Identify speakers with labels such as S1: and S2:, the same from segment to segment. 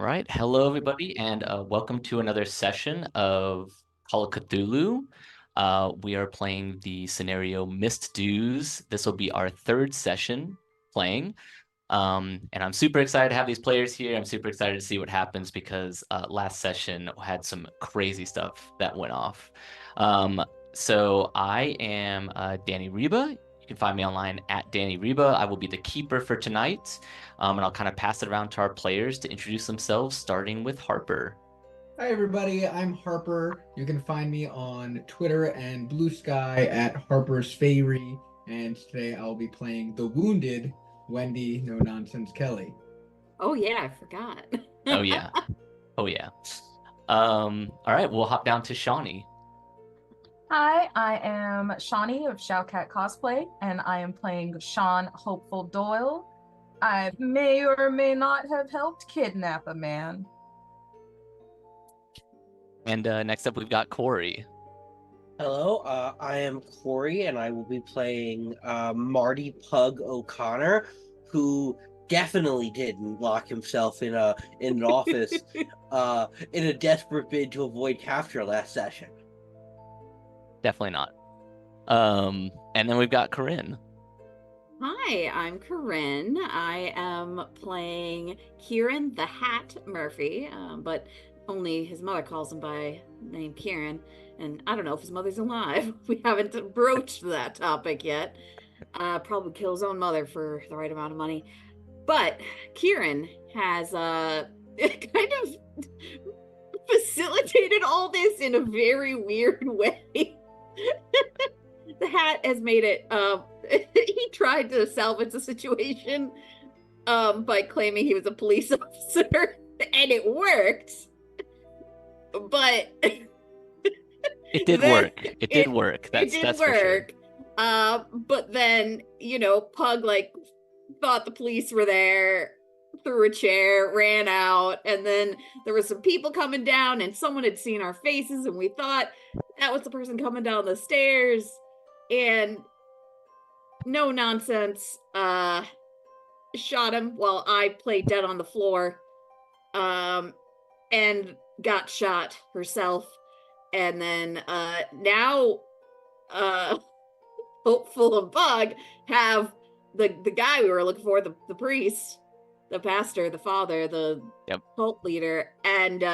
S1: right. Hello, everybody, and welcome to another session of Call of Cthulhu. We are playing the scenario Missed Dues. This will be our third session playing. And I'm super excited to have these players here. I'm super excited to see what happens because last session had some crazy stuff that went off. So I am Danny Ryba. You can find me online at Danny Ryba. I will be the keeper for tonight. And I'll kind of pass it around to our players to introduce themselves, starting with Harper.
S2: Hi everybody, I'm Harper. You can find me on Twitter and Blue Sky at harpersfaerie, and today I'll be playing the wounded Wendy No Nonsense Kelly.
S3: Oh yeah, I forgot.
S1: Oh yeah. Oh yeah. All right, we'll hop down to Shaunie.
S4: Hi, I am Shaunie of shaucatcosplay, and I am playing Sean Hopeful Doyle. I may or may not have helped kidnap a man.
S1: And next up, we've got Cory.
S5: Hello, I am Cory, and I will be playing Marty Pug O'Connor, who definitely didn't lock himself in an office in a desperate bid to avoid capture last session.
S1: Definitely not. And then we've got Corinne.
S3: Hi, I'm Corinne. I am playing Kieran The Hat Murphy, but only his mother calls him by the name Kieran, and I don't know if his mother's alive. We haven't broached that topic yet. Probably kill his own mother for the right amount of money. But Kieran has kind of facilitated all this in a very weird way. The hat has made it he tried to salvage the situation by claiming he was a police officer, and it worked. But
S1: it did work. It did work. That's
S3: work.
S1: For sure.
S3: But then, Pug thought the police were there, threw a chair, ran out, and then there were some people coming down, and someone had seen our faces, and we thought that was the person coming down the stairs, and no nonsense, shot him while I played dead on the floor, and got shot herself. And then now Hopeful and Bug have the guy we were looking for, the priest, the pastor, the father, the cult leader, and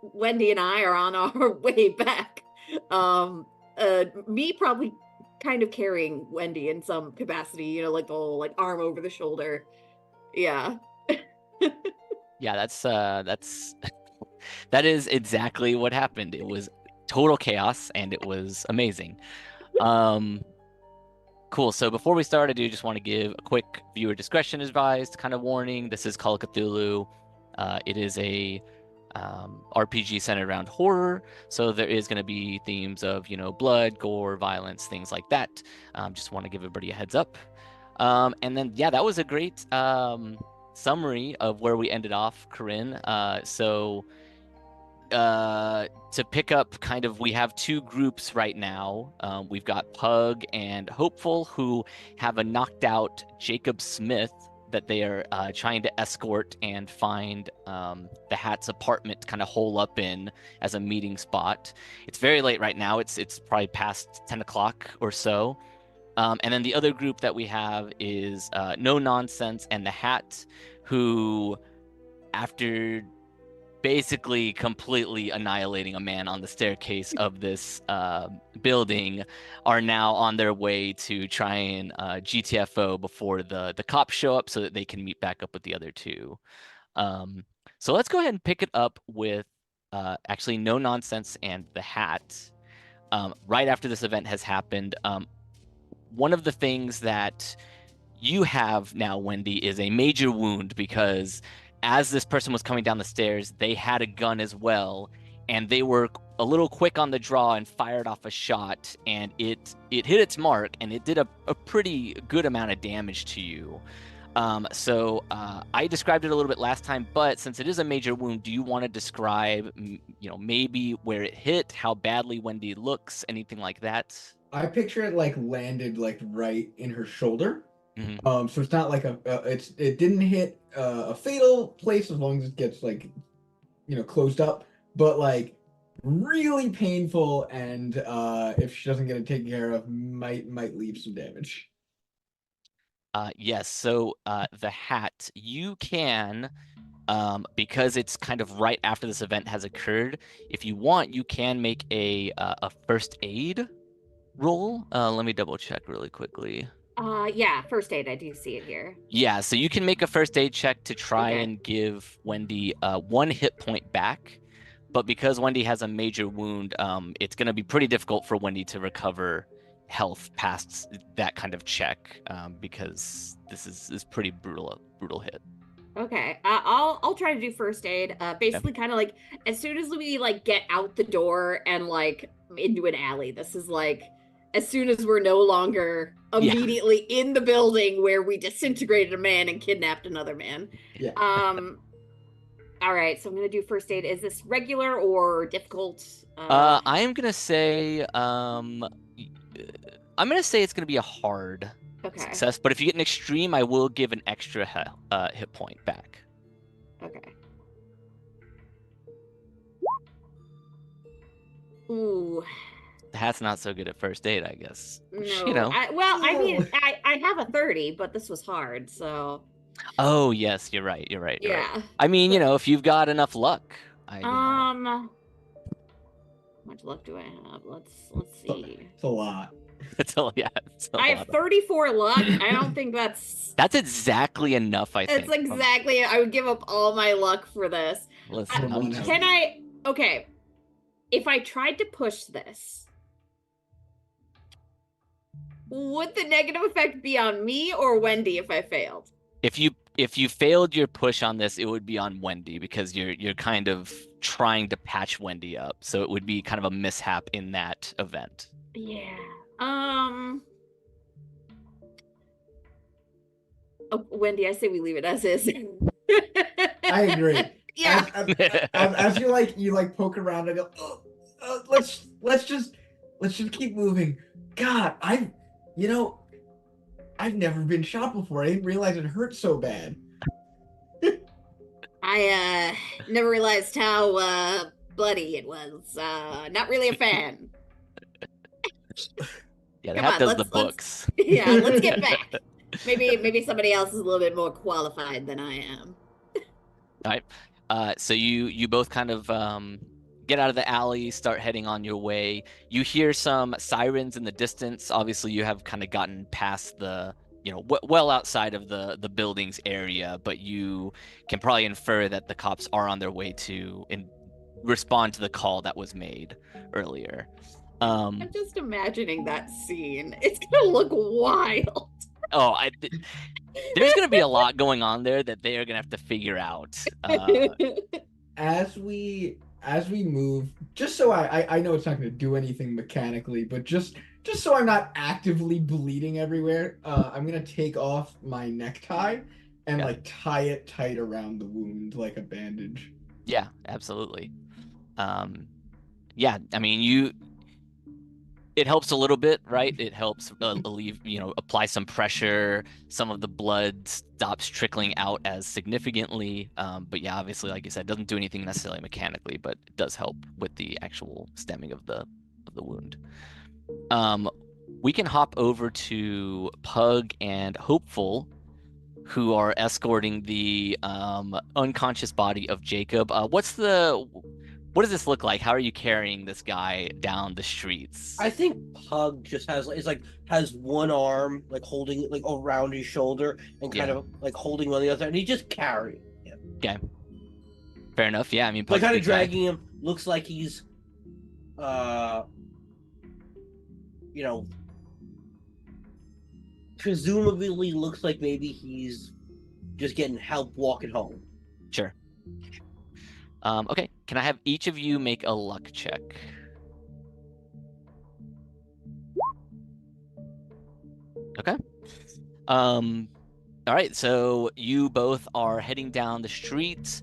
S3: Wendy and I are on our way back. Me probably kind of carrying Wendy in some capacity, like the whole arm over the shoulder. Yeah.
S1: Yeah, that's that is exactly what happened. It was total chaos and it was amazing. Cool. So before we start, I do just want to give a quick viewer discretion advised kind of warning. This is Call of Cthulhu. It is a RPG centered around horror, so there is going to be themes of blood, gore, violence, things like that. Just want to give everybody a heads up. And then that was a great summary of where we ended off, Corinne. So to pick up kind of, we have two groups right now. We've got Pug and Hopeful, who have a knocked out Jacob Smith that they are trying to escort and find the Hat's apartment to kind of hole up in as a meeting spot. It's very late right now. It's probably past 10 o'clock or so. And then the other group that we have is No Nonsense and the Hat, who, after basically completely annihilating a man on the staircase of this building, are now on their way to try and GTFO before the cops show up so that they can meet back up with the other two. So let's go ahead and pick it up with actually No Nonsense and the Hat. Right after this event has happened, one of the things that you have now, Wendy, is a major wound, because as this person was coming down the stairs, they had a gun as well, and they were a little quick on the draw and fired off a shot, and it hit its mark, and it did a pretty good amount of damage to you. So I described it a little bit last time, but since it is a major wound, do you want to describe, maybe where it hit, how badly Wendy looks, anything like that?
S2: I picture it landed right in her shoulder.
S1: Mm-hmm.
S2: So it's not like it didn't hit a fatal place, as long as it gets closed up, but like really painful, and if she doesn't get it taken care of, might leave some damage.
S1: Yes, so the hat, you can, because it's kind of right after this event has occurred, if you want, you can make a first aid roll. Let me double check really quickly.
S3: Yeah, first aid. I do see it here.
S1: Yeah, so you can make a first aid check to try
S3: Okay.
S1: and give Wendy 1 hit point back. But because Wendy has a major wound, it's going to be pretty difficult for Wendy to recover health past that kind of check, because this is pretty brutal hit.
S3: Okay, I'll try to do first aid. Basically, kind of like as soon as we like get out the door and like into an alley. This is like as soon as we're no longer immediately in the building where we disintegrated a man and kidnapped another man.
S2: Yeah.
S3: All right, so I'm gonna do first aid. Is this regular or difficult?
S1: I am gonna say it's gonna be a hard success, but if you get an extreme, I will give an extra hit point back.
S3: Okay. Ooh.
S1: The hat's not so good at first aid, I guess. Which,
S3: No. I mean, I have a 30, but this was hard, so.
S1: Oh yes, you're right.
S3: Yeah.
S1: Right. I mean, if you've got enough luck.
S3: How much luck do I have? Let's see.
S2: It's a lot.
S3: I have 34 luck. I don't think that's
S1: exactly enough, I think.
S3: It's exactly I would give up all my luck for this.
S1: Listen,
S3: okay. If I tried to push this, would the negative effect be on me or Wendy if I failed?
S1: If you failed your push on this, it would be on Wendy because you're kind of trying to patch Wendy up. So it would be kind of a mishap in that event.
S3: Yeah. Wendy, I say we leave it as is.
S2: I agree.
S3: Yeah.
S2: As you poke around and go, let's just keep moving. God, I've never been shot before. I didn't realize it hurt so bad.
S3: I never realized how bloody it was. Not really a fan.
S1: Yeah, that does the books.
S3: Yeah, let's get back. Maybe somebody else is a little bit more qualified than I am.
S1: All right. So you both kind of get out of the alley, start heading on your way. You hear some sirens in the distance. Obviously, you have kind of gotten past the, well outside of the building's area, but you can probably infer that the cops are on their way to respond to the call that was made earlier.
S3: I'm just imagining that scene. It's gonna look wild.
S1: Oh, there's gonna be a lot going on there that they are gonna have to figure out.
S2: As we move, just so I know it's not gonna do anything mechanically, but just so I'm not actively bleeding everywhere, I'm gonna take off my necktie and tie it tight around the wound like a bandage.
S1: Yeah, absolutely. Yeah, I mean it helps a little bit, right? It helps apply some pressure. Some of the blood stops trickling out as significantly. But yeah, obviously, like you said, it doesn't do anything necessarily mechanically, but it does help with the actual stemming of the wound. We can hop over to Pug and Hopeful, who are escorting the unconscious body of Jacob. What does this look like? How are you carrying this guy down the streets?
S5: I think Pug just has one arm holding it around his shoulder and kind of holding on the other, and he just carrying him.
S1: Okay. Fair enough. Yeah, I mean, Pug's
S5: kind of dragging him. Looks like he's, presumably looks like maybe he's just getting help walking home.
S1: Sure. Okay, can I have each of you make a luck check? Okay. All right, so you both are heading down the streets.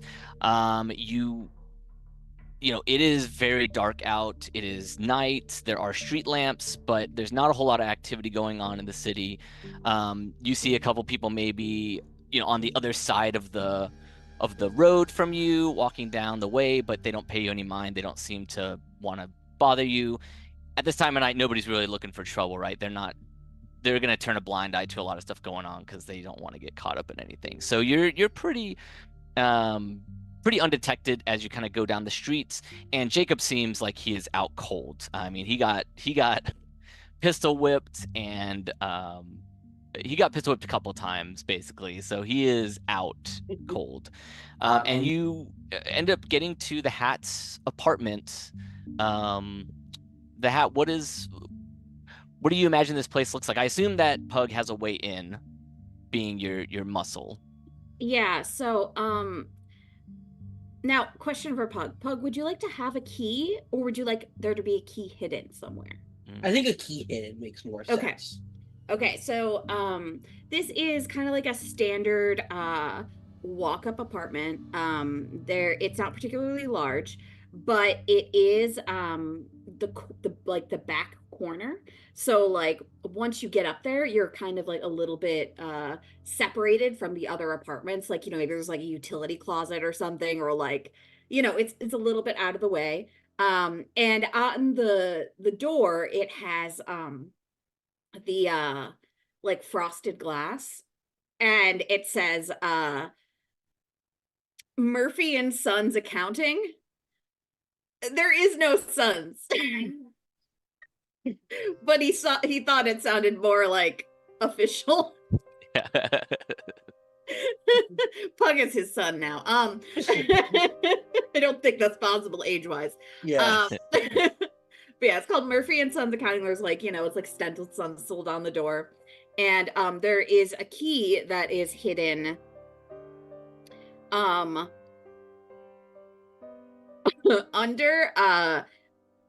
S1: It is very dark out. It is night. There are street lamps, but there's not a whole lot of activity going on in the city. You see a couple people maybe, on the other side of the of the road from you, walking down the way, but they don't pay you any mind. They don't seem to want to bother you. At this time of night, nobody's really looking for trouble, right? They're going to turn a blind eye to a lot of stuff going on because they don't want to get caught up in anything. So you're pretty undetected as you kind of go down the streets, and Jacob seems like he is out cold. I mean, he got pistol whipped, and he got pistol whipped a couple times, basically. So he is out cold. And you end up getting to the Hat's apartment. The Hat, what do you imagine this place looks like? I assume that Pug has a way in, being your muscle.
S3: Yeah, so now question for Pug. Pug, would you like to have a key, or would you like there to be a key hidden somewhere?
S5: I think a key hidden makes more sense.
S3: Okay, so this is kind of like a standard walk-up apartment. It's not particularly large, but it is the back corner. So like once you get up there, you're kind of like a little bit separated from the other apartments. Like, maybe there's like a utility closet or something, or like, it's a little bit out of the way. And on the door, it has the like frosted glass, and it says Murphy and Sons Accounting. There is no Sons. But he thought it sounded more like official. Pug is his son now. I don't think that's possible age-wise.
S5: Yeah.
S3: But yeah, it's called Murphy and Sons Accounting. There's like, it's like stenciled on the door. And there is a key that is hidden under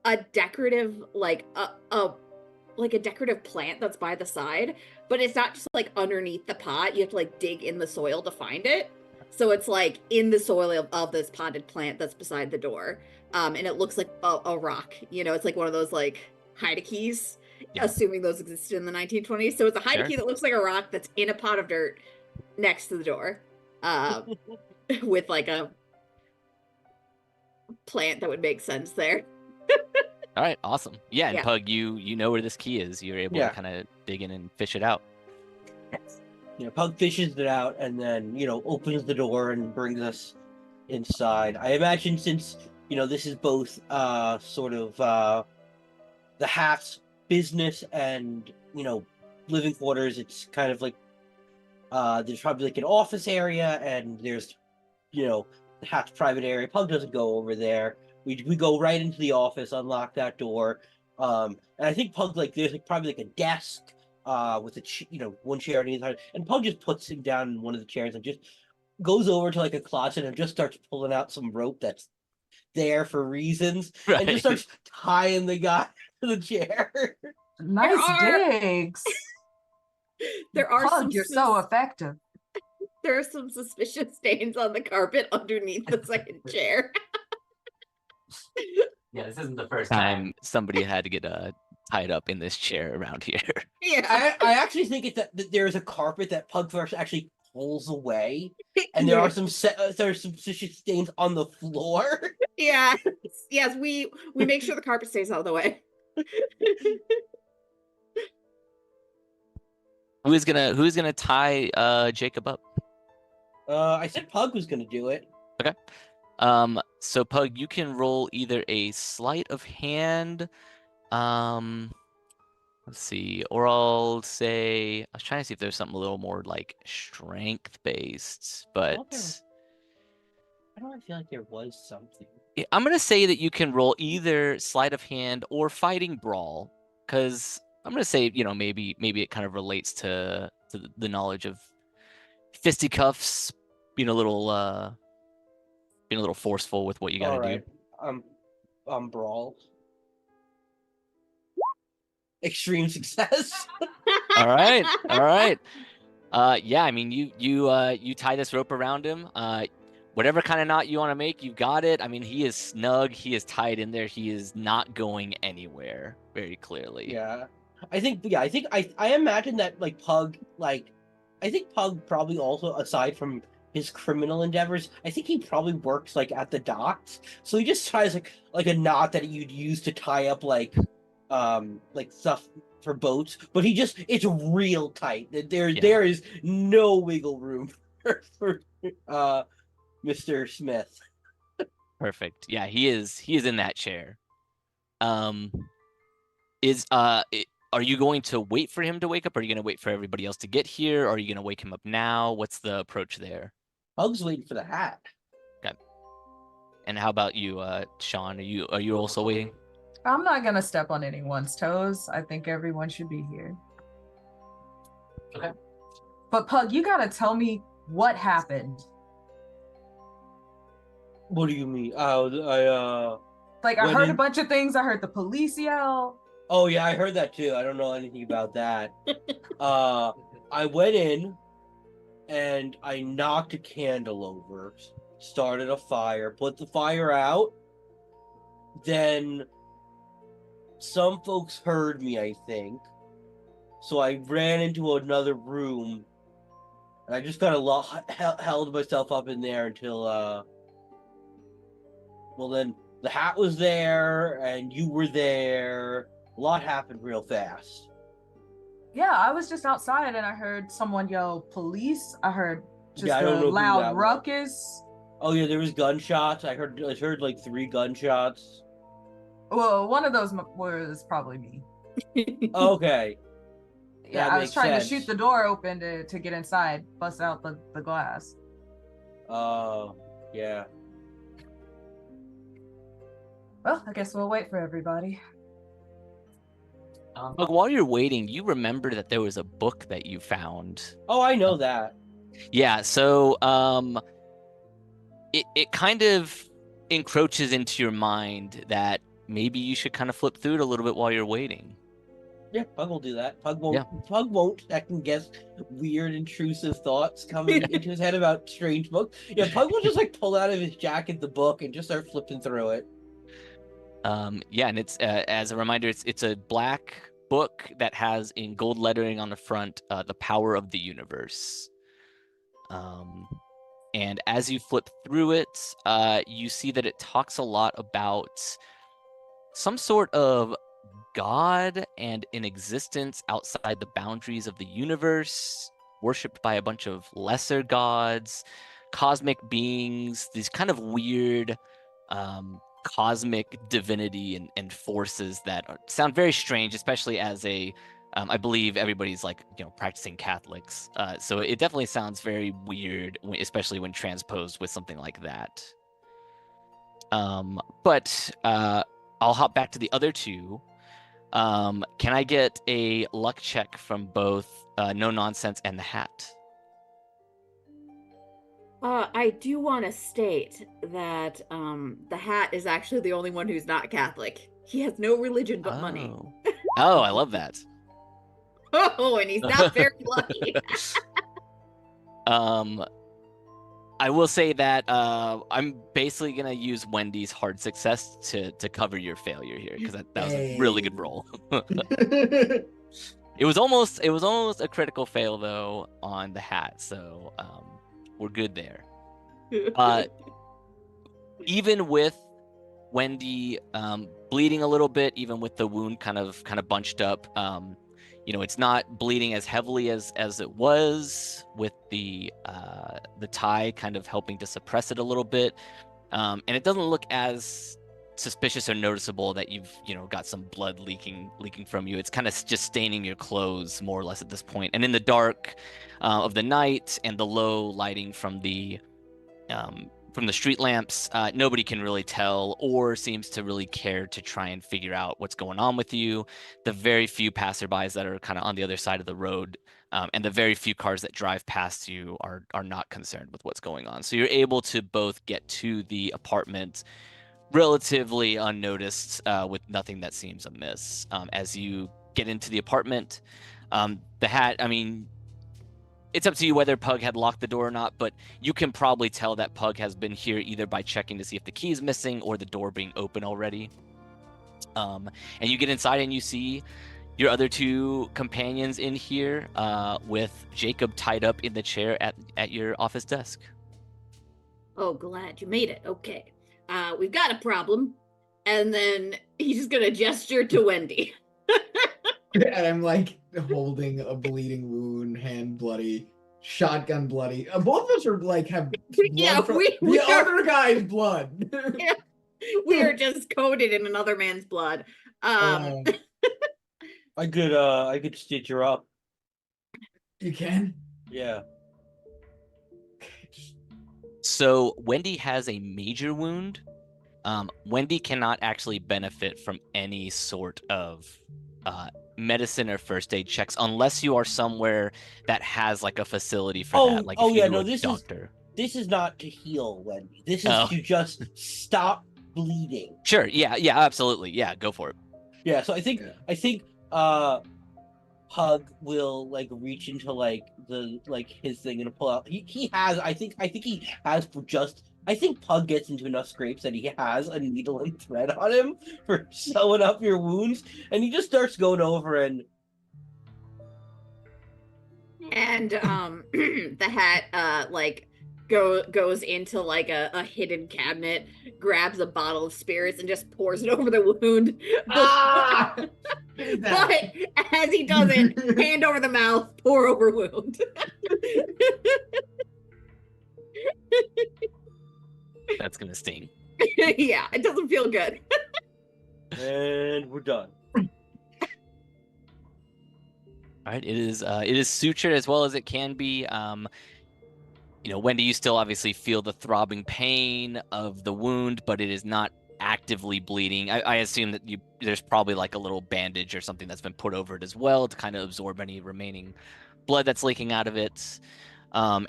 S3: a decorative, like a decorative plant that's by the side, but it's not just like underneath the pot. You have to like dig in the soil to find it. So it's like in the soil of this potted plant that's beside the door. And it looks like a rock. It's like one of those like hide-a-keys, assuming those existed in the 1920s. So it's a hide-a-key that looks like a rock that's in a pot of dirt next to the door, with like a plant that would make sense there.
S1: All right, awesome. Yeah, and
S3: Yeah.
S1: Pug, you know where this key is. You're able to kind of dig in and fish it out.
S5: Pug fishes it out and then, opens the door and brings us inside. I imagine since, this is both sort of the Hat's business and, living quarters, it's kind of like there's probably like an office area, and there's, the Hat's private area. Pug doesn't go over there. We go right into the office, unlock that door, and I think Pug, like, there's like probably like a desk with one chair on either side, and Pug just puts him down in one of the chairs and just goes over to like a closet and just starts pulling out some rope that's there for reasons, and just starts tying the guy to the chair.
S4: Nice digs.
S3: There are
S4: Pug, you're so effective.
S3: There are some suspicious stains on the carpet underneath the second chair.
S1: Yeah, this isn't the first time somebody had to get tied up in this chair around here.
S3: Yeah,
S5: I actually think it's that there's a carpet that Pug first actually pulls away, and there are some suspicious stains on the floor.
S3: Yeah, yes, we make sure the carpet stays out of the way.
S1: Who's gonna tie Jacob up?
S5: I said Pug was gonna do it.
S1: Okay. So Pug, you can roll either a sleight of hand, let's see, or I'll say, I was trying to see if there's something a little more like strength based, but
S5: I don't feel like there was something.
S1: I'm gonna say that you can roll either sleight of hand or fighting brawl, because I'm gonna say, maybe it kind of relates to the knowledge of fisticuffs, being a little forceful with what you gotta do.
S5: Brawl. Extreme success.
S1: All right. Yeah, I mean, you tie this rope around him. Whatever kind of knot you want to make, you got it. I mean, he is snug. He is tied in there. He is not going anywhere, very clearly.
S5: Yeah. I imagine that, like, Pug, like, I think Pug probably also, aside from his criminal endeavors. I think he probably works like at the docks, so he just ties like a knot that you'd use to tie up like stuff for boats, but it's real tight. There is no wiggle room for Mr. Smith.
S1: Perfect. Yeah, he is in that chair. Are you going to wait for him to wake up? Or are you going to wait for everybody else to get here? Or are you going to wake him up now? What's the approach there?
S5: Pug's waiting for the hat.
S1: Okay. And how about you, Sean? Are you also waiting?
S4: I'm not gonna step on anyone's toes. I think everyone should be here.
S5: Okay.
S4: But Pug, you gotta tell me what happened.
S5: What do you mean?
S4: I heard a bunch of things. I heard the police yell.
S5: Oh yeah, I heard that too. I don't know anything about that. I went in and I knocked a candle over, started a fire, put the fire out. Then some folks heard me, I think. So I ran into another room and I just kind of held myself up in there until then the hat was there and you were there. A lot happened real fast.
S4: Yeah, I was just outside and I heard someone yell police. I heard just a loud ruckus.
S5: Oh yeah, there was gunshots. I heard like 3 gunshots.
S4: Well, one of those was probably me.
S5: Okay.
S4: Yeah, I was trying to shoot the door open to get inside, bust out the glass.
S5: Yeah.
S4: Well, I guess we'll wait for everybody.
S1: But while you're waiting, you remember that there was a book that you found.
S5: Oh, I know that.
S1: Yeah, so it kind of encroaches into your mind that maybe you should kind of flip through it a little bit while you're waiting.
S5: Yeah, Pug will do that. Pug won't second guess weird, intrusive thoughts coming into his head about strange books. Yeah, Pug will just like pull out of his jacket the book and just start flipping through it.
S1: Yeah, and it's as a reminder, it's a black book that has in gold lettering on the front, The Power of the Universe. And as you flip through it, you see that it talks a lot about some sort of god and an existence outside the boundaries of the universe, worshipped by a bunch of lesser gods, cosmic beings, these kind of weird cosmic divinity and forces that sound very strange, especially as I believe everybody's like, practicing Catholics. So it definitely sounds very weird, especially when transposed with something like that. But I'll hop back to the other two. Can I get a luck check from both No Nonsense and the Hat?
S3: I do want to state that the Hat is actually the only one who's not Catholic. He has no religion but money.
S1: Oh, I love that.
S3: Oh, and he's not very lucky.
S1: I will say that I'm basically gonna use Wendy's hard success to cover your failure here, because that was a really good roll. It was almost a critical fail though on the Hat, so we're good there. Even with Wendy bleeding a little bit, even with the wound kind of bunched up, it's not bleeding as heavily as it was, with the tie kind of helping to suppress it a little bit, and it doesn't look as suspicious or noticeable that you've got some blood leaking from you. It's kind of just staining your clothes more or less at this point. And in the dark of the night and the low lighting from the street lamps, nobody can really tell or seems to really care to try and figure out what's going on with you. The very few passerbys that are kind of on the other side of the road, and the very few cars that drive past you are not concerned with what's going on. So you're able to both get to the apartment relatively unnoticed, with nothing that seems amiss. As you get into the apartment, the Hat, it's up to you whether Pug had locked the door or not, but you can probably tell that Pug has been here either by checking to see if the key is missing or the door being open already. And you get inside and you see your other two companions in here, with Jacob tied up in the chair at your office desk.
S3: Oh, glad you made it. Okay. We've got a problem. And then he's just gonna gesture to Wendy.
S2: And I'm like holding a bleeding wound, hand bloody, shotgun bloody. Both of us are like have blood
S3: Yeah,
S2: from
S3: we
S2: the
S3: are-
S2: other guy's blood.
S3: Yeah. We are just coated in another man's blood.
S2: Um,
S5: I could stitch her up.
S2: you can.
S5: Yeah.
S1: So Wendy has a major wound. Wendy cannot actually benefit from any sort of medicine or first aid checks unless you are somewhere that has like a facility for that. Like if you go to a doctor.
S5: This is not to heal, Wendy. This is
S1: Oh.
S5: to just stop bleeding.
S1: Sure. Yeah. Absolutely. Yeah. Go for it.
S5: Yeah. So I think Pug will like reach into like the his thing and pull out. He has. I think he has for just. I think Pug gets into enough scrapes that he has a needle and thread on him for sewing up your wounds, and he just starts going over and
S3: the hat goes into like a hidden cabinet, grabs a bottle of spirits and just pours it over the wound.
S2: Ah!
S3: But as he does it, hand over the mouth, pour over wound.
S1: That's gonna sting.
S3: Yeah, it doesn't feel good.
S5: and we're done.
S1: All right. It is sutured as well as it can be. Wendy, you still obviously feel the throbbing pain of the wound, but it is not actively bleeding. I assume that there's probably like a little bandage or something that's been put over it as well to kind of absorb any remaining blood that's leaking out of it. And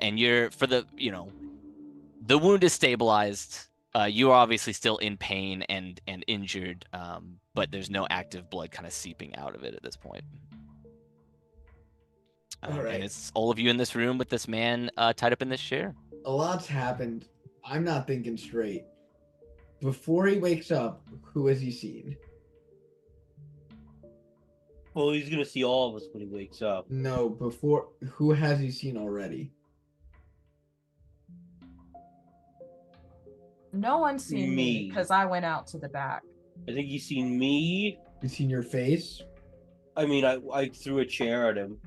S1: the wound is stabilized. You are obviously still in pain and injured, but there's no active blood kind of seeping out of it at this point.
S2: All right.
S1: And it's all of you in this room with this man tied up in this chair.
S2: A lot's happened. I'm not thinking straight. Before he wakes up, who has he seen?
S5: Well, he's gonna see all of us when he wakes up.
S2: No, before who has he seen already?
S4: No one's seen me
S5: Me.
S4: because I went out to the back.
S5: I think he's seen me.
S2: You seen your face?
S5: I mean, I threw a chair at him.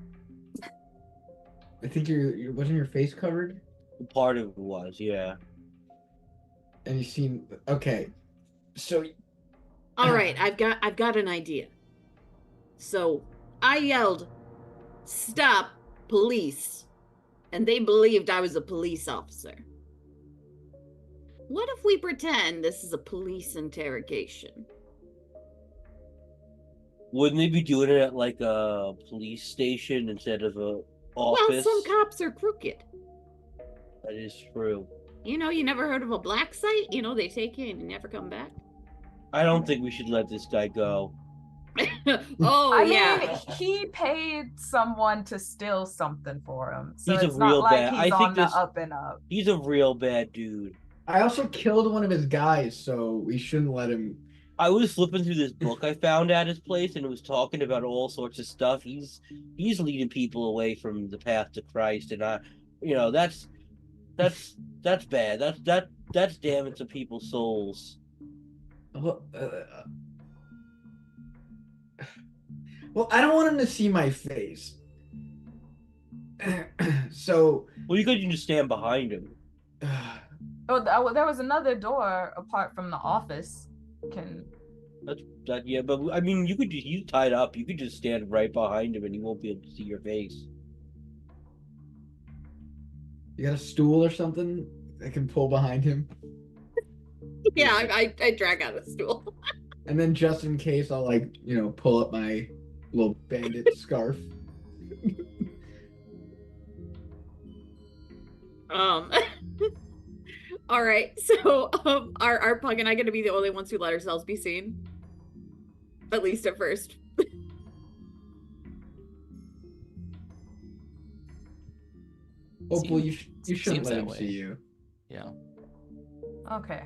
S2: I think wasn't your face covered?
S5: Part of it was, yeah.
S2: And you seen okay. So
S3: All right, I've got an idea. So I yelled, "Stop, police!" and they believed I was a police officer. What if we pretend this is a police interrogation?
S5: Wouldn't they be doing it at like a police station instead of a office?
S3: Well, some cops are crooked.
S5: That is true.
S3: You never heard of a black site? They take you and you never come back.
S5: I don't think we should let this guy go.
S3: Oh,
S4: I
S3: yeah.
S4: mean, he paid someone to steal something for him, so
S5: He's a
S4: it's not
S5: real
S4: like
S5: bad-
S4: he's
S5: I think
S4: on the
S5: this-
S4: up and up.
S5: He's a real bad dude.
S2: I also killed one of his guys, so we shouldn't let him.
S5: I was flipping through this book I found at his place, and it was talking about all sorts of stuff. He's leading people away from the path to Christ, and that's bad. That's damning some people's souls.
S2: Well, I don't want him to see my face. So.
S5: Well, you could just stand behind him.
S4: Oh, there was another door apart from the office.
S5: Yeah, but I mean, he's tied up. You could just stand right behind him, and he won't be able to see your face.
S2: You got a stool or something I can pull behind him?
S3: Yeah, I drag out a stool.
S2: And then just in case, I'll pull up my little bandit scarf.
S3: All right, so are Pug and I gonna be the only ones who let ourselves be seen? At least at first.
S2: Hopefully, you shouldn't
S1: Seems
S2: let
S1: that
S2: him
S1: way.
S2: see you.
S1: Yeah.
S4: Okay.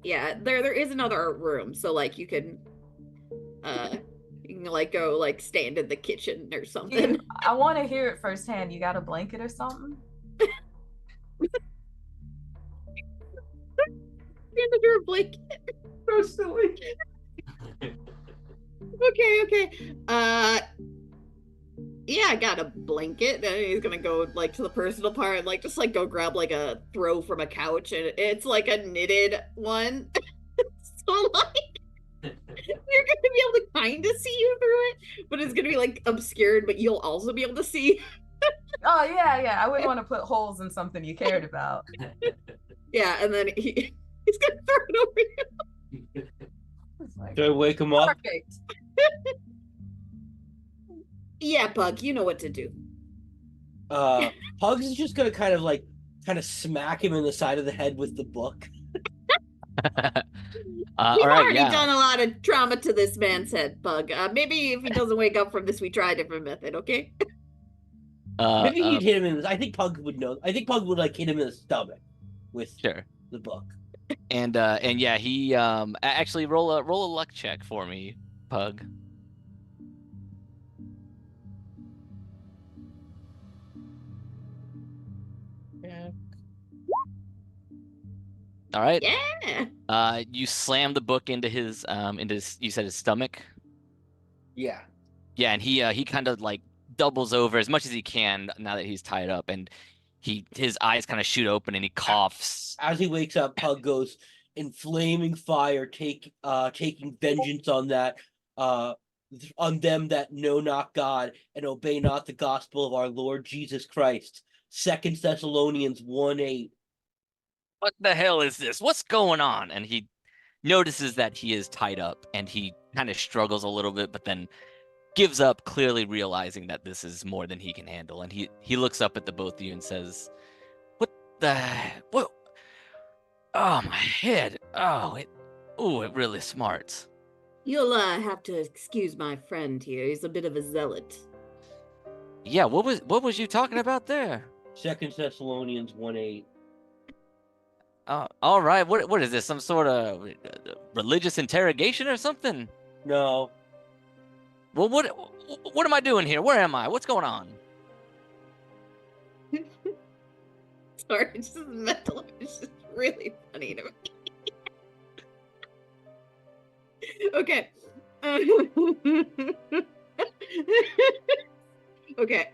S3: Yeah, there is another room, so you can go stand in the kitchen or something.
S4: I want to hear it firsthand. You got a blanket or something?
S3: handed her a blanket.
S2: So silly.
S3: Okay. Yeah, I got a blanket. And he's gonna go like to the personal part, like just like go grab like a throw from a couch, and it's like a knitted one. So like you're gonna be able to kind of see you through it, but it's gonna be like obscured, but you'll also be able to see.
S4: Oh yeah. I wouldn't want to put holes in something you cared about.
S3: Yeah, and then he's gonna throw it over you.
S4: It's like,
S5: Should I wake him up?
S4: perfect.
S3: Yeah, Pug, you know what to do.
S5: Pugs is just gonna kind of smack him in the side of the head with the book.
S3: We've
S1: all right,
S3: already
S1: yeah.
S3: done a lot of trauma to this man's head, Pug. Maybe if he doesn't wake up from this, we try a different method, okay?
S5: Maybe he'd hit him in. I think Pug would know. I think Pug would like hit him in the stomach with
S1: Sure.
S5: the book.
S1: And yeah, he actually roll a luck check for me, Pug.
S5: Yeah.
S1: All right.
S3: Yeah.
S1: You slam the book into his you said his stomach.
S5: Yeah.
S1: Yeah, and he kind of like doubles over as much as he can now that he's tied up, and his eyes kind of shoot open and he coughs.
S5: As he wakes up, Pug goes in flaming fire, taking vengeance on on them that know not God and obey not the gospel of our Lord Jesus Christ. 2 Thessalonians 1:8.
S1: What the hell is this? What's going on? And he notices that he is tied up, and he kind of struggles a little bit, but then gives up, clearly realizing that this is more than he can handle. And he looks up at the both of you and says, what? Oh, my head. It really smarts.
S3: You'll have to excuse my friend here. He's a bit of a zealot.
S1: Yeah, what was you talking about there?
S5: 2 Thessalonians 1:8.
S1: All right. What is this? Some sort of religious interrogation or something?
S5: No.
S1: Well, what am I doing here? Where am I? What's going on?
S3: Sorry, it's just mental. It's just really funny to me. Okay. Okay.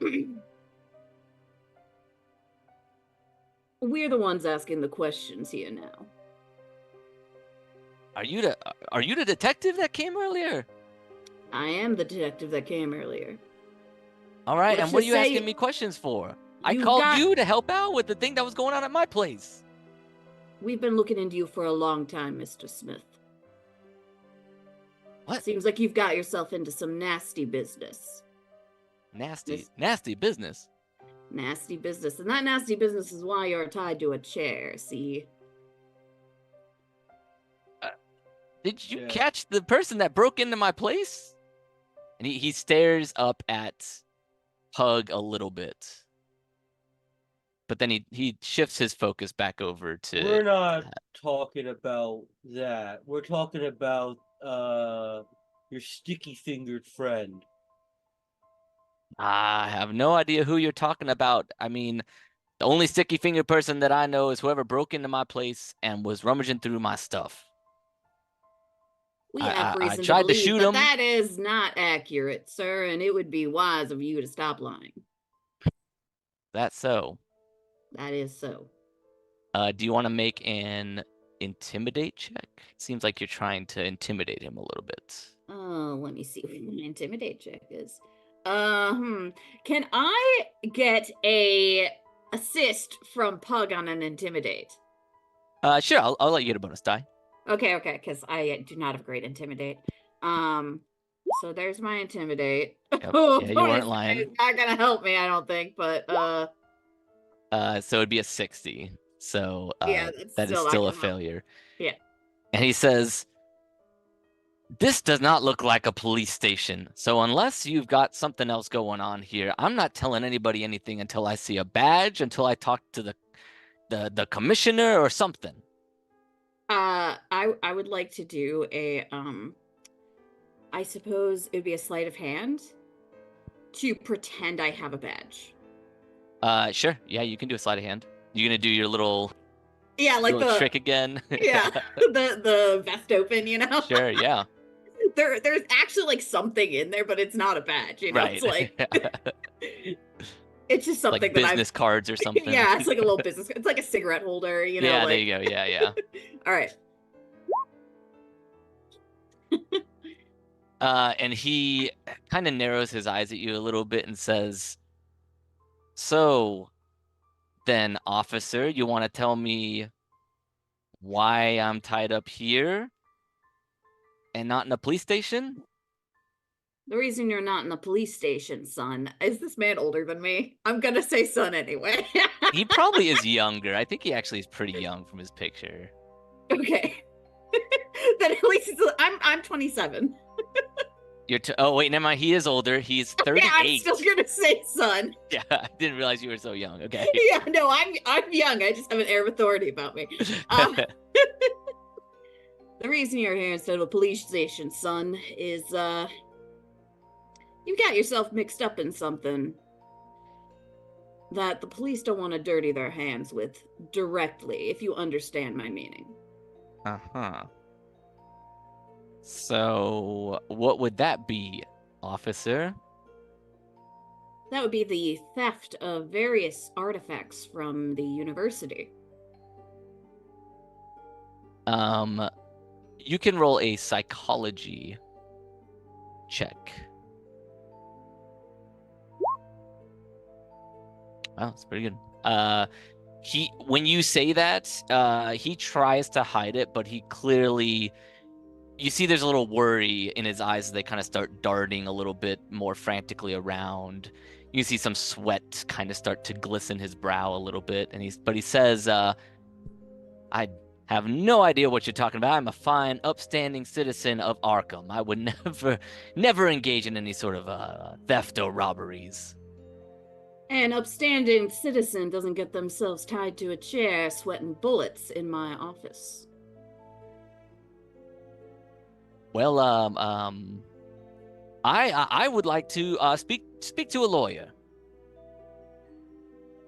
S3: We're the ones asking the questions here now.
S1: Are you the detective that came earlier?
S3: I am the detective that came earlier.
S1: All right,
S3: Let's
S1: and what are
S3: just
S1: you
S3: say
S1: asking me questions for? I
S3: you
S1: called
S3: got-
S1: you to help out with the thing that was going on at my place.
S3: We've been looking into you for a long time, Mr. Smith.
S1: What?
S3: Seems like you've got yourself into some nasty business.
S1: Nasty business.
S3: Nasty business. And that nasty business is why you're tied to a chair, see?
S1: Did you
S5: Yeah.
S1: catch the person that broke into my place? And he stares up at Pug a little bit. But then he shifts his focus back over to...
S5: We're not talking about that. We're talking about your sticky-fingered friend.
S1: I have no idea who you're talking about. I mean, the only sticky finger person that I know is whoever broke into my place and was rummaging through my stuff.
S3: We
S1: I
S3: have reason to
S1: tried to
S3: believe
S1: shoot
S3: that
S1: him.
S3: that is not accurate, sir, and it would be wise of you to stop lying.
S1: That's so.
S3: That is so.
S1: Do you want to make an intimidate check? Seems like you're trying to intimidate him a little bit.
S3: Oh, let me see what my intimidate check is. Can I get a assist from Pug on an intimidate?
S1: Sure, I'll let you get a bonus die.
S3: Okay, because I do not have great intimidate. So there's my intimidate.
S1: Yep.
S3: Oh,
S1: Yeah, you weren't
S3: bonus
S1: lying.
S3: die is not gonna help me, I don't think, but
S1: So it'd be a 60. So
S3: yeah,
S1: that is
S3: not
S1: still a
S3: gonna help.
S1: failure.
S3: Yeah.
S1: And he says, this does not look like a police station. So unless you've got something else going on here, I'm not telling anybody anything until I see a badge, until I talk to the commissioner or something.
S3: I would like to do a I suppose it would be a sleight of hand to pretend I have a badge.
S1: Sure. Yeah, you can do a sleight of hand. You gonna do your little
S3: Yeah, like
S1: little
S3: the
S1: trick again.
S3: yeah, the vest open,
S1: Sure, yeah.
S3: There's actually like something in there, but it's not a badge,
S1: Right.
S3: It's like it's just something
S1: like
S3: that I've
S1: business cards or something.
S3: yeah, it's like a little business. It's like a cigarette holder,
S1: Yeah,
S3: like
S1: there you go. Yeah.
S3: all right.
S1: And he kind of narrows his eyes at you a little bit and says, "So, then, officer, you want to tell me why I'm tied up here and not in a police station?"
S3: The reason you're not in the police station, son, is this man older than me? I'm gonna say son anyway.
S1: He probably is younger. I think he actually is pretty young from his picture.
S3: Okay. Then at least I'm 27.
S1: Oh wait, never mind. He is older. He's 38.
S3: Yeah, I'm still gonna say son.
S1: Yeah, I didn't realize you were so young. Okay.
S3: Yeah, no, I'm young. I just have an air of authority about me. The reason you're here instead of a police station, son, is you got yourself mixed up in something that the police don't want to dirty their hands with directly, if you understand my meaning.
S1: Uh-huh. So, what would that be, officer?
S3: That would be the theft of various artifacts from the university.
S1: You can roll a psychology check. Wow, that's pretty good. When you say that, he tries to hide it, but he clearly, you see there's a little worry in his eyes as they kind of start darting a little bit more frantically around. You see some sweat kind of start to glisten his brow a little bit, but he says, "I have no idea what you're talking about. I'm a fine, upstanding citizen of Arkham. I would never engage in any sort of theft or robberies."
S3: An upstanding citizen doesn't get themselves tied to a chair sweating bullets in my office.
S1: Well, I would like to speak to a lawyer.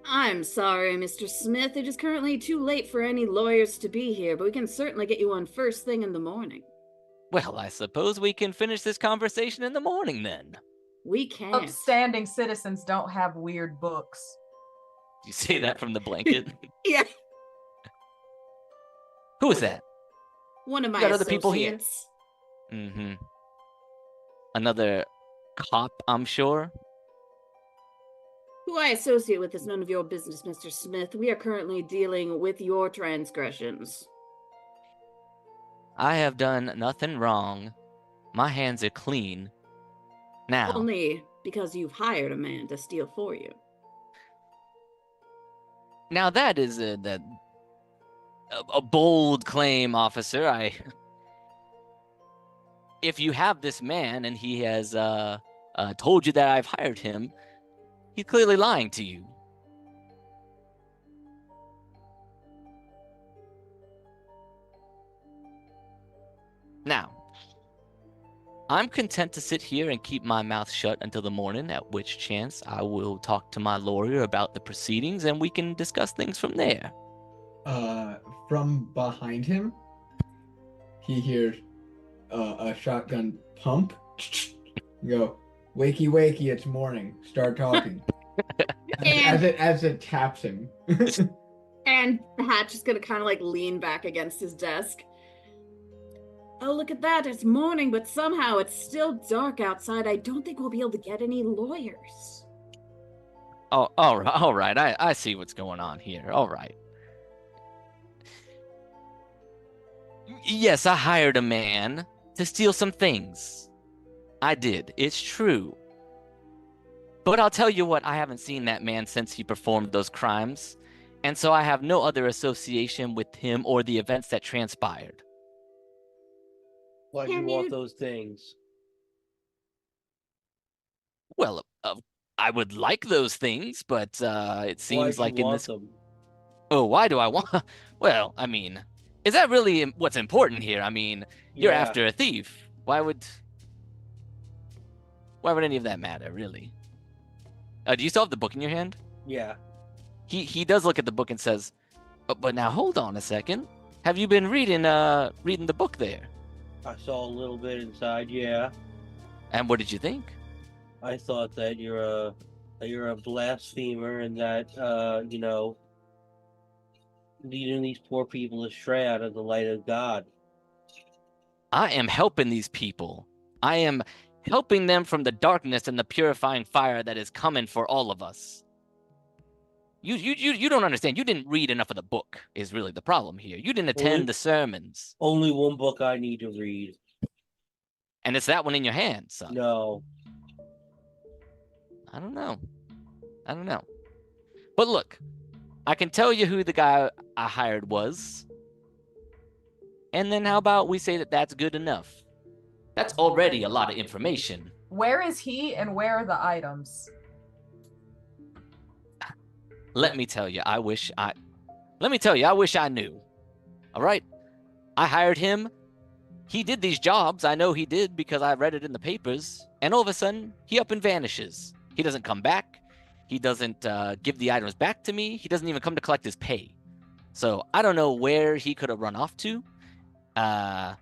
S3: I'm sorry, Mr. Smith. It is currently too late for any lawyers to be here, but we can certainly get you one first thing in the morning.
S1: Well, I suppose we can finish this conversation in the morning then.
S3: We can.
S4: Upstanding citizens don't have weird books.
S1: You say that from the blanket?
S3: Yeah.
S1: Who is that?
S3: One of my
S1: got other people here?
S3: associates.
S1: Mm-hmm. Another cop, I'm sure.
S3: Who I associate with is none of your business, Mr. Smith. We are currently dealing with your transgressions.
S1: I have done nothing wrong. My hands are clean. Now,
S3: Only because you've hired a man to steal for you.
S1: now that is a bold claim, officer. If you have this man and he has told you that I've hired him, he's clearly lying to you. Now, I'm content to sit here and keep my mouth shut until the morning, at which chance I will talk to my lawyer about the proceedings and we can discuss things from there.
S2: From behind him, he hears a shotgun pump. Go, wakey, wakey, it's morning. Start talking. as it taps him.
S3: And the Hatch is gonna kind of like lean back against his desk. Oh, look at that. It's morning, but somehow it's still dark outside. I don't think we'll be able to get any lawyers.
S1: Oh, all right. I see what's going on here. All right. Yes, I hired a man to steal some things. I did. It's true. But I'll tell you what, I haven't seen that man since he performed those crimes, and so I have no other association with him or the events that transpired.
S5: Why do you want those things?
S1: Well, I would like those things, but it seems like in this.
S5: Them?
S1: Oh, why do I want? Well, I mean, is that really what's important here? I mean, you're after a thief. Why would any of that matter, really? Do you still have the book in your hand?
S5: Yeah.
S1: He does look at the book and says, But now hold on a second. Have you been reading the book there?
S5: I saw a little bit inside, yeah.
S1: And what did you think?
S5: I thought that you're a blasphemer and that leading these poor people astray out of the light of God.
S1: I am helping these people. I am helping them from the darkness and the purifying fire that is coming for all of us. You don't understand. You didn't read enough of the book is really the problem here. You didn't attend the sermons.
S5: Only one book I need to read.
S1: And it's that one in your hand, son.
S5: No.
S1: I don't know. But look, I can tell you who the guy I hired was. And then how about we say that that's good enough? That's already a lot of information.
S4: Where is he and where are the items?
S1: Let me tell you, I wish I knew. All right? I hired him. He did these jobs. I know he did because I read it in the papers. And all of a sudden, he up and vanishes. He doesn't come back. He doesn't give the items back to me. He doesn't even come to collect his pay. So I don't know where he could have run off to. I've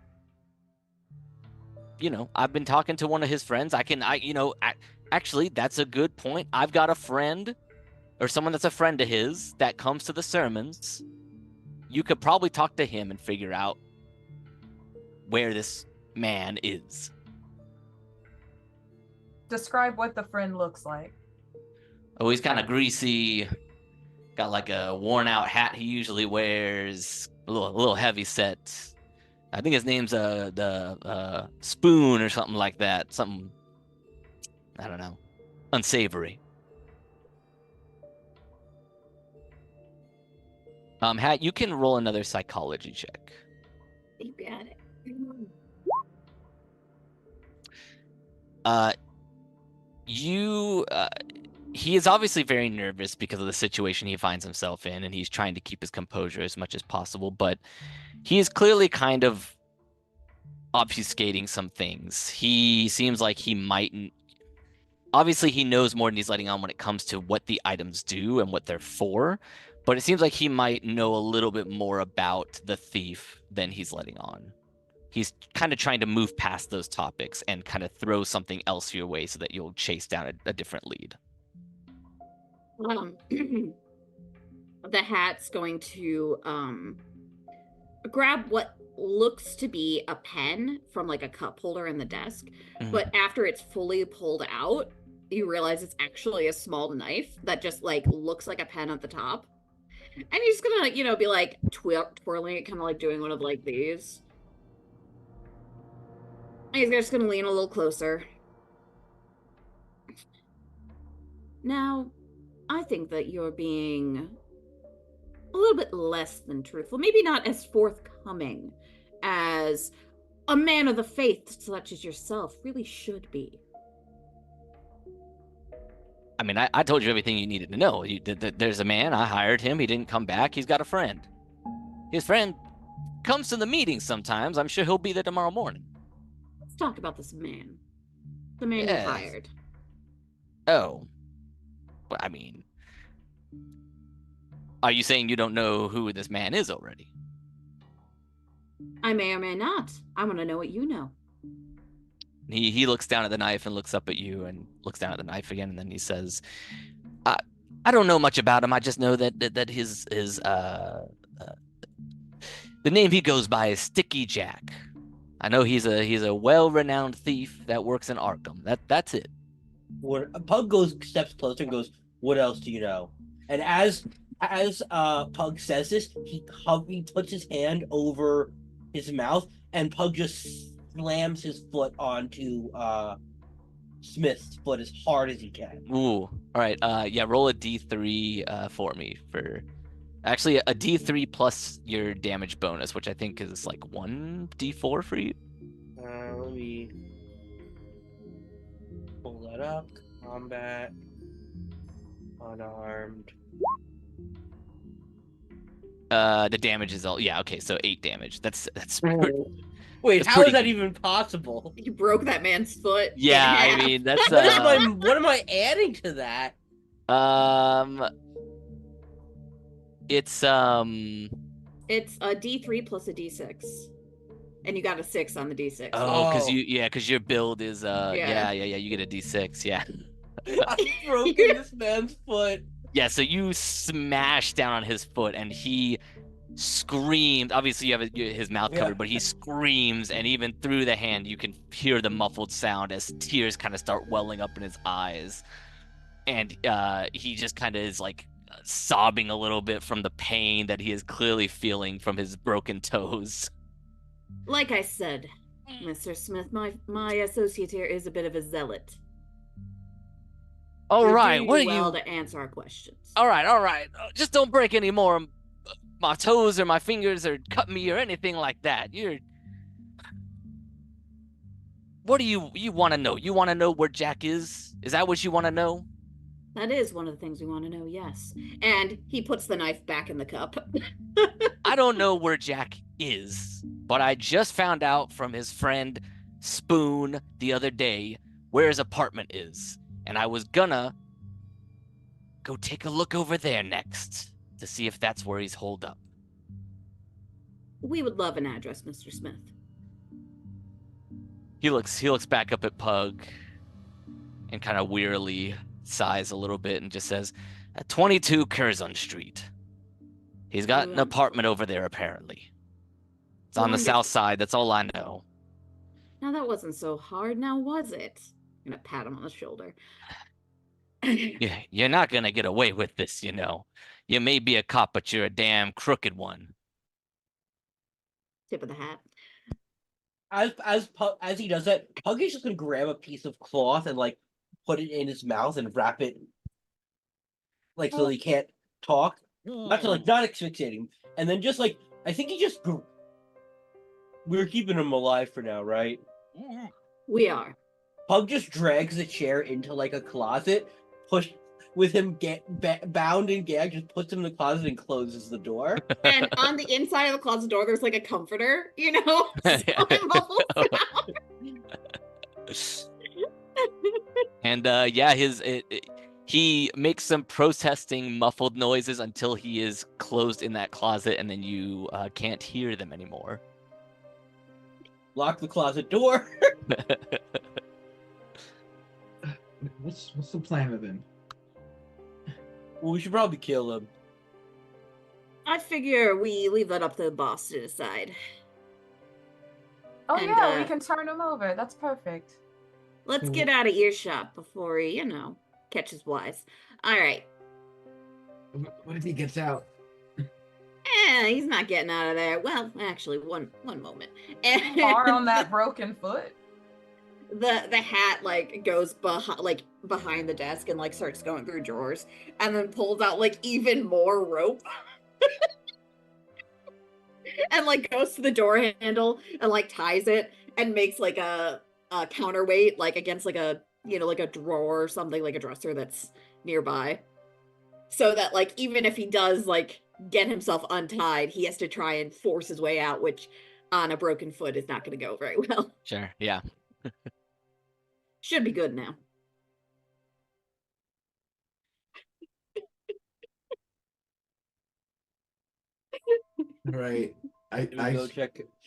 S1: been talking to one of his friends. Actually, that's a good point. I've got a friend or someone that's a friend of his that comes to the sermons. You could probably talk to him and figure out where this man is.
S4: Describe what the friend looks like.
S1: Oh, he's kind of greasy. Got like a worn out hat he usually wears. A little heavy set. I think his name's the Spoon or something like that. Something, I don't know, unsavory. Hat, you can roll another psychology check.
S3: You got it.
S1: He is obviously very nervous because of the situation he finds himself in, and he's trying to keep his composure as much as possible, but he is clearly kind of obfuscating some things. He seems like he mightn't. Obviously, he knows more than he's letting on when it comes to what the items do and what they're for, but it seems like he might know a little bit more about the thief than he's letting on. He's kind of trying to move past those topics and kind of throw something else your way so that you'll chase down a different lead.
S3: The Hat's going to grab what looks to be a pen from like a cup holder in the desk, but after it's fully pulled out, you realize it's actually a small knife that just like looks like a pen at the top. And he's gonna, be like twirling it, kind of like doing one of like these. And he's just gonna lean a little closer. Now, I think that you're being a little bit less than truthful, maybe not as forthcoming as a man of the faith such as yourself really should be.
S1: I mean, I told you everything you needed to know. There's a man, I hired him, he didn't come back, he's got a friend. His friend comes to the meetings sometimes, I'm sure he'll be there tomorrow morning.
S3: Let's talk about this man. The man you hired.
S1: Oh. Well, I mean, are you saying you don't know who this man is already?
S3: I may or may not. I want to know what you know.
S1: He looks down at the knife and looks up at you and looks down at the knife again, and then he says, I don't know much about him. I just know that his the name he goes by is Sticky Jack. I know he's a well-renowned thief that works in Arkham. That's it.
S5: Pug steps closer and goes, "What else do you know?" And as Pug says this, he puts his hand over his mouth, and Pug just slams his foot onto Smith's foot as hard as he can.
S1: Ooh, all right. Roll a D3 for me actually a D3 plus your damage bonus, which I think is like 1d4 for you.
S5: Let me pull that up. Combat, unarmed.
S1: The damage is all okay. So 8 damage. That's
S5: Wait,
S1: that's
S5: how is that
S1: good.
S5: even possible?
S3: You broke that man's foot.
S1: Yeah, I mean that's
S5: What am I adding to that?
S1: It's
S3: It's a D3 plus a D6. And you got a 6 on the D6.
S1: Oh, because
S5: Oh.
S1: because your build is
S3: Yeah.
S1: you get a D6, yeah.
S5: I've broken this man's foot.
S1: Yeah, so you smash down on his foot and he screams. Obviously you have his mouth
S5: Yeah.
S1: covered, but he screams, and even through the hand you can hear the muffled sound as tears kind of start welling up in his eyes. And he just kind of is like sobbing a little bit from the pain that he is clearly feeling from his broken toes.
S3: Like I said, Mr. Smith, my associate here is a bit of a zealot.
S1: All
S3: You're
S1: right,
S3: doing
S1: what are
S3: well
S1: you?
S3: to answer our questions.
S1: All right. Just don't break any more my toes or my fingers or cut me or anything like that. What do you want to know? You want to know where Jack is? Is that what you want to know?
S3: That is one of the things we want to know, yes. And he puts the knife back in the cup.
S1: I don't know where Jack is, but I just found out from his friend Spoon the other day where his apartment is. And I was gonna go take a look over there next to see if that's where he's holed up.
S3: We would love an address, Mr. Smith.
S1: He looks back up at Pug and kind of wearily sighs a little bit and just says, 22 Curzon Street. He's got an apartment over there, apparently. It's on the south side. That's all I know.
S3: Now, that wasn't so hard, now was it? I'm gonna pat him on the shoulder.
S1: Yeah, you're not gonna get away with this, you know. You may be a cop, but you're a damn crooked one.
S3: Tip of the hat.
S5: As he does that, Pug is just gonna grab a piece of cloth and like put it in his mouth and wrap it like so he can't talk. Not asphyxiating. And then just like I think we're keeping him alive for now, right?
S3: We are.
S5: Pug just drags the chair into like a closet, with him bound and gagged, just puts him in the closet and closes the door.
S3: And on the inside of the closet door, there's like a comforter, you know? So it muffles
S1: And he makes some protesting muffled noises until he is closed in that closet, and then you can't hear them anymore.
S5: Lock the closet door.
S2: What's the plan with him?
S5: Well, we should probably kill him.
S3: I figure we leave that up to the boss to decide.
S4: Oh
S3: And,
S4: yeah, we can turn him over. That's perfect.
S3: Let's get out of earshot before he, catches wise. All right.
S2: What if he gets out?
S3: He's not getting out of there. Well, actually, one moment.
S4: Far on that broken foot.
S3: The hat goes behind the desk and starts going through drawers, and then pulls out even more rope. And goes to the door handle and ties it and makes a counterweight against a drawer or something, like a dresser that's nearby, so that even if he does get himself untied, he has to try and force his way out, which on a broken foot is not going to go very well.
S1: Sure, yeah.
S3: Should be good now.
S2: Right.
S5: Should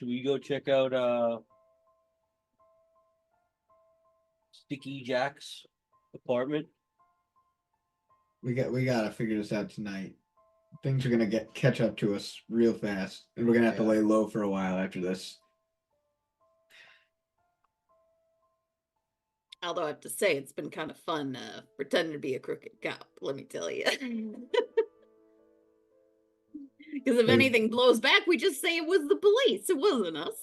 S5: we go check out Sticky Jack's apartment?
S2: We gotta figure this out tonight. Things are gonna catch up to us real fast, and we're gonna have to lay low for a while after this.
S3: Although I have to say, it's been kind of fun pretending to be a crooked cop, let me tell you. Because if anything blows back, we just say it was the police. It wasn't us.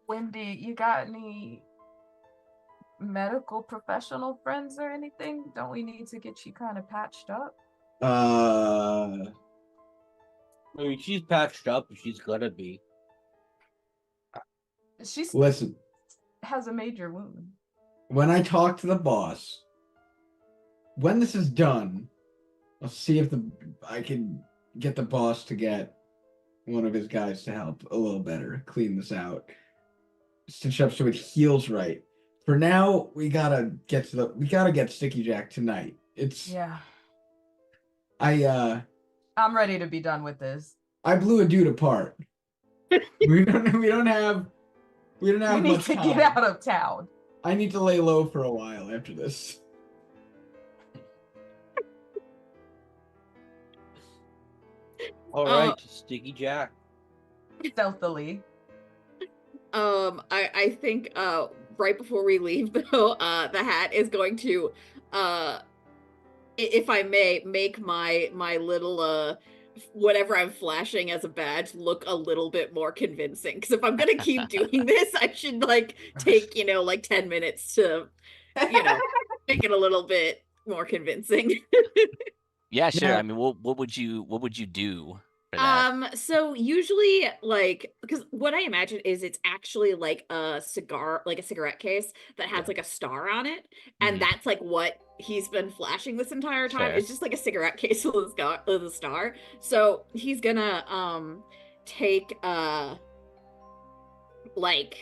S4: Wendy, you got any medical professional friends or anything? Don't we need to get you kind of patched up?
S5: I mean, she's patched up, but she's gonna be.
S2: Listen,
S4: has a major wound.
S2: when I talk to the boss, when this is done, I'll see if I can get the boss to get one of his guys to help a little better, clean this out, stitch up so it heals right. For now, we gotta get Sticky Jack tonight.
S4: Yeah. I'm ready to be done with this.
S2: I blew a dude apart. We don't have
S4: We need
S2: much
S4: to
S2: time.
S4: get out of town.
S2: I need to lay low for a while after this.
S5: All right, Sticky Jack.
S4: Stealthily.
S3: I think right before we leave though, the hat is going to if I may make my little whatever I'm flashing as a badge look a little bit more convincing, because if I'm gonna keep doing this, I should like take 10 minutes to make it a little bit more convincing.
S1: Yeah, sure.
S2: Yeah.
S1: I mean, what would you do for that?
S3: So usually, like, because what I imagine is it's actually like a cigar, like a cigarette case that has like a star on it, and
S1: Mhm.
S3: that's like what he's been flashing this entire time.
S1: Fair.
S3: It's just like a cigarette case with a star. So he's gonna take like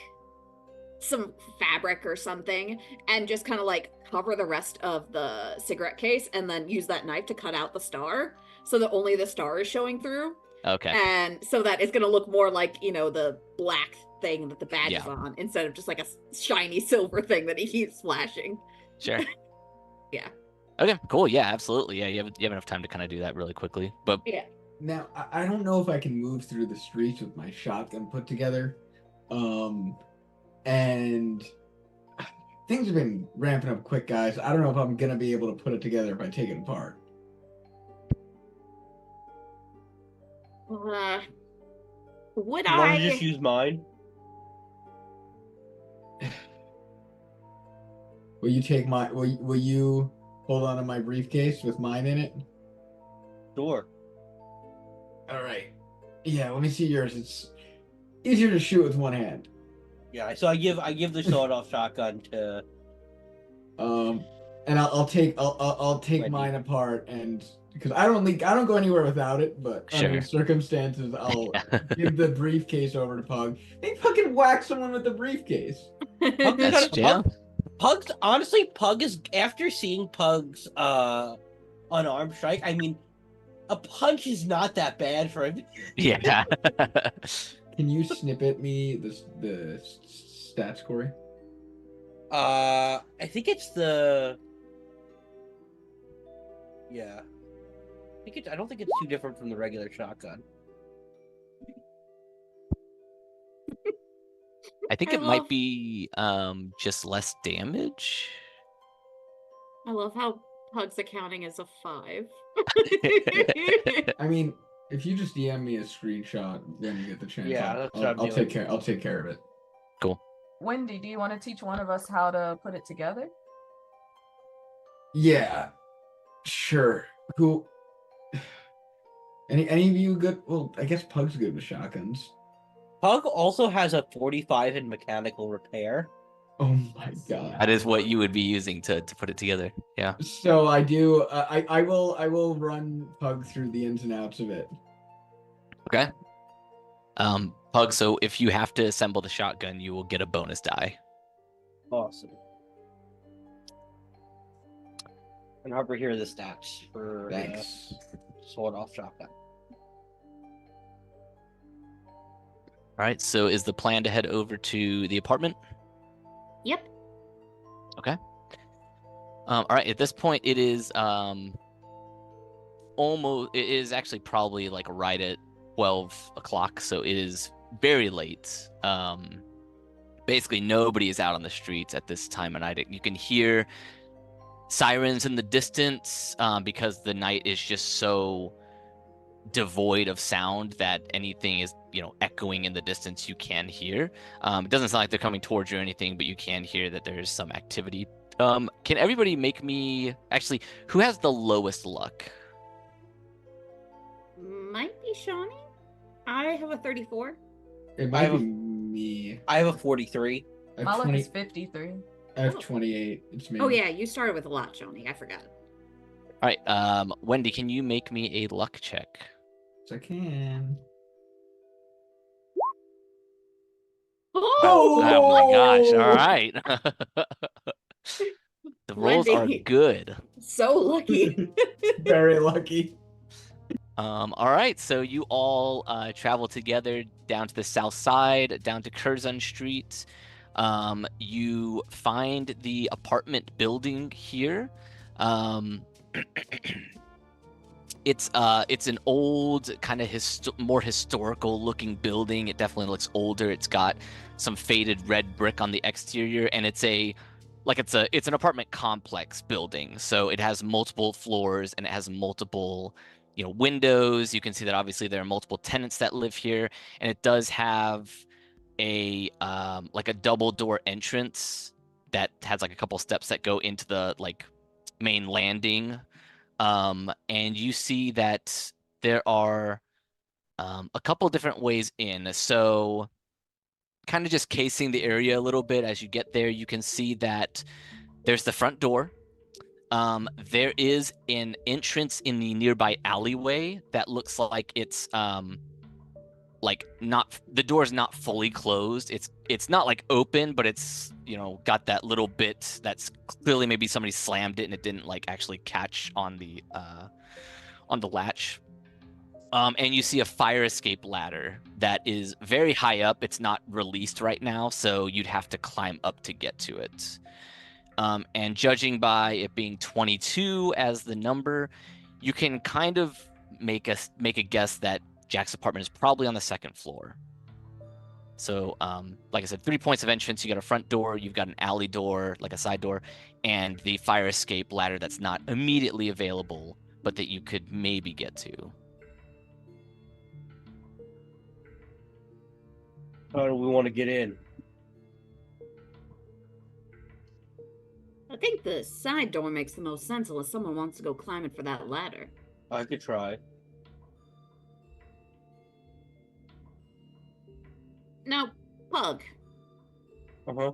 S3: some fabric or something and just kind of like cover the rest of the cigarette case, and then use that knife to cut out the star so that only the star is showing through.
S1: Okay.
S3: And so that it's going to look more like, the black thing that the badge is
S1: Yeah.
S3: on, instead of just like a shiny silver thing that he keeps flashing.
S1: Sure.
S3: Yeah.
S1: Okay, cool. Yeah, absolutely. Yeah, you have enough time to kind of do that really quickly. But
S3: Yeah.
S2: Now, I don't know if I can move through the streets with my shotgun put together. And things have been ramping up quick, guys. I don't know if I'm going to be able to put it together if I take it apart.
S3: Would
S5: You want
S3: I
S5: to just use mine?
S2: Will you take my... Will you hold on to my briefcase with mine in it?
S5: Sure.
S2: All right. Yeah, let me see yours. It's easier to shoot with one hand.
S5: Yeah, so I give the sawed-off shotgun to.
S2: And I'll take
S5: Wendy.
S2: mine apart, and because I don't go anywhere without it, but under
S1: Sure.
S2: circumstances I'll
S1: Yeah.
S2: give the briefcase over to Pug. They fucking whack someone with the briefcase.
S1: That's yeah.
S5: Pug's honestly, Pug is, after seeing Pug's unarmed strike, I mean, a punch is not that bad for him.
S1: Yeah.
S2: Can you snippet me the stats, Cory?
S5: I think it's the. Yeah. I don't think it's too different from the regular shotgun.
S1: I think
S3: I
S1: it might
S3: love-
S1: be just less damage.
S3: I love how Pug's accounting is a 5.
S2: I mean, if you just DM me a screenshot when you get the chance,
S5: Yeah, that's what I'm
S2: I'll
S5: doing.
S2: take care of it.
S4: Wendy, do you want to teach one of us how to put it together?
S2: Yeah, sure. Who? Any of you good? Well, I guess Pug's good with shotguns.
S5: Pug also has a 45 in mechanical repair.
S2: Oh my god.
S1: That is what you would be using to put it together. Yeah.
S2: So I do. I will run Pug through the ins and outs of it.
S1: Okay. Pug, so if you have to assemble the shotgun, you will get a bonus die.
S5: Awesome. And Harper, here are the stats for
S2: Thanks.
S5: sawed-off shotgun.
S1: All right, so is the plan to head over to the apartment?
S3: Yep.
S1: Okay. All right, at this point, it is it is actually probably like right at 12 o'clock, so it is very late. Basically, nobody is out on the streets at this time of night. You can hear sirens in the distance because the night is just so devoid of sound that anything is echoing in the distance you can hear. It doesn't sound like they're coming towards you or anything, but you can hear that there's some activity. Can everybody make me, actually, who has the lowest luck?
S3: Might be Shaunie. I have a 34.
S2: It
S5: I
S2: might
S5: have
S2: be
S5: a-
S2: me.
S5: I have a 43.
S2: I
S4: My
S2: have,
S4: luck
S2: 20,
S4: is 53.
S2: I have 28. It's me.
S3: Oh yeah, you started with a lot, Shaunie. I forgot.
S1: All right, Wendy, can you make me a luck check?
S2: Yes, I can.
S3: Oh,
S1: Oh my gosh! All right, the rolls are
S3: Wendy.
S1: good.
S3: so lucky.
S2: Very lucky.
S1: All right, so you all travel together down to the south side, down to Curzon Street. You find the apartment building here. Um, it's an old kind of more historical looking building. It definitely looks older. It's got some faded red brick on the exterior, and it's an apartment complex building. So it has multiple floors and it has multiple windows. You can see that obviously there are multiple tenants that live here, and it does have a a double door entrance that has like a couple steps that go into the main landing. And you see that there are a couple different ways in. So kind of just casing the area a little bit as you get there, you can see that there's the front door. There is an entrance in the nearby alleyway that looks like it's not, the door's not fully closed. It's not open, but it's got that little bit that's clearly maybe somebody slammed it and it didn't actually catch on the latch. And you see a fire escape ladder that is very high up. It's not released right now, so you'd have to climb up to get to it. And judging by it being 22 as the number, you can kind of make a guess that Jack's apartment is probably on the second floor. So, like I said, 3 points of entrance. You got a front door, you've got an alley door, like a side door, and the fire escape ladder that's not immediately available, but that you could maybe get to.
S5: How do we want to get in?
S3: I think the side door makes the most sense unless someone wants to go climbing for that ladder.
S5: I could try.
S3: Now, Pug,
S5: Uh-huh.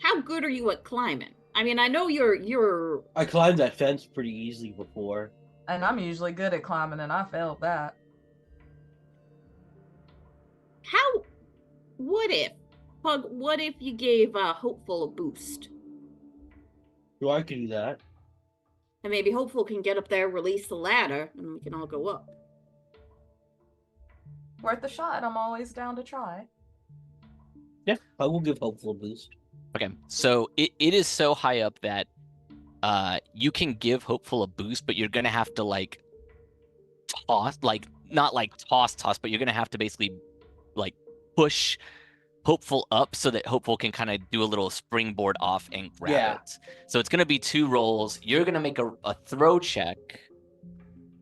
S3: how good are you at climbing? I mean, I know you're
S5: I climbed that fence pretty easily before.
S4: And I'm usually good at climbing, and I failed that.
S3: what if you gave Hopeful a boost?
S5: So I could do that.
S3: And maybe Hopeful can get up there, release the ladder, and we can all go up.
S4: Worth a shot. I'm always down to try.
S5: Yeah, I will give Hopeful a boost.
S1: Okay, so it is so high up that you can give Hopeful a boost, but you're gonna have to toss, not toss, but you're gonna have to basically push Hopeful up so that Hopeful can kind of do a little springboard off and grab it. So it's gonna be 2 rolls. You're gonna make a throw check,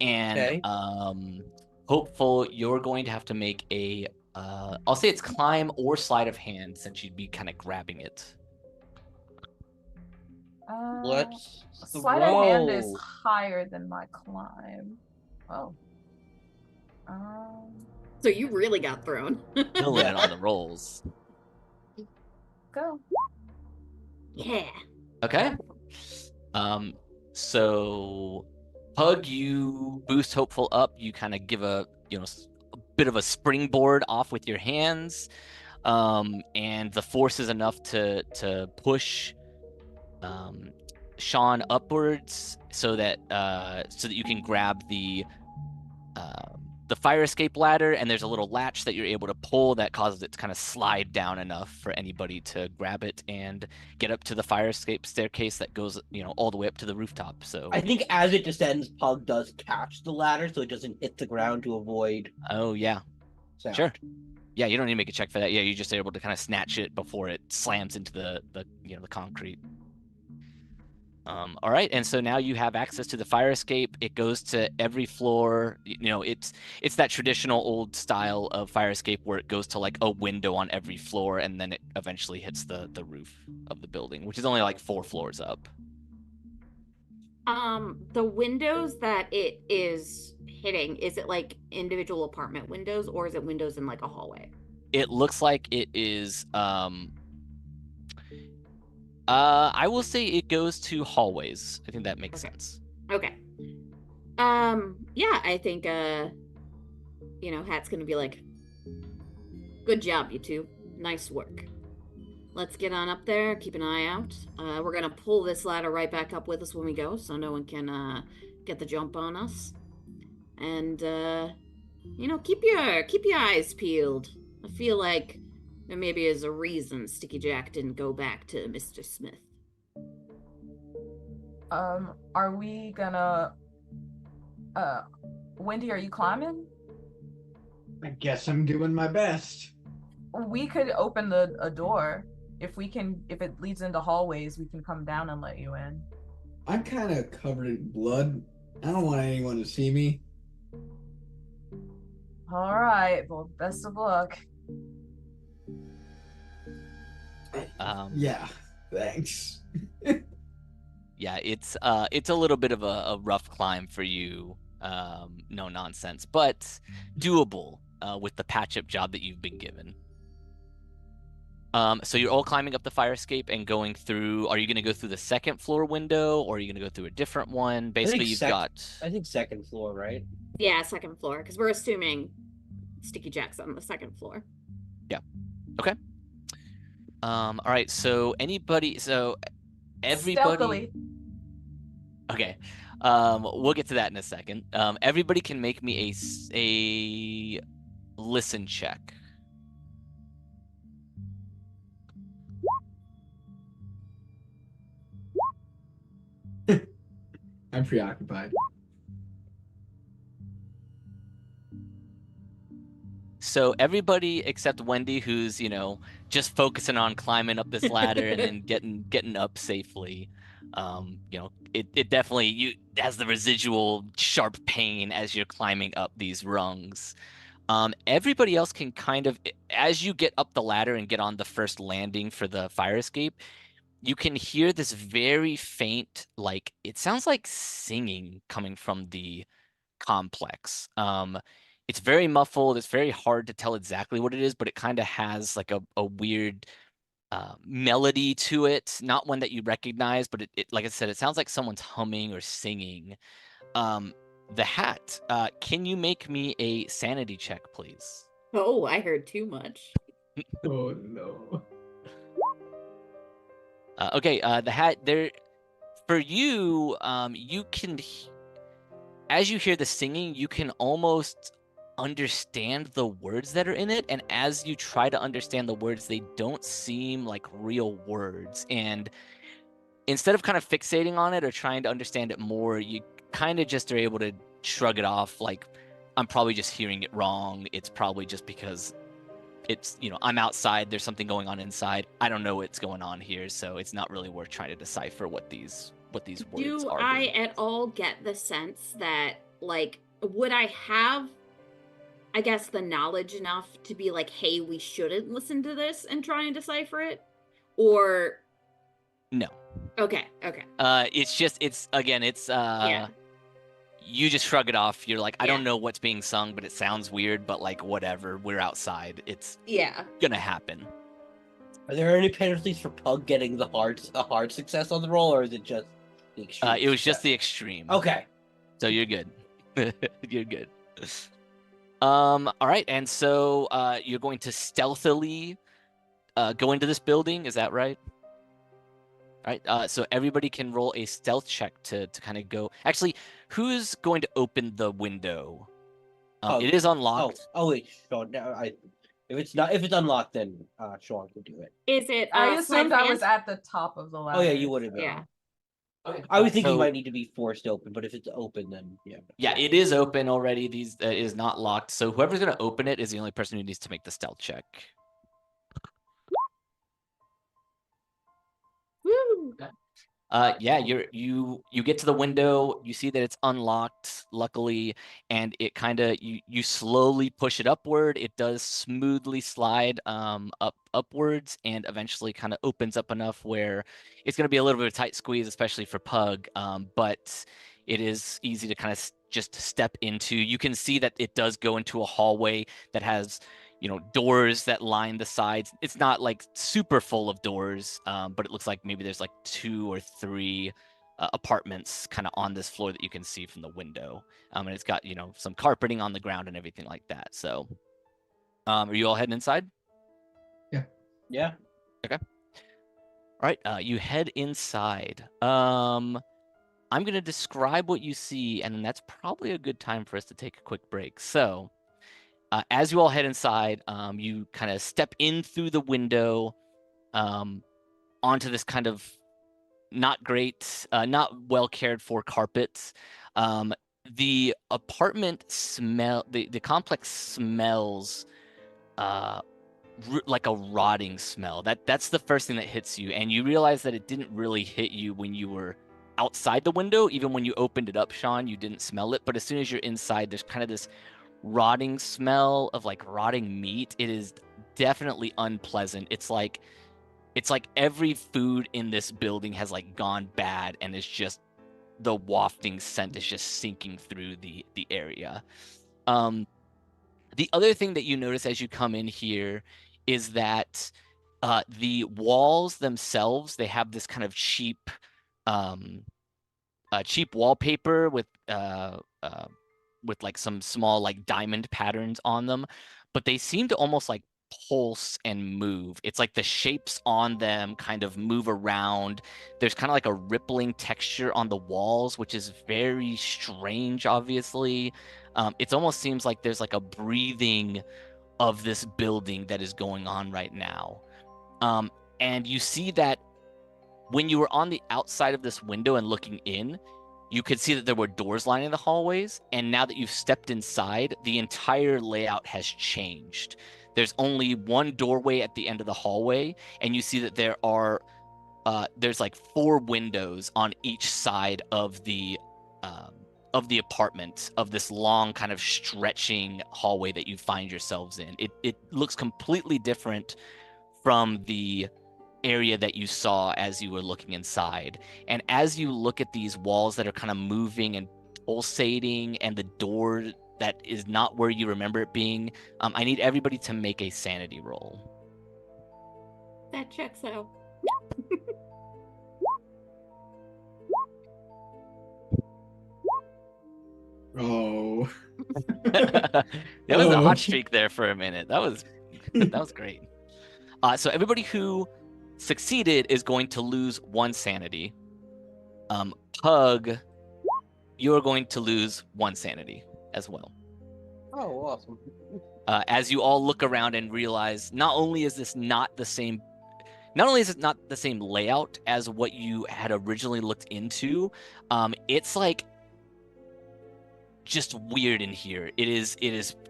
S1: and
S5: Okay.
S1: Hopeful, you're going to have to make a I'll say it's climb or sleight of hand, since you'd be kind of grabbing it.
S5: Let's
S4: Sleight of hand
S5: throw.
S4: is higher than my climb. Oh.
S3: So you really got thrown.
S1: Fill in on the rolls.
S4: Go.
S3: Yeah.
S1: Okay. So Pug, you boost Hopeful up. You kind of give a bit of a springboard off with your hands, and the force is enough to push Sean upwards so that you can grab the fire escape ladder, and there's a little latch that you're able to pull that causes it to kind of slide down enough for anybody to grab it and get up to the fire escape staircase that goes all the way up to the rooftop. So
S5: I think as it descends, Pug does catch the ladder so it doesn't hit the ground to avoid.
S1: Oh yeah,
S5: sound.
S1: sure. Yeah, you don't need to make a check for that. Yeah, you're just able to kind of snatch it before it slams into the concrete. All right, and so now you have access to the fire escape. It goes to every floor. It's that traditional old style of fire escape where it goes to a window on every floor, and then it eventually hits the roof of the building, which is only 4 floors up.
S3: The windows that it is hitting, is it individual apartment windows, or is it windows in a hallway?
S1: It looks like it is I will say it goes to hallways. I think that makes sense.
S3: Okay. Yeah, I think Hat's gonna be like, good job, you two. Nice work. Let's get on up there, keep an eye out. We're gonna pull this ladder right back up with us when we go, so no one can get the jump on us. And keep your eyes peeled. I feel like there maybe is a reason Sticky Jack didn't go back to Mr. Smith.
S4: Are we gonna Wendy, are you climbing?
S2: I guess I'm doing my best.
S4: We could open a door. If it leads into hallways, we can come down and let you in.
S2: I'm kind of covered in blood. I don't want anyone to see me.
S4: All right, well, best of luck.
S2: Yeah, thanks.
S1: Yeah, it's a little bit of a rough climb for you. No nonsense, but doable with the patch-up job that you've been given. So you're all climbing up the fire escape and going through. Are you going to go through the second floor window, or are you going to go through a different one? Basically,
S5: I think second floor, right?
S3: Yeah, second floor, because we're assuming Sticky Jack's on the second floor.
S1: Yeah. Okay. All right. So everybody.
S4: Stealthily.
S1: Okay. We'll get to that in a second. Everybody can make me a listen check.
S2: I'm preoccupied.
S1: So everybody except Wendy, who's just focusing on climbing up this ladder and then getting up safely. It definitely has the residual sharp pain as you're climbing up these rungs. Everybody else can kind of, as you get up the ladder and get on the first landing for the fire escape, you can hear this very faint, like it sounds like singing coming from the complex. It's very muffled. It's very hard to tell exactly what it is, but it kind of has like a weird melody to it. Not one that you recognize, but it, like I said, it sounds like someone's humming or singing. The Hat, can you make me a sanity check, please?
S3: Oh, I heard too much.
S2: Oh no.
S1: Okay, the Hat, there for you, you can, as you hear the singing, you can almost understand the words that are in it, and as you try to understand the words, they don't seem like real words. And instead of kind of fixating on it or trying to understand it more, you kind of just are able to shrug it off like, I'm probably just hearing it wrong. It's probably just because it's, I'm outside, there's something going on inside. I don't know what's going on here, so it's not really worth trying to decipher what these words
S3: Do
S1: are.
S3: I at all get the sense that, like, would I have, I guess, the knowledge enough to be like, hey, we shouldn't listen to this and try and decipher it? Or
S1: no.
S3: Okay.
S1: Yeah. You just shrug it off. You're like, I don't know what's being sung, but it sounds weird, but like, whatever, we're outside. It's gonna happen.
S5: Are there any penalties for Pug getting a hard success on the roll, or is it just the extreme?
S1: It was just the extreme.
S5: Okay.
S1: So you're good. You're good. All right, and so you're going to stealthily go into this building, is that right? All right, so everybody can roll a stealth check to kind of go. Actually, who's going to open the window? It is unlocked.
S5: Oh wait, Sean. If it's unlocked, then Sean can do it.
S3: Is it?
S4: I assumed I was at the top of the ladder.
S5: Oh yeah, you would have been.
S3: Yeah.
S1: Okay.
S5: I was thinking it might need to be forced open, but if it's open, then yeah.
S1: Yeah, it is open already. It is not locked. So whoever's going to open it is the only person who needs to make the stealth check.
S3: Woo!
S1: Yeah, you get to the window, you see that it's unlocked, luckily, and it kind of you slowly push it upward. It does smoothly slide upwards, and eventually kind of opens up enough where it's going to be a little bit of a tight squeeze, especially for Pug. But it is easy to kind of just step into. You can see that it does go into a hallway that has doors that line the sides. It's not like super full of doors, but it looks like maybe there's like 2 or 3 apartments kind of on this floor that you can see from the window. And it's got, some carpeting on the ground and everything like that. So, are you all heading inside?
S5: Yeah.
S1: Okay. All right. You head inside. I'm going to describe what you see, and then that's probably a good time for us to take a quick break. So, as you all head inside, you kind of step in through the window onto this kind of not great, not well cared for carpet. The apartment the complex smells like a rotting smell. That's the first thing that hits you, and you realize that it didn't really hit you when you were outside the window. Even when you opened it up, Sean, you didn't smell it. But as soon as you're inside, there's kind of this rotting smell of like rotting meat. It is definitely unpleasant. It's like every food in this building has like gone bad, and it's just the wafting scent is just sinking through the area. The other thing that you notice as you come in here is that the walls themselves, they have this kind of cheap wallpaper with like some small like diamond patterns on them, but they seem to almost like pulse and move. It's like the shapes on them kind of move around. There's kind of like a rippling texture on the walls, which is very strange, obviously. It almost seems like there's like a breathing of this building that is going on right now. And you see that when you were on the outside of this window and looking in, you could see that there were doors lining the hallways. And now that you've stepped inside, the entire layout has changed. There's only one doorway at the end of the hallway, and you see that there's like 4 windows on each side of the apartment, of this long kind of stretching hallway that you find yourselves in. It looks completely different from the area that you saw as you were looking inside. And as you look at these walls that are kind of moving and pulsating, and the door that is not where you remember it being, I need everybody to make a sanity roll.
S3: That checks out.
S2: Oh.
S1: That was a hot streak there for a minute. That was great. So everybody who succeeded is going to lose 1 sanity. Pug, you're going to lose 1 sanity as well.
S5: Oh, awesome.
S1: As you all look around and realize, not only is it not the same layout as what you had originally looked into, it's like just weird in here. It is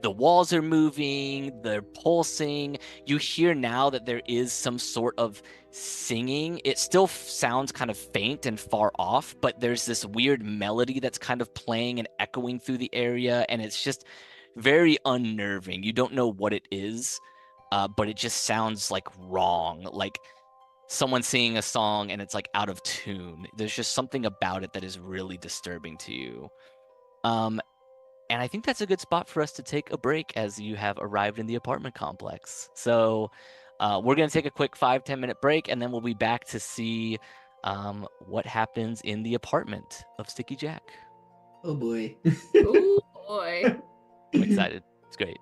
S1: the walls are moving, they're pulsing. You hear now that there is some sort of singing. It still sounds kind of faint and far off, but there's this weird melody that's kind of playing and echoing through the area, and it's just very unnerving. You don't know what it is, but it just sounds like wrong, like someone singing a song and it's like out of tune. There's just something about it that is really disturbing to you. And I think that's a good spot for us to take a break, as you have arrived in the apartment complex. So we're going to take a quick 5-10 minute break, and then we'll be back to see what happens in the apartment of Sticky Jack.
S2: Oh boy.
S3: Oh boy.
S1: I'm excited. It's great.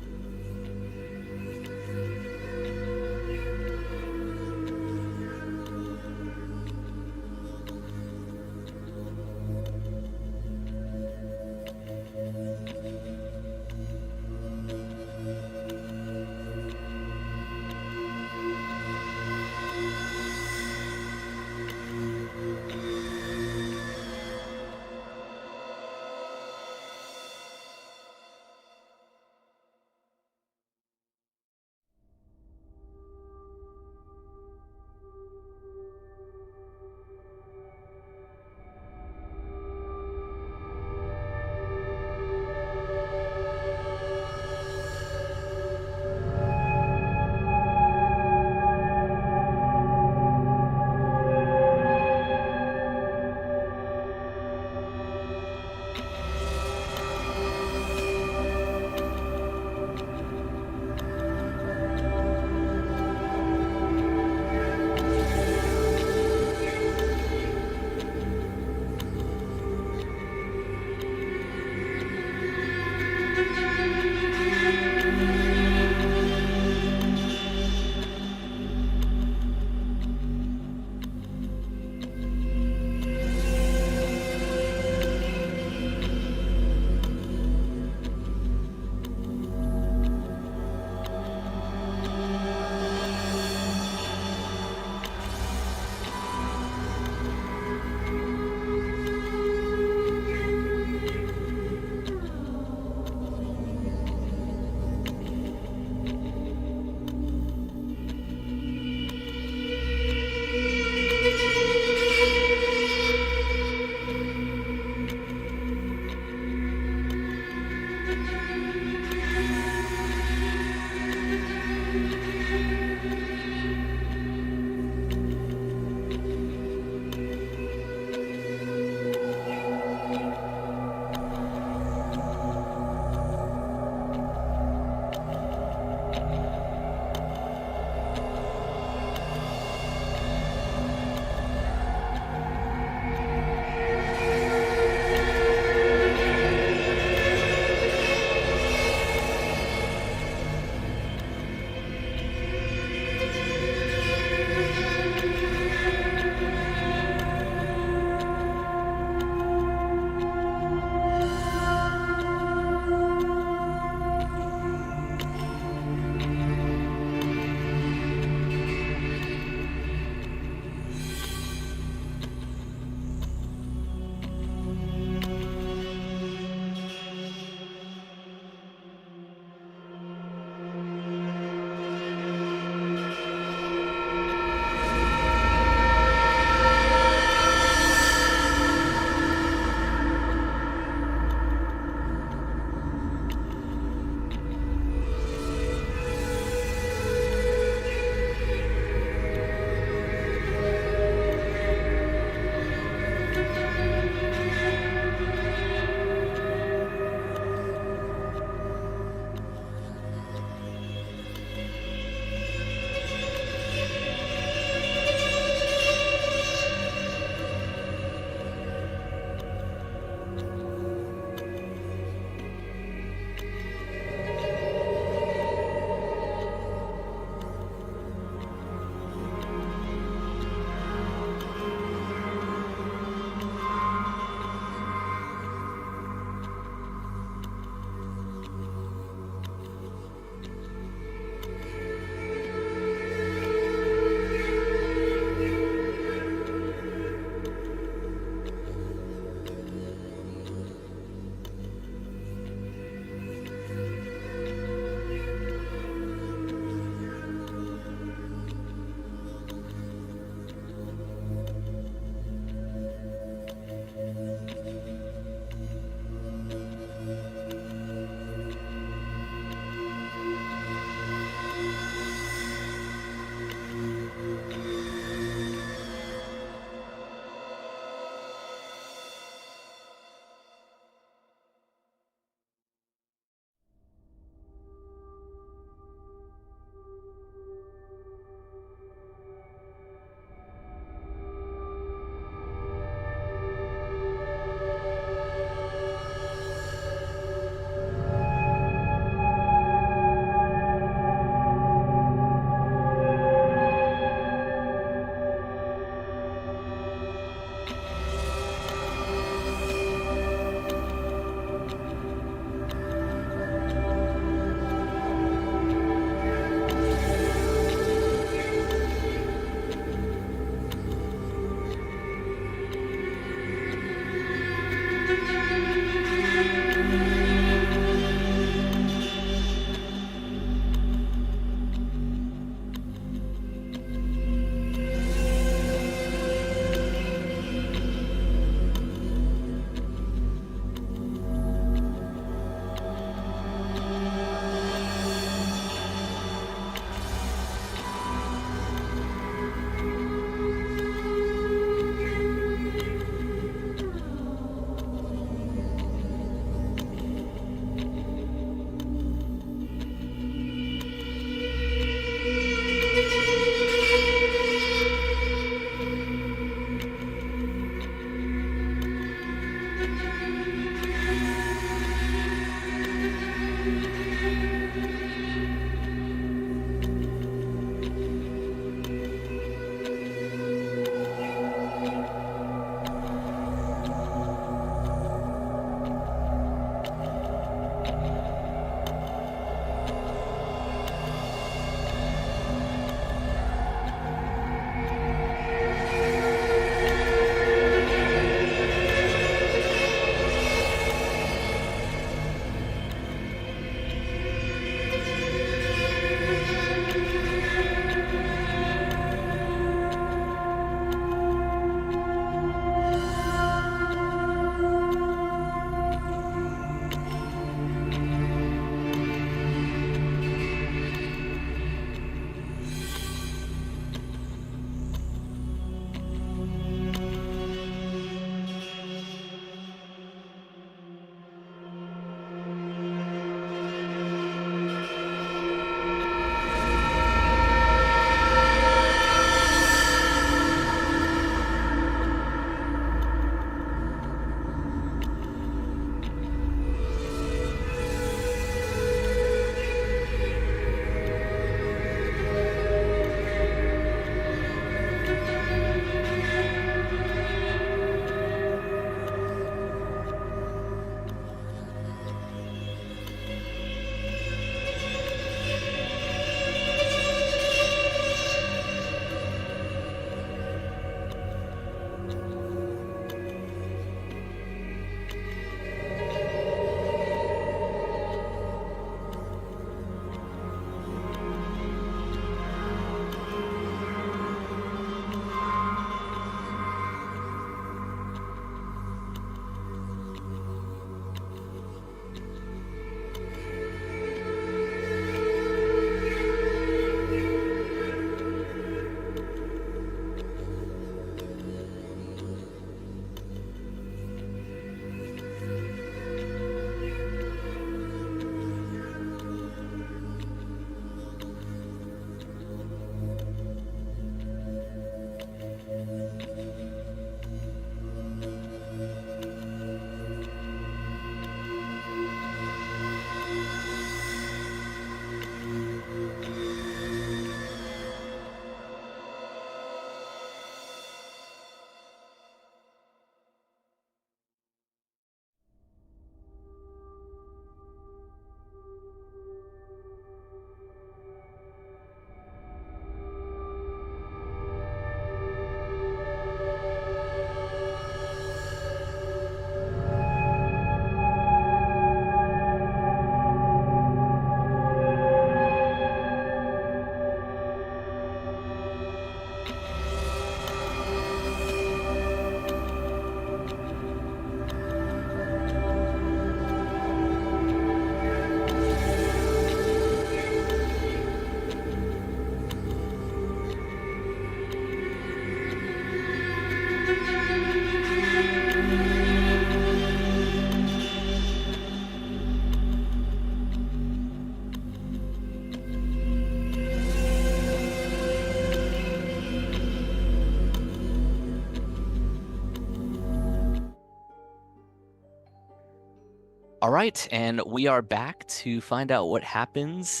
S1: All right, and we are back to find out what happens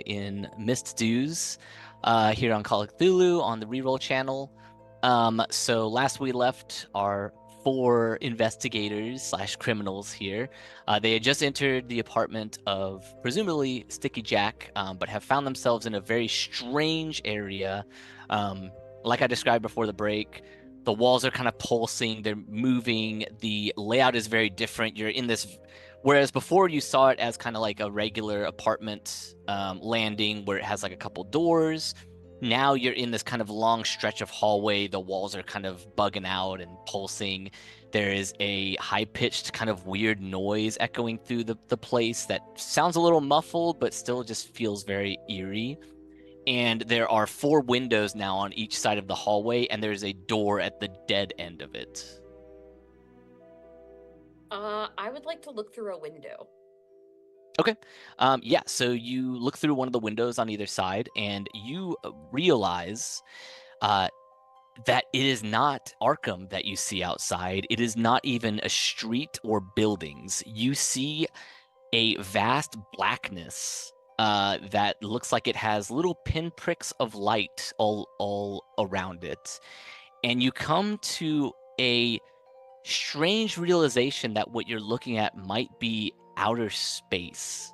S1: in Mist Dews here on Call of Cthulhu on the Reroll channel. So last we left our 4 investigators / criminals here. They had just entered the apartment of presumably Sticky Jack, but have found themselves in a very strange area. Like I described before the break, the walls are kind of pulsing, they're moving, the layout is very different. You're in this, whereas before you saw it as kind of like a regular apartment landing where it has like a couple doors. Now you're in this kind of long stretch of hallway. The walls are kind of bugging out and pulsing. There is a high-pitched kind of weird noise echoing through the place that sounds a little muffled, but still just feels very eerie. And there are 4 windows now on each side of the hallway, and there's a door at the dead end of it.
S3: I would like to look through a window.
S1: Okay. Yeah, so you look through one of the windows on either side, and you realize that it is not Arkham that you see outside. It is not even a street or buildings. You see a vast blackness that looks like it has little pinpricks of light all around it. And you come to a strange realization that what you're looking at might be outer space.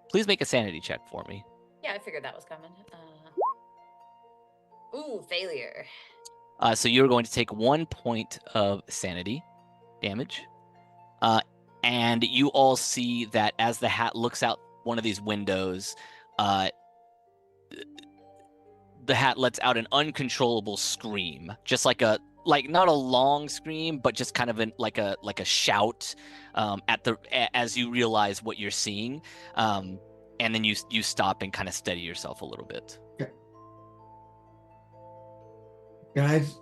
S1: Please make a sanity check for me.
S3: Yeah, I figured that was coming. Ooh, failure.
S1: So you're going to take 1 point of sanity damage. And you all see that as the hat looks out one of these windows, the hat lets out an uncontrollable scream, just like not a long scream, but just kind of like a shout as you realize what you're seeing, and then you stop and kind of steady yourself a little bit.
S2: Okay. Guys,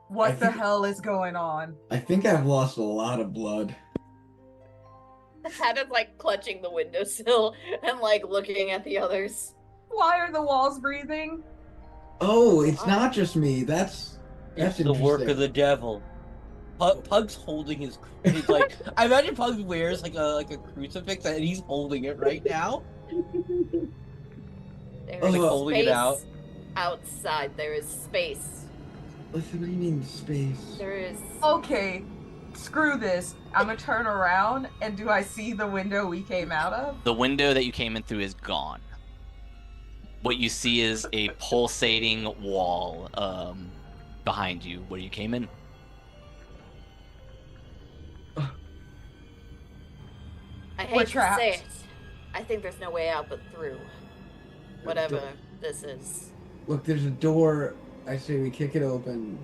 S4: What the hell is going on?
S2: I think I've lost a lot of blood.
S3: The hat is like clutching the windowsill and like looking at the others.
S4: Why are the walls breathing?
S2: Oh, it's not just me. That's
S5: the work of
S2: interesting.
S5: the devil. Pug's holding his like I imagine Pug wears like a crucifix and he's holding it right now.
S3: There
S2: Like
S3: is
S5: holding it
S3: space
S5: out.
S3: outside. There is space.
S2: What do you mean space?
S3: There is.
S4: Okay, screw this. I'm gonna turn around, and do I see the window we came out of?
S1: The window that you came in through is gone. What you see is a pulsating wall behind you where you came in.
S3: I
S4: We're
S3: hate to
S4: trapped.
S3: say it. I think there's no way out but through. Whatever this is.
S2: Look, there's a door. I say we kick it open.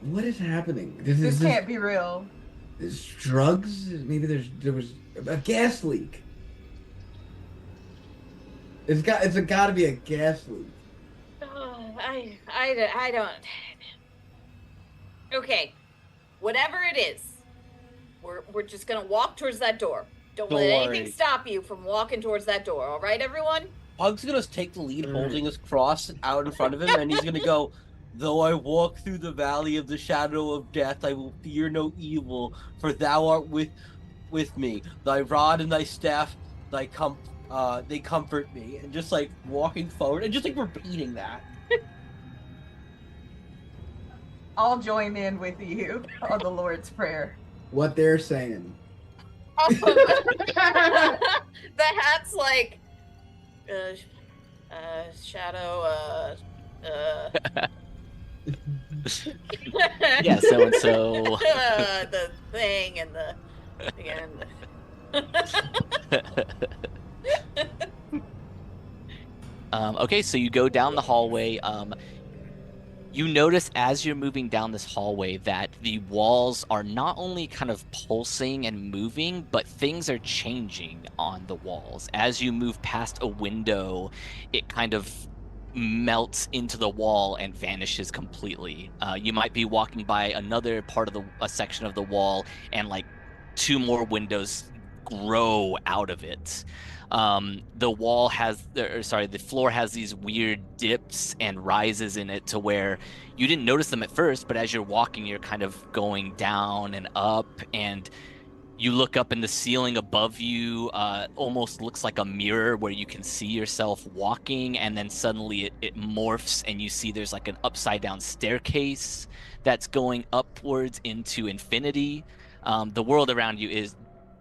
S2: What is happening?
S4: This can't be real.
S2: There's drugs? Maybe there was a gas leak. It's got to be a gas leak.
S3: I don't. Okay, whatever it is, we're just gonna walk towards that door. Don't let
S5: Don't
S3: anything
S5: worry.
S3: stop you from walking towards that door. All right, everyone?
S5: Pug's gonna take the lead, holding his cross out in front of him, and he's gonna go, "Though I walk through the valley of the shadow of death, I will fear no evil, for thou art with me. Thy rod and thy staff, they comfort me." And just like walking forward, and just like repeating that.
S4: I'll join in with you on the Lord's Prayer.
S2: What they're saying.
S3: The hat's like, shadow,
S1: Yeah, so and so.
S3: the thing and the
S1: Okay, so you go down the hallway. You notice as you're moving down this hallway that the walls are not only kind of pulsing and moving, but things are changing on the walls. As you move past a window, it kind of melts into the wall and vanishes completely. You might be walking by another part of a section of the wall, and like 2 more windows grow out of it. The floor has these weird dips and rises in it to where you didn't notice them at first, but as you're walking, you're kind of going down and up, and You look up in the ceiling above you, almost looks like a mirror where you can see yourself walking, and then suddenly it morphs and you see there's like an upside down staircase that's going upwards into infinity. The world around you is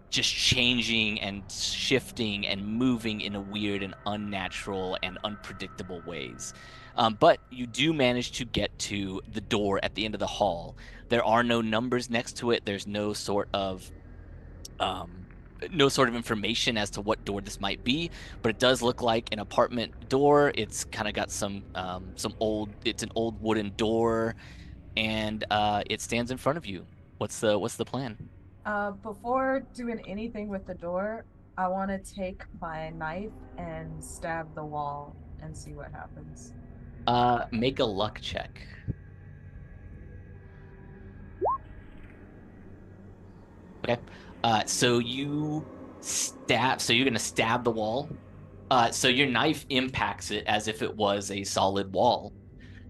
S1: just changing and shifting and moving in a weird and unnatural and unpredictable ways. But you do manage to get to the door at the end of the hall. There are no numbers next to it. There's um, no sort of information as to what door this might be, but it does look like an apartment door. It's kind of got some old. It's an old wooden door, and it stands in front of you. What's the plan?
S4: Before doing anything with the door, I want to take my knife and stab the wall and see what happens.
S1: Make a luck check. Okay. So you stab. So you're gonna stab the wall. So your knife impacts it as if it was a solid wall.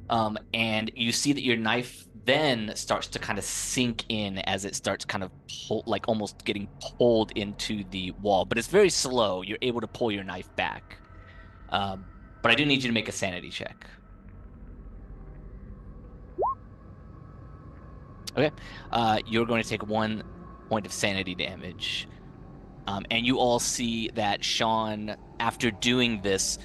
S1: And you see that your knife then starts to kind of sink in as it starts kind of like almost getting pulled into the wall. But it's very slow. You're able to pull your knife back. But I do need you to make a sanity check. Okay. You're going to take 1 point of sanity damage. And you all see that Sean, after doing this,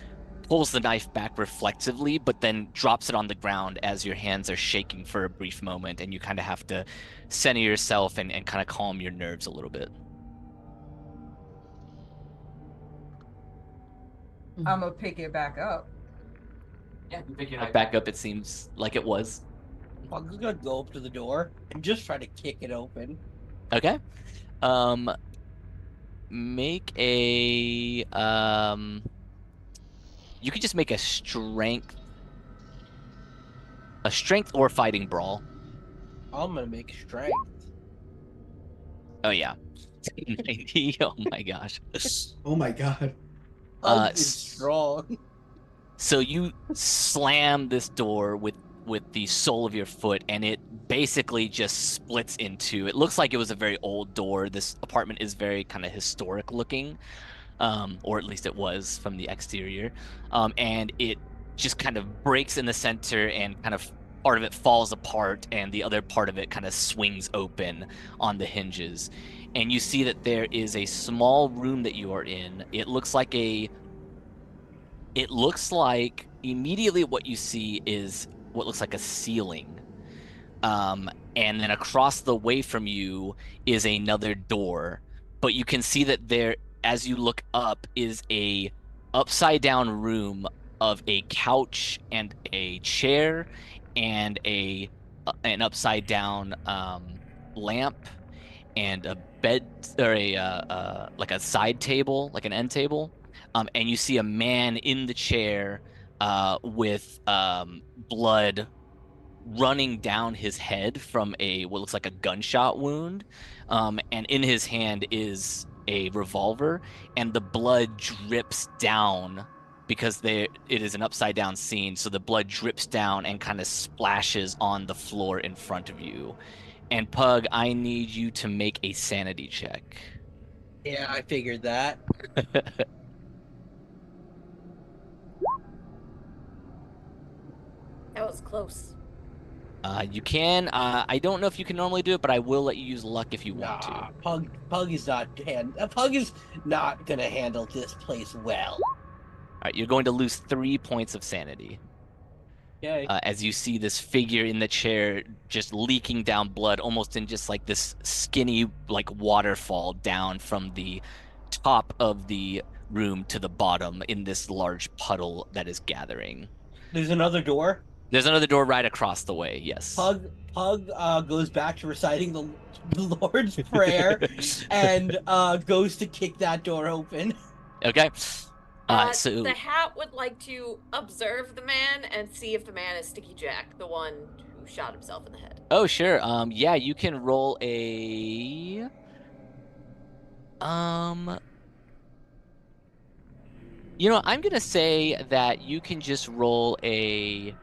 S1: pulls the knife back reflexively, but then drops it on the ground as your hands are shaking for a brief moment, and you kind of have to center yourself and kind of calm your nerves a little bit.
S4: I'm gonna pick it back up.
S1: Yeah, you pick your knife back up, it seems like it was.
S5: I'm just gonna go up to the door and just try to kick it open.
S1: Okay. Make a you could just make a strength or fighting brawl.
S5: I'm gonna make strength.
S1: Oh yeah. 90. Oh my gosh.
S2: Oh my god.
S5: I'm strong.
S1: So you slam this door with the sole of your foot, and it basically just splits into. It looks like it was a very old door. This apartment is very kind of historic looking, or at least it was from the exterior. And it just kind of breaks in the center, and kind of part of it falls apart, and the other part of it kind of swings open on the hinges. And you see that there is a small room that you are in. It looks like immediately what you see is what looks like a ceiling. And then across the way from you is another door. But you can see that there, as you look up, is a upside down room of a couch and a chair and an upside down lamp and a bed, or like a side table, like an end table. And you see a man in the chair with blood running down his head from what looks like a gunshot wound. And in his hand is a revolver, and the blood drips down because it is an upside down scene. So the blood drips down and kind of splashes on the floor in front of you. And Pug, I need you to make a sanity check.
S5: Yeah, I figured that.
S3: That was close.
S1: You can. I don't know if you can normally do it, but I will let you use luck if you want to.
S5: Pug is not gonna handle this place well.
S1: All right, you're going to lose 3 points of sanity.
S5: Okay.
S1: As you see this figure in the chair just leaking down blood, almost in just like this skinny like waterfall down from the top of the room to the bottom in this large puddle that is gathering.
S5: There's another door.
S1: There's another door right across the way. Yes.
S5: Pug goes back to reciting the Lord's Prayer and goes to kick that door open.
S1: Okay. So
S3: the hat would like to observe the man and see if the man is Sticky Jack, the one who shot himself in the head.
S1: Oh sure. Yeah, you can roll a I'm gonna say that you can just roll an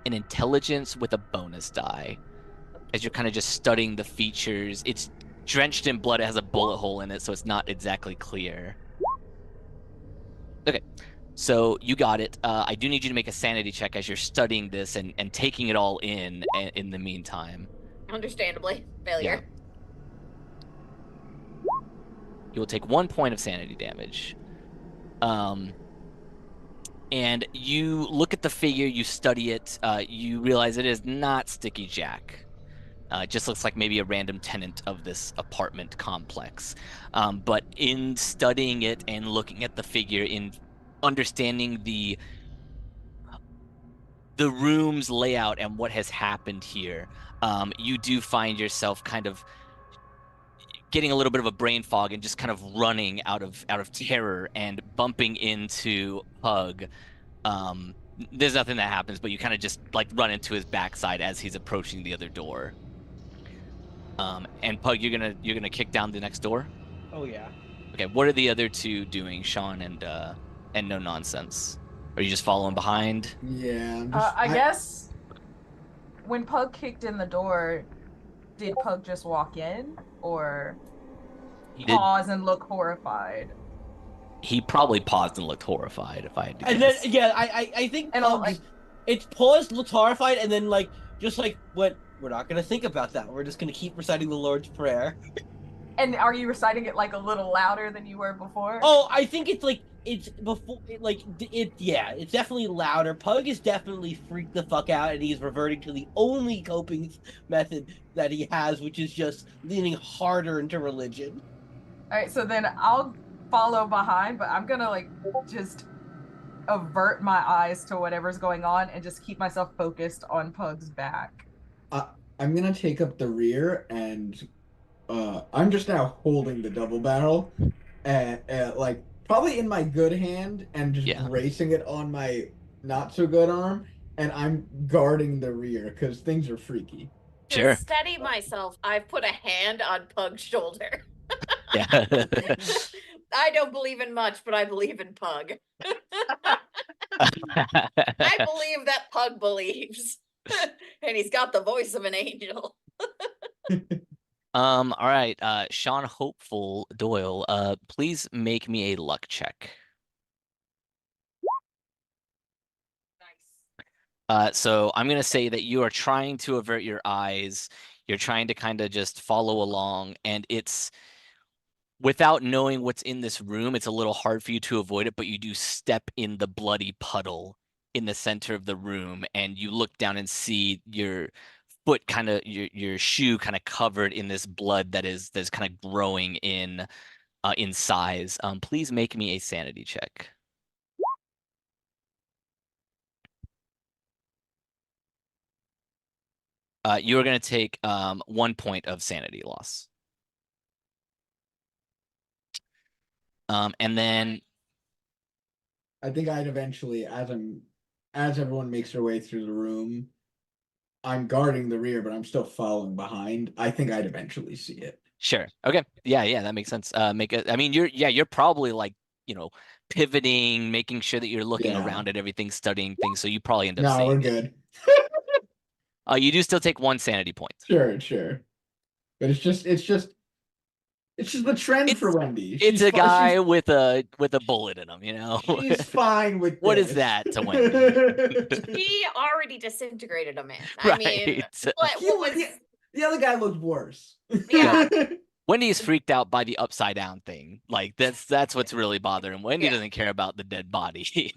S1: intelligence with a bonus die, as you're kind of just studying the features. It's drenched in blood. It has a bullet hole in it, so it's not exactly clear. Okay, so you got it. I do need you to make a sanity check as you're studying this and taking it all in the meantime.
S3: Understandably, failure.
S1: You will take 1 point of sanity damage. And you look at the figure, you study it, you realize it is not Sticky Jack. It just looks like maybe a random tenant of this apartment complex. But in studying it and looking at the figure, in understanding the room's layout and what has happened here, you do find yourself kind of getting a little bit of a brain fog and just kind of running out of terror and bumping into Pug. There's nothing that happens, but you kind of just like run into his backside as he's approaching the other door. And Pug, you're gonna kick down the next door?
S5: Oh yeah.
S1: Okay, what are the other two doing, Sean and No Nonsense? Are you just following behind?
S2: Yeah.
S4: I guess when Pug kicked in the door, did Pug just walk in or pause and look horrified?
S1: He probably paused and looked horrified, if I had to guess.
S5: And then yeah, I think it's paused, looked horrified, and then just went, we're not gonna think about that. We're just gonna keep reciting the Lord's Prayer.
S4: And are you reciting it like a little louder than you were before?
S5: Oh, I think it's definitely louder. Pug is definitely freaked the fuck out, and he's reverting to the only coping method that he has, which is just leaning harder into religion.
S4: All right, so then I'll follow behind, but I'm gonna just avert my eyes to whatever's going on and just keep myself focused on Pug's back.
S2: I'm gonna take up the rear, and I'm just now holding the double barrel, and probably in my good hand, and just bracing it on my not so good arm, and I'm guarding the rear because things are freaky.
S1: Sure.
S3: To steady myself, I've put a hand on Pug's shoulder.
S1: Yeah.
S3: I don't believe in much, but I believe in Pug. I believe that Pug believes. And he's got the voice of an angel.
S1: All right, Sean Hopeful Doyle, please make me a luck check.
S3: Nice.
S1: So I'm gonna say that you are trying to avert your eyes. You're trying to kind of just follow along, and it's without knowing what's in this room, it's a little hard for you to avoid it, but you do step in the bloody puddle in the center of the room, and you look down and see your foot kind of your shoe kind of covered in this blood that's kind of growing in size. Please make me a sanity check. You are going to take 1 point of sanity loss. And then
S2: I think I'd eventually, as everyone makes their way through the room, I'm guarding the rear, but I'm still following behind. I think I'd eventually see it.
S1: Sure. Okay. Yeah, that makes sense. I mean, you're probably pivoting, making sure that you're looking around at everything, studying things. So you probably end up seeing
S2: we're
S1: it.
S2: good.
S1: You do still take 1 sanity point.
S2: Sure. But it's just the trend for Wendy.
S1: It's a guy with a bullet in him,
S2: She's fine with
S1: what
S2: this.
S1: is that to Wendy?
S3: He already disintegrated a man.
S1: Right.
S3: I mean, what was...
S2: The other guy looked worse.
S3: Yeah.
S1: Wendy is freaked out by the upside down thing. That's what's really bothering. Wendy doesn't care about the dead body.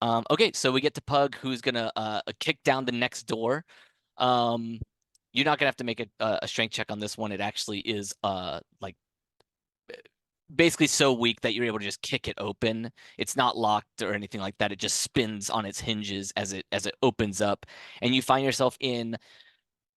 S1: Okay, so we get to Pug, who's gonna kick down the next door. You're not gonna have to make a strength check on this one. It actually is basically so weak that you're able to just kick it open. It's not locked or anything like that. It just spins on its hinges as it opens up, and you find yourself in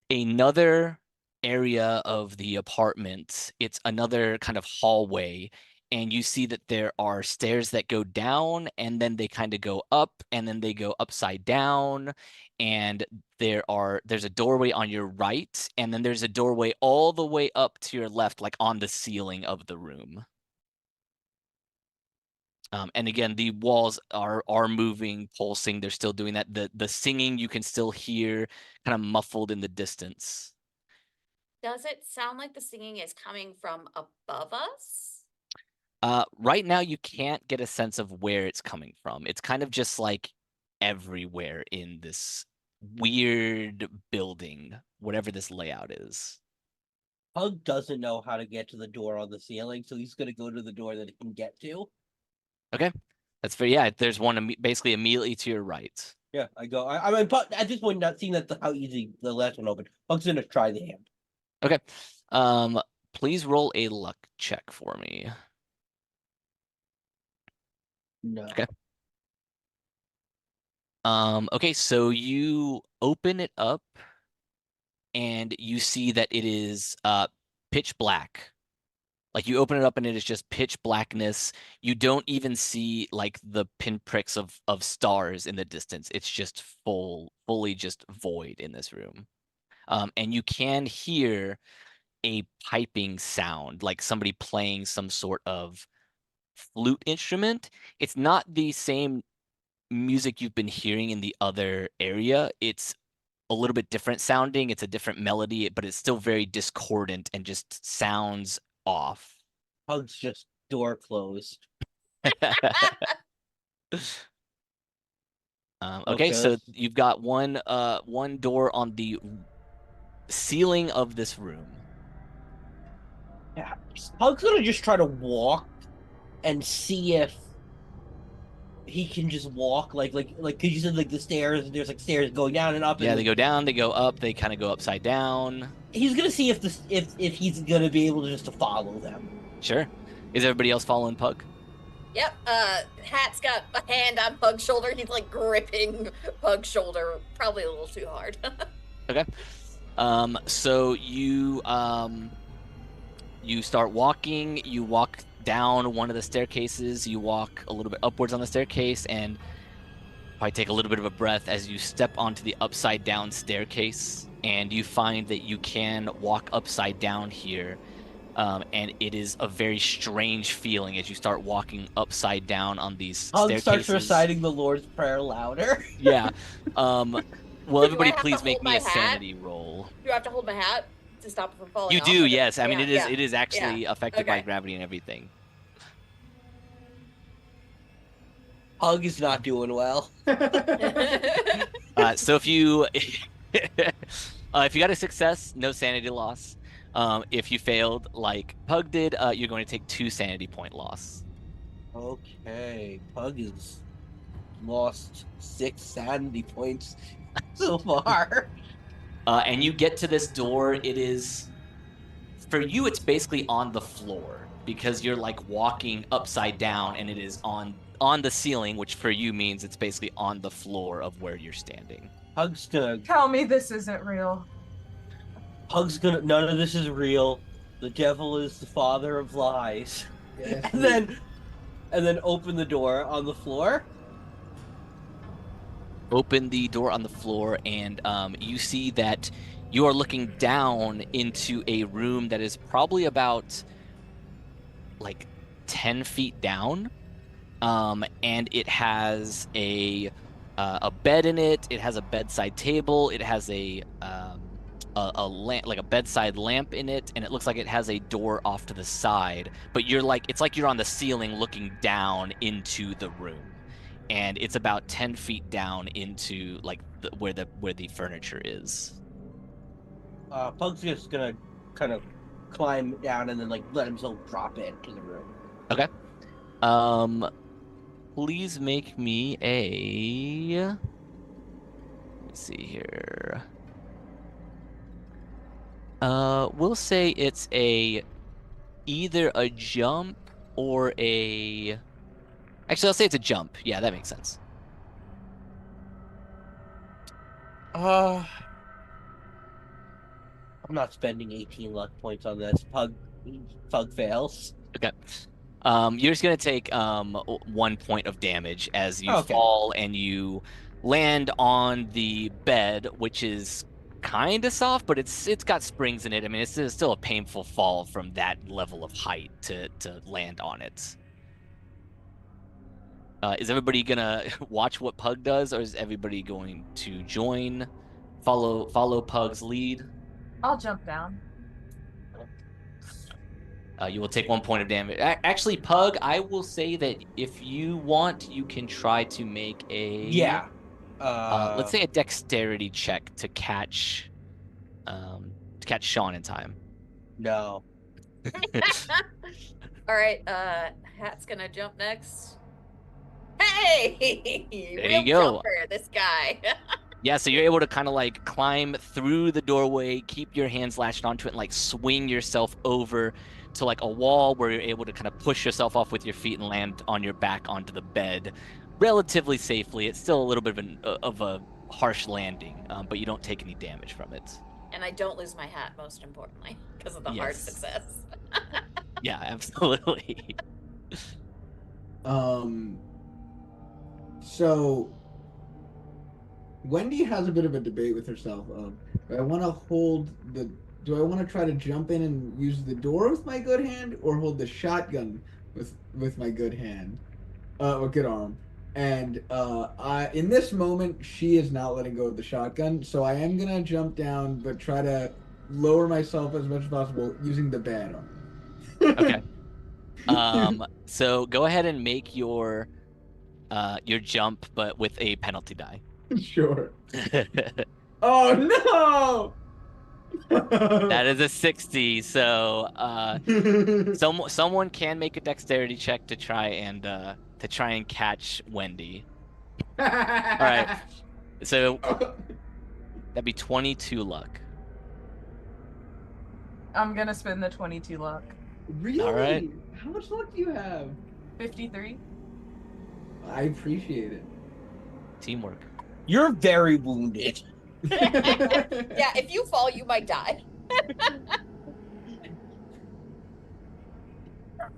S1: another area of the apartment. It's another kind of hallway, and you see that there are stairs that go down, and then they kind of go up, and then they go upside down, and there's a doorway on your right, and then there's a doorway all the way up to your left, like on the ceiling of the room. And again, the walls are moving, pulsing. They're still doing that. The singing you can still hear, kind of muffled in the distance.
S3: Does it sound like the singing is coming from above us?
S1: Right now, you can't get a sense of where it's coming from. It's kind of just like everywhere in this weird building, whatever this layout is.
S5: Pug doesn't know how to get to the door on the ceiling, so he's going to go to the door that he can get to.
S1: Okay, that's fair. Yeah, there's one basically immediately to your right.
S5: Yeah, I go. I mean, Pug, at this point, not seeing how easy the last one opened, Pug's going to try the hand.
S1: Okay. Please roll a luck check for me.
S5: No.
S1: Okay. Okay, so you open it up and you see that it is pitch black. Like you open it up and it is just pitch blackness. You don't even see like the pinpricks of stars in the distance. It's just fully just void in this room. And you can hear a piping sound, like somebody playing some sort of flute instrument. It's not the same music you've been hearing in the other area. It's a little bit different sounding. It's a different melody, but it's still very discordant and just sounds off.
S5: Pug's just door closed.
S1: Okay, so you've got one door on the ceiling of this room.
S5: Yeah, Pug's gonna just try to walk and see if he can just walk like because you said like the stairs. There's like stairs going down and up.
S1: Yeah,
S5: and
S1: they go down, they go up, they kind of go upside down.
S5: He's gonna see if he's gonna be able to just to follow them.
S1: Sure. Is everybody else following Pug?
S3: Yep. Hat's got a hand on Pug's shoulder. He's like gripping Pug's shoulder, probably a little too hard.
S1: Okay. So you start walking. You walk down one of the staircases. You walk a little bit upwards on the staircase, and probably take a little bit of a breath as you step onto the upside down staircase, and you find that you can walk upside down here. And it is a very strange feeling as you start walking upside down on these staircases.
S5: Starts reciting the Lord's Prayer louder.
S1: Yeah. Will everybody please make me a sanity roll?
S3: Do I have to hold my hat to stop it from falling
S1: You
S3: off?
S1: do, yes. I mean, it is actually affected by
S3: Okay.
S1: gravity and everything.
S5: Pug is not doing well.
S1: So if you if you got a success, no sanity loss. If you failed, like Pug did, you're going to take 2 sanity point loss.
S5: Okay, Pug has lost 6 sanity points so far.
S1: And you get to this door. It is, for you, it's basically on the floor because you're like walking upside down, and it is on the ceiling, which for you means it's basically on the floor of where you're standing.
S5: Pug's gonna
S4: Tell me this isn't real.
S5: none of this is real. The devil is the father of lies.
S2: Yes,
S5: and then open the door on the floor.
S1: Open the door on the floor, and you see that you are looking down into a room that is probably about like 10 feet down, and it has a bed in it. It has a bedside table. It has a lamp, like a bedside lamp in it, and it looks like it has a door off to the side. But it's like you're on the ceiling looking down into the room. And it's about 10 feet down into like where the furniture is.
S5: Pug's just gonna kind of climb down and then like let himself drop into the room.
S1: Okay. Please make me a. Let's see here. We'll say it's either a jump or a. Actually, I'll say it's a jump. Yeah, that makes sense.
S5: I'm not spending 18 luck points on this. Pug fails.
S1: Okay. You're just gonna take 1 point of damage as you fall and you land on the bed, which is kind of soft, but it's got springs in it. I mean, it's still a painful fall from that level of height to land on it. Is everybody gonna watch what Pug does, or is everybody going to follow Pug's lead?
S4: I'll jump down.
S1: You will take 1 point of damage. Actually, Pug, I will say that if you want, you can try to make a let's say a dexterity check to catch Sean in time.
S5: No.
S3: All right, Hat's gonna jump next. Hey,
S1: There
S3: real
S1: you go.
S3: jumper, this guy.
S1: Yeah, so you're able to kind of like climb through the doorway, keep your hands lashed onto it, and like swing yourself over to like a wall where you're able to kind of push yourself off with your feet and land on your back onto the bed relatively safely. It's still a little bit of a harsh landing, but you don't take any damage from it.
S3: And I don't lose my hat, most importantly, because of the hard success.
S1: Yeah, absolutely.
S2: So Wendy has a bit of a debate with herself of, do I want to try to jump in and use the door with my good hand, or hold the shotgun with my good hand, or good arm? And in this moment, she is not letting go of the shotgun, so I am gonna jump down, but try to lower myself as much as possible using the bad arm.
S1: Okay. So go ahead and make your jump, but with a penalty die.
S2: Sure. Oh no!
S1: That is a 60. So someone can make a dexterity check to try and catch Wendy. All right. So that'd be 22 luck.
S4: I'm gonna spend the 22 luck.
S2: Really?
S1: All right.
S2: How much luck do you have?
S4: 53.
S2: I appreciate it.
S1: Teamwork.
S5: You're very wounded.
S3: Yeah, if you fall, you might die.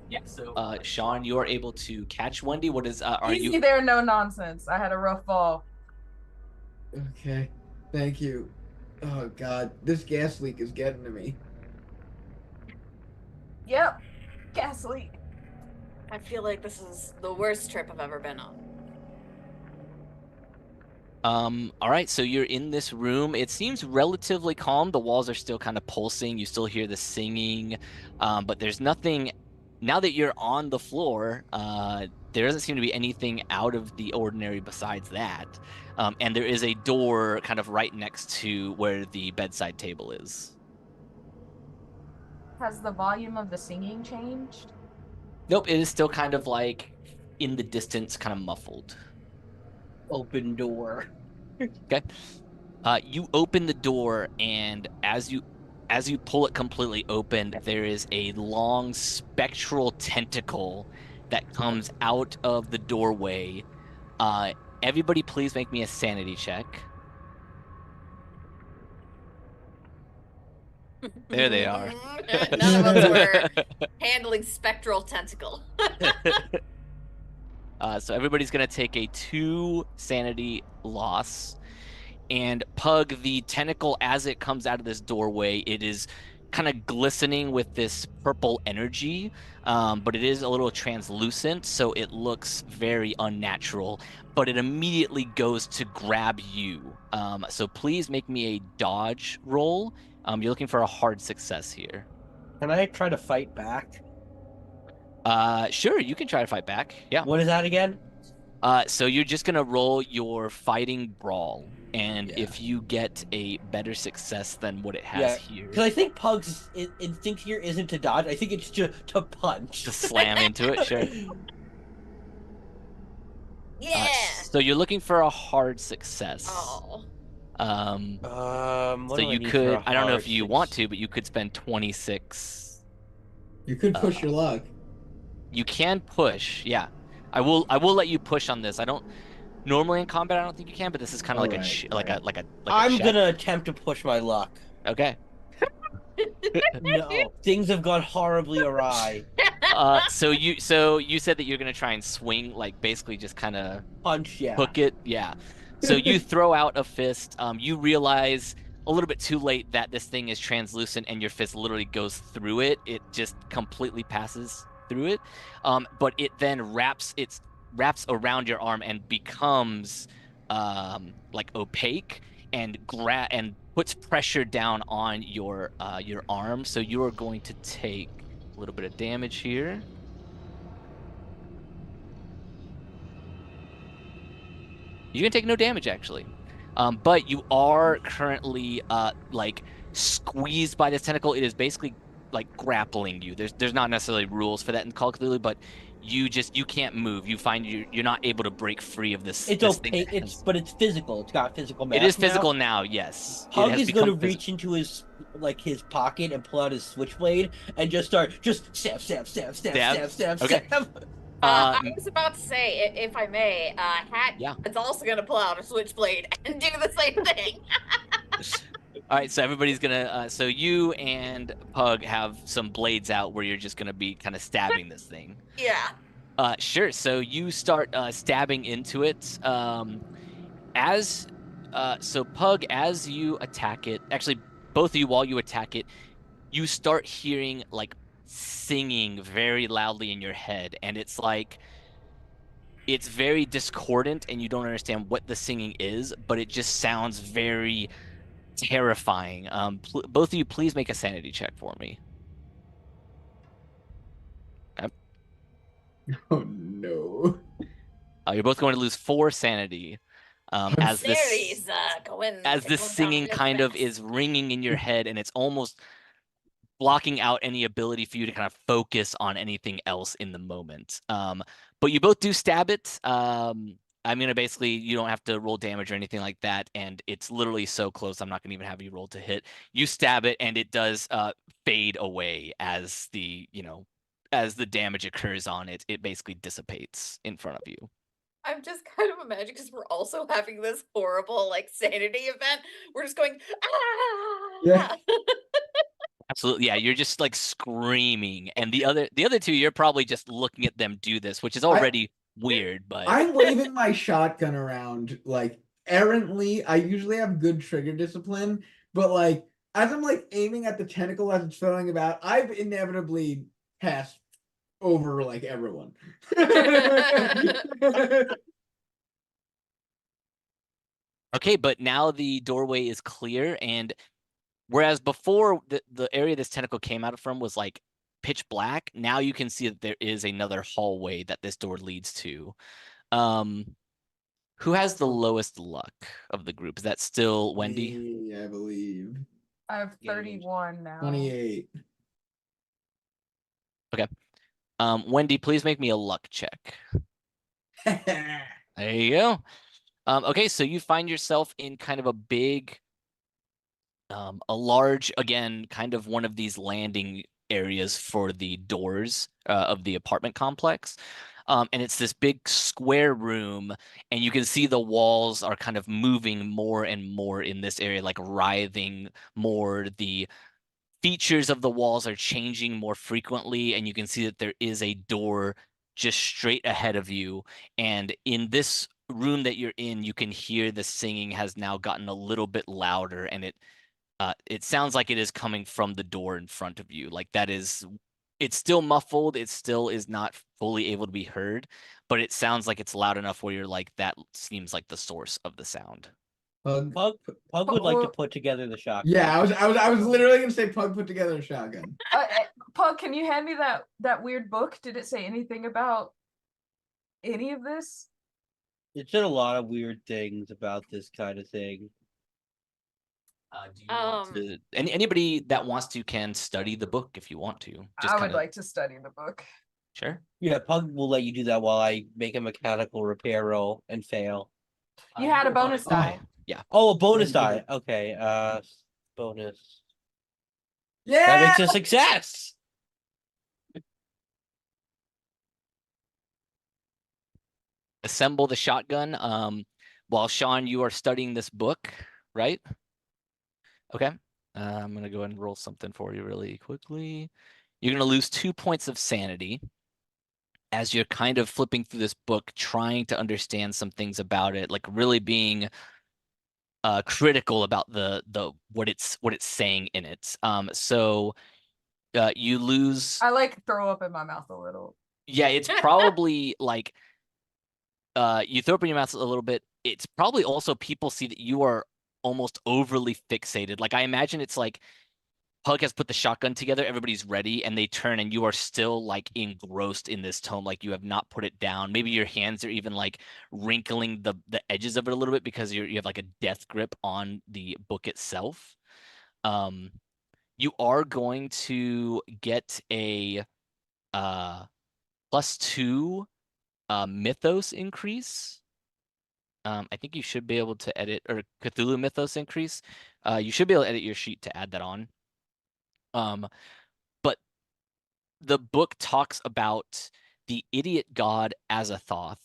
S1: Yeah. So Sean, you are able to catch Wendy. What is are
S4: Easy
S1: you?
S4: there, no nonsense. I had a rough fall.
S2: Okay, thank you. Oh god, this gas leak is getting to me.
S4: Yep, gas leak.
S3: I feel like this is the worst trip I've ever been on.
S1: All right, so you're in this room. It seems relatively calm. The walls are still kind of pulsing. You still hear the singing, but there's nothing. Now that you're on the floor, there doesn't seem to be anything out of the ordinary besides that. And there is a door kind of right next to where the bedside table is.
S4: Has the volume of the singing changed?
S1: Nope, it is still kind of like in the distance, kind of muffled.
S5: Open door.
S1: Okay. You open the door, and as you pull it completely open, there is a long spectral tentacle that comes out of the doorway. Everybody, please make me a sanity check. There they are.
S3: None of us were handling spectral tentacle.
S1: So everybody's going to take a 2 sanity loss. And Pug, the tentacle, as it comes out of this doorway, it is kind of glistening with this purple energy, but it is a little translucent, so it looks very unnatural. But it immediately goes to grab you. So please make me a dodge roll. You're looking for a hard success here.
S5: Can I try to fight back?
S1: Sure, you can try to fight back. Yeah.
S5: What is that again?
S1: So you're just gonna roll your fighting brawl, and if you get a better success than what it has here,
S5: because I think Pug's instinct here isn't to dodge. I think it's to punch.
S1: to slam into it. Sure.
S3: Yeah.
S1: So you're looking for a hard success.
S3: Oh.
S1: So you could. I don't know if you want to, but you could spend 26.
S2: You could push your luck.
S1: You can push. Yeah. I will let you push on this. I don't normally in combat. I don't think you can, but this is kind of like a.
S5: I'm gonna attempt to push my luck.
S1: Okay.
S5: No, things have gone horribly awry.
S1: So you said that you're gonna try and swing, like basically just kind of
S5: punch,
S1: hook it, yeah. So you throw out a fist. You realize a little bit too late that this thing is translucent, and your fist literally goes through it. It just completely passes through it, but it then wraps around your arm and becomes like opaque and puts pressure down on your arm. So you are going to take A little bit of damage here. You can take no damage actually. But you are currently like squeezed by this tentacle. It is basically like grappling you. There's not necessarily rules for that in Call of Cthulhu, but you can't move. You find you're not able to break free of this.
S5: It's
S1: this thing
S5: okay. But it's physical. It's got physical mass.
S1: It is physical now. Yes.
S5: Pug is going to reach into his pocket and pull out his switchblade and just start stab.
S1: Okay.
S3: I was about to say, if I may, Hat is also going to pull out a switchblade and do the same thing.
S1: All right, so everybody's gonna. So you and Pug have some blades out where you're just gonna be kind of stabbing this thing.
S3: Yeah.
S1: Sure. So you start stabbing into it. So Pug, as you attack it, actually both of you while you attack it, you start hearing like singing very loudly in your head, and it's like it's very discordant, and you don't understand what the singing is, but it just sounds very terrifying. Both of you, please make a sanity check for me. Okay.
S2: Oh no.
S1: You're both going to lose 4 sanity. As this singing kind of is ringing in your head, and it's almost blocking out any ability for you to kind of focus on anything else in the moment. But you both do stab it. I'm going to basically, you don't have to roll damage or anything like that, and it's literally so close, I'm not going to even have you roll to hit. You stab it, and it does fade away as the damage occurs on it. It basically dissipates in front of you.
S3: I'm just kind of imagining, because we're also having this horrible, like, sanity event. We're just going, ah!
S2: Yeah.
S1: Absolutely, yeah. You're just like screaming, and the other 2, you're probably just looking at them do this, which is already weird. But
S2: I'm waving my shotgun around like errantly. I usually have good trigger discipline, but like as I'm like aiming at the tentacle as it's throwing about, I've inevitably passed over like everyone.
S1: Okay, but now the doorway is clear, and whereas before the area this tentacle came out from was like pitch black, now you can see that there is another hallway that this door leads to. Who has the lowest luck of the group? Is that still Wendy?
S2: Me, I believe.
S4: I have 31 now.
S2: 28.
S1: Okay. Wendy, please make me a luck check. There you go. Okay, so you find yourself in kind of a big, a large, again, kind of one of these landing areas for the doors of the apartment complex. And it's this big square room, and you can see the walls are kind of moving more and more in this area, like writhing more. The features of the walls are changing more frequently, and you can see that there is a door just straight ahead of you. And in this room that you're in, you can hear the singing has now gotten a little bit louder, and it sounds like it is coming from the door in front of you. Like it's still muffled. It still is not fully able to be heard, but it sounds like it's loud enough where you're like, that seems like the source of the sound.
S2: Pug
S5: would like to put together the shotgun.
S2: Yeah, I was literally gonna say Pug put together a shotgun.
S4: Pug, can you hand me that weird book? Did it say anything about any of this?
S5: It said a lot of weird things about this kind of thing.
S1: Do you want to, anybody that wants to can study the book if you want to.
S4: I would like to study the book.
S1: Sure.
S5: Yeah, Pug will let you do that while I make a mechanical repair roll and fail.
S4: You had a bonus die.
S1: Yeah.
S5: Oh, a bonus die. Okay. Bonus.
S2: Yeah.
S5: That makes a success.
S1: Assemble the shotgun. While Sean, you are studying this book, right? Okay. I'm gonna go ahead and roll something for you really quickly. You're gonna lose 2 points of sanity as you're kind of flipping through this book, trying to understand some things about it, like really being critical about the what it's saying in it. So you lose.
S4: I like throw up in my mouth a little.
S1: Yeah, it's probably like you throw up in your mouth a little bit. It's probably also people see that you are almost overly fixated. Like I imagine it's like Pug has put the shotgun together, everybody's ready, and they turn, and you are still like engrossed in this tome, like you have not put it down. Maybe your hands are even like wrinkling the edges of it a little bit because you have like a death grip on the book itself. You are going to get a +2 mythos increase. I think you should be able to edit, or Cthulhu mythos increase. You should be able to edit your sheet to add that on. But the book talks about the idiot god Azathoth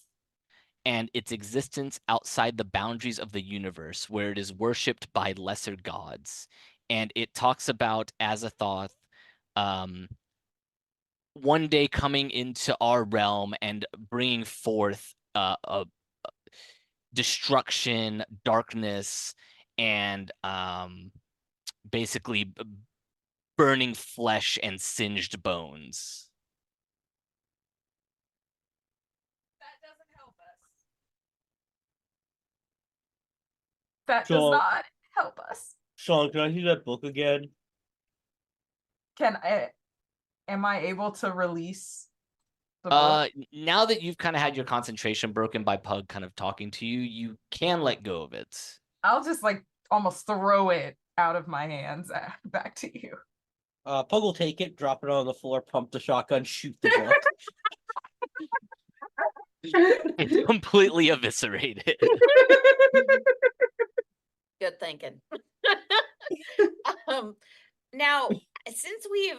S1: and its existence outside the boundaries of the universe, where it is worshipped by lesser gods. And it talks about Azathoth one day coming into our realm and bringing forth a destruction, darkness, and basically burning flesh and singed bones.
S4: That doesn't help us. That does
S5: Sean.
S4: not help us.
S5: Sean, can I see that book again?
S4: Am I able to release the book?
S1: Now that you've kind of had your concentration broken by Pug kind of talking to you, you can let go of it.
S4: I'll just like almost throw it out of my hands back to you.
S5: Pug will take it, drop it on the floor, pump the shotgun, shoot the book.
S1: It's completely eviscerated.
S3: Good thinking. Now, since we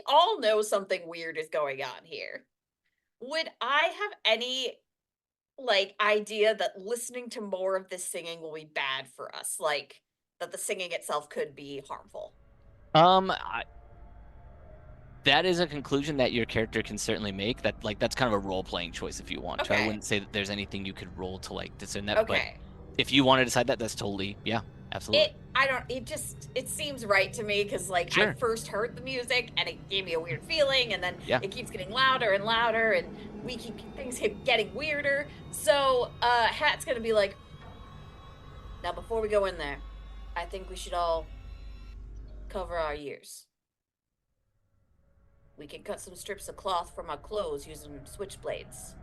S3: all know something weird is going on here, would I have any like idea that listening to more of this singing will be bad for us? Like that the singing itself could be harmful?
S1: That is a conclusion that your character can certainly make. That's kind of a role-playing choice if you want to. I wouldn't say that there's anything you could roll to like discern that.
S3: Okay.
S1: But if you want to decide that, that's totally, yeah, absolutely.
S3: It seems right to me because like I first heard the music and it gave me a weird feeling, and then it keeps getting louder and louder, and things keep getting weirder. So Hat's gonna be like, now before we go in there, I think we should all cover our ears. We can cut some strips of cloth from our clothes using switchblades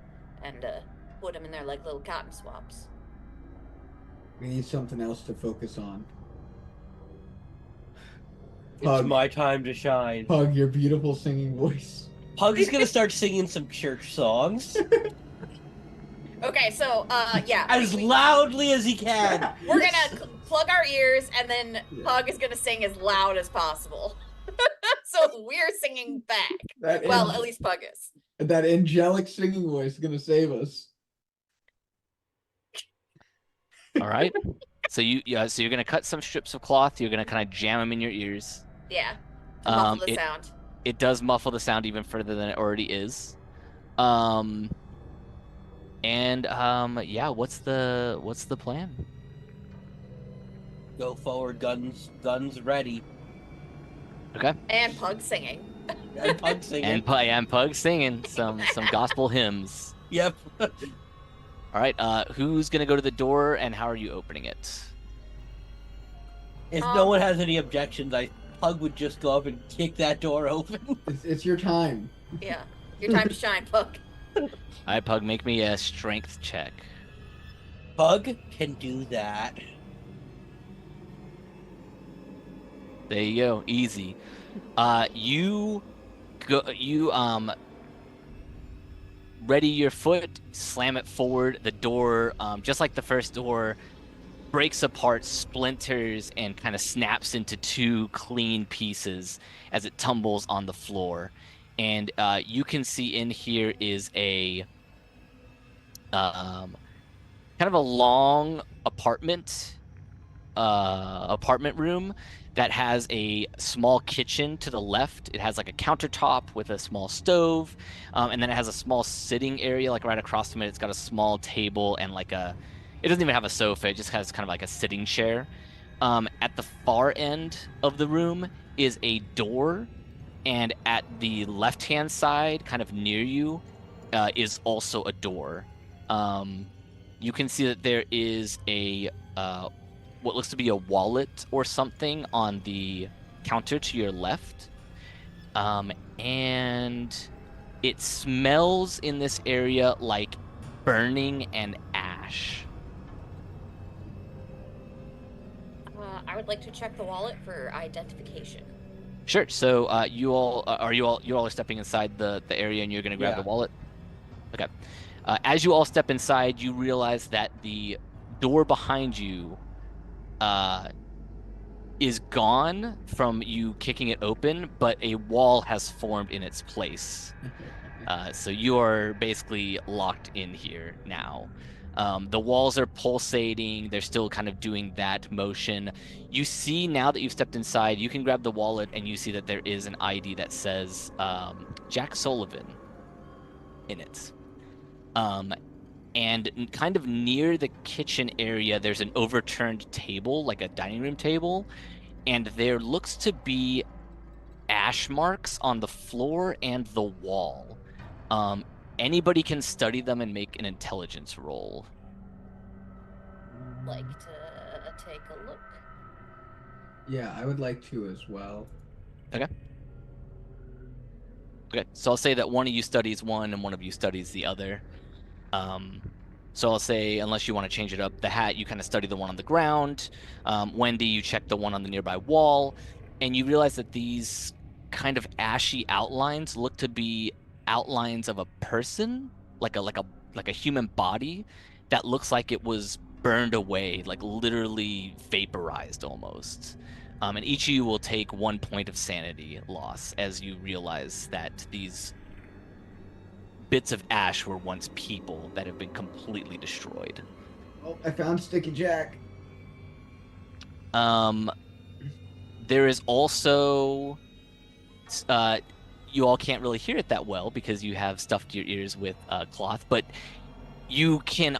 S3: and put them in there like little cotton swabs.
S2: We need something else to focus on.
S5: It's my time to shine.
S2: Pug, your beautiful singing voice.
S5: Pug is gonna start singing some church songs.
S3: Okay, so yeah,
S5: as loudly as he can.
S3: We're gonna plug our ears, and then Pug is gonna sing as loud as possible. So we're singing back. At least Pug is.
S2: That angelic singing voice is gonna save us.
S1: All right. So you're gonna cut some strips of cloth. You're gonna kind of jam them in your ears.
S3: Yeah. To muffle the sound.
S1: It does muffle the sound even further than it already is. Yeah. What's the plan?
S5: Go forward, guns ready.
S1: Okay.
S3: And Pug singing.
S5: And Pug singing.
S1: and Pug singing some gospel hymns.
S5: Yep.
S1: All right. Who's gonna go to the door, and how are you opening it?
S5: If no one has any objections, Pug would just go up and kick that door open.
S2: It's your time.
S3: Yeah, your time to shine, Pug.
S1: All right, Pug, make me a strength check.
S5: Pug can do that.
S1: There you go, easy. You ready your foot, slam it forward. The door, just like the first door, breaks apart, splinters, and kind of snaps into two clean pieces as it tumbles on the floor. And you can see in here is a kind of a long apartment room that has a small kitchen to the left. It has like a countertop with a small stove, and then it has a small sitting area like right across from it. It's got a small table and like it doesn't even have a sofa. It just has kind of like a sitting chair. At the far end of the room is a door, and at the left-hand side, kind of near you, is also a door. You can see that there is a what looks to be a wallet or something on the counter to your left. And it smells in this area like burning and ash.
S6: I would like to check the wallet for identification.
S1: Sure. So you all are stepping inside the area, and you're going to grab the wallet. Okay. As you all step inside, you realize that the door behind you is gone from you kicking it open, but a wall has formed in its place. So you are basically locked in here now. The walls are pulsating. They're still kind of doing that motion. You see, now that you've stepped inside, you can grab the wallet, and you see that there is an ID that says Jack Sullivan in it. And kind of near the kitchen area, there's an overturned table, like a dining room table, and there looks to be ash marks on the floor and the wall. Anybody can study them and make an intelligence roll.
S6: Like to take a look.
S2: Yeah, I would like to as well.
S1: Okay, so I'll say that one of you studies one and one of you studies the other. So I'll say, unless you want to change it up, the Hat, you kind of study the one on the ground. Wendy, you check the one on the nearby wall, and you realize that these kind of ashy outlines look to be outlines of a person, like a human body that looks like it was burned away, like literally vaporized almost. And each of you will take 1 point of sanity loss as you realize that these bits of ash were once people that have been completely destroyed.
S2: Oh, I found Sticky Jack.
S1: There is also you all can't really hear it that well because you have stuffed your ears with cloth, but you can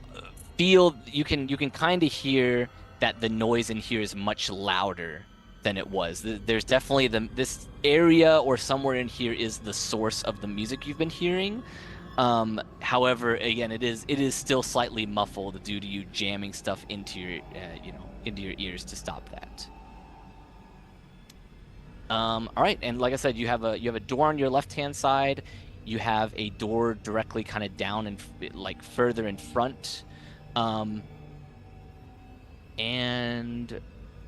S1: feel, you can kind of hear that the noise in here is much louder than it was. There's definitely this area or somewhere in here is the source of the music you've been hearing. However, again, it is still slightly muffled due to you jamming stuff into your into your ears to stop that. All right, and like I said, you have a door on your left-hand side. You have a door directly kind of down and like further in front. And let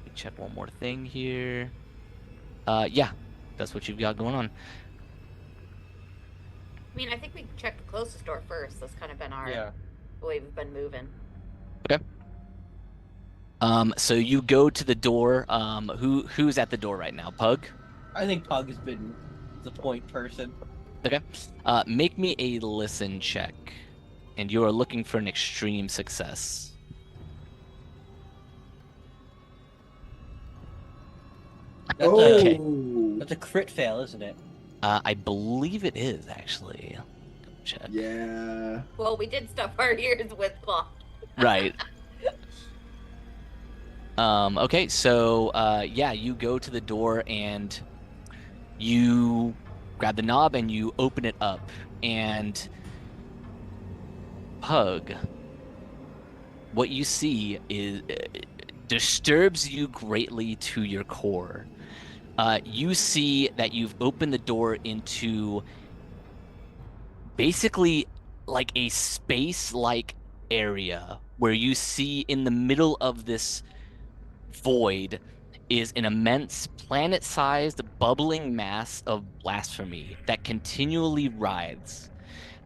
S1: me check one more thing here. Yeah, that's what you've got going on.
S6: I mean, I think we checked the closest door first. That's kind of been the way we've been moving.
S1: Okay. So you go to the door. Who's at the door right now? Pug?
S5: I think Pug has been the point person.
S1: Okay. Make me a listen check. And you are looking for an extreme success.
S5: That's a crit fail, isn't it?
S1: I believe it is, actually. Check.
S2: Yeah.
S6: Well, we did stuff our ears with cloth.
S1: Right. Okay, so yeah, you go to the door and you grab the knob and you open it up, and Pug, what you see is disturbs you greatly to your core. You see that you've opened the door into basically like a space-like area where you see in the middle of this void is an immense planet-sized bubbling mass of blasphemy that continually writhes.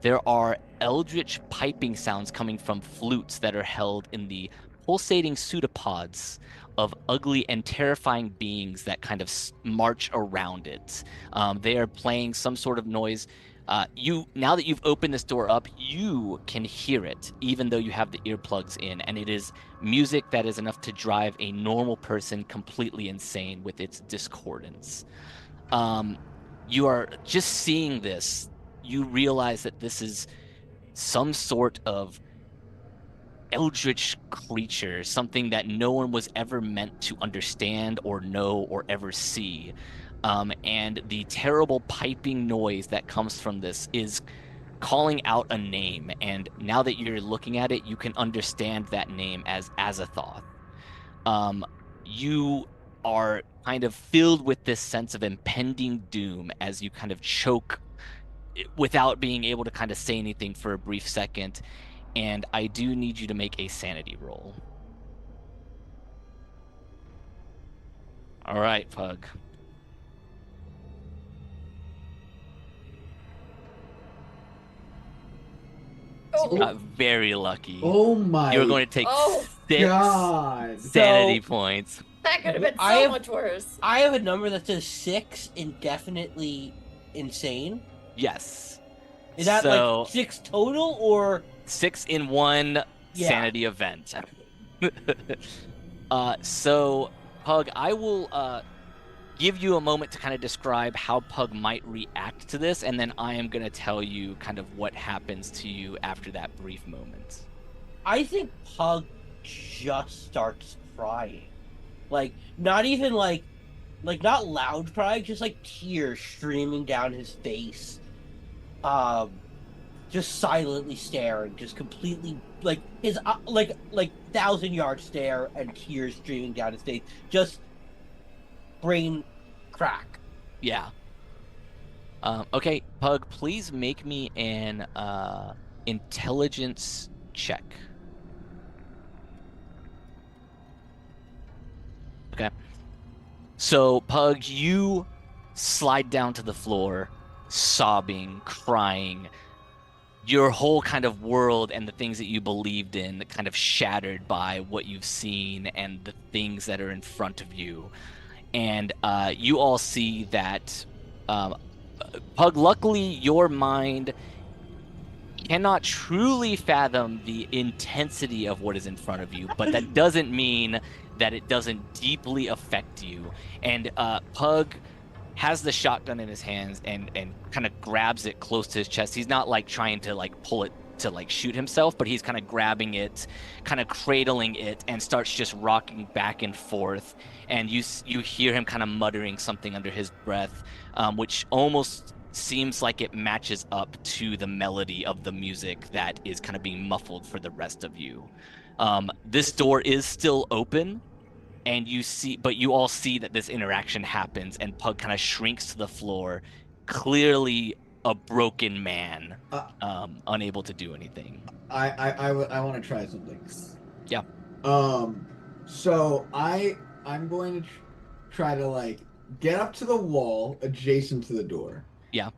S1: There are eldritch piping sounds coming from flutes that are held in the pulsating pseudopods of ugly and terrifying beings that kind of march around it. They are playing some sort of noise. Now that you've opened this door up, you can hear it, even though you have the earplugs in, and it is music that is enough to drive a normal person completely insane with its discordance. You are just seeing this. You realize that this is some sort of eldritch creature, something that no one was ever meant to understand or know or ever see. And the terrible piping noise that comes from this is calling out a name. And now that you're looking at it, you can understand that name as Azathoth. You are kind of filled with this sense of impending doom as you kind of choke without being able to kind of say anything for a brief second. And I do need you to make a sanity roll. All right, Pug.
S3: Oh,
S1: You got very lucky.
S2: Oh my
S1: You're going to take
S3: Oh,
S1: 6
S2: God.
S1: sanity points.
S3: that could have been so much worse.
S5: I have a number that says 6, indefinitely insane.
S1: Yes.
S5: Is that
S1: So,
S5: like 6 total, or
S1: 6 in one sanity event? So, Pug, I will give you a moment to kind of describe how Pug might react to this, and then I am going to tell you kind of what happens to you after that brief moment.
S5: I think Pug just starts crying. Like, not even like not loud crying, just like tears streaming down his face. Just silently staring, just completely like his like 1,000-yard stare and tears streaming down his face. Just brain crack.
S1: Yeah. Okay, Pug, please make me an intelligence check. Okay. So, Pug, you slide down to the floor, sobbing, crying. Your whole kind of world and the things that you believed in kind of shattered by what you've seen and the things that are in front of you. And you all see that, Pug, luckily your mind cannot truly fathom the intensity of what is in front of you, but that doesn't mean that it doesn't deeply affect you. And Pug has the shotgun in his hands and kind of grabs it close to his chest. He's not like trying to like pull it to like shoot himself, but he's kind of grabbing it, kind of cradling it, and starts just rocking back and forth. And you hear him kind of muttering something under his breath, which almost seems like it matches up to the melody of the music that is kind of being muffled for the rest of you. This door is still open, and you all see that this interaction happens, and Pug kind of shrinks to the floor, clearly a broken man, unable to do anything.
S2: I want to try something.
S1: Yeah.
S2: So I'm going to try to like get up to the wall adjacent to the door.
S1: Yeah.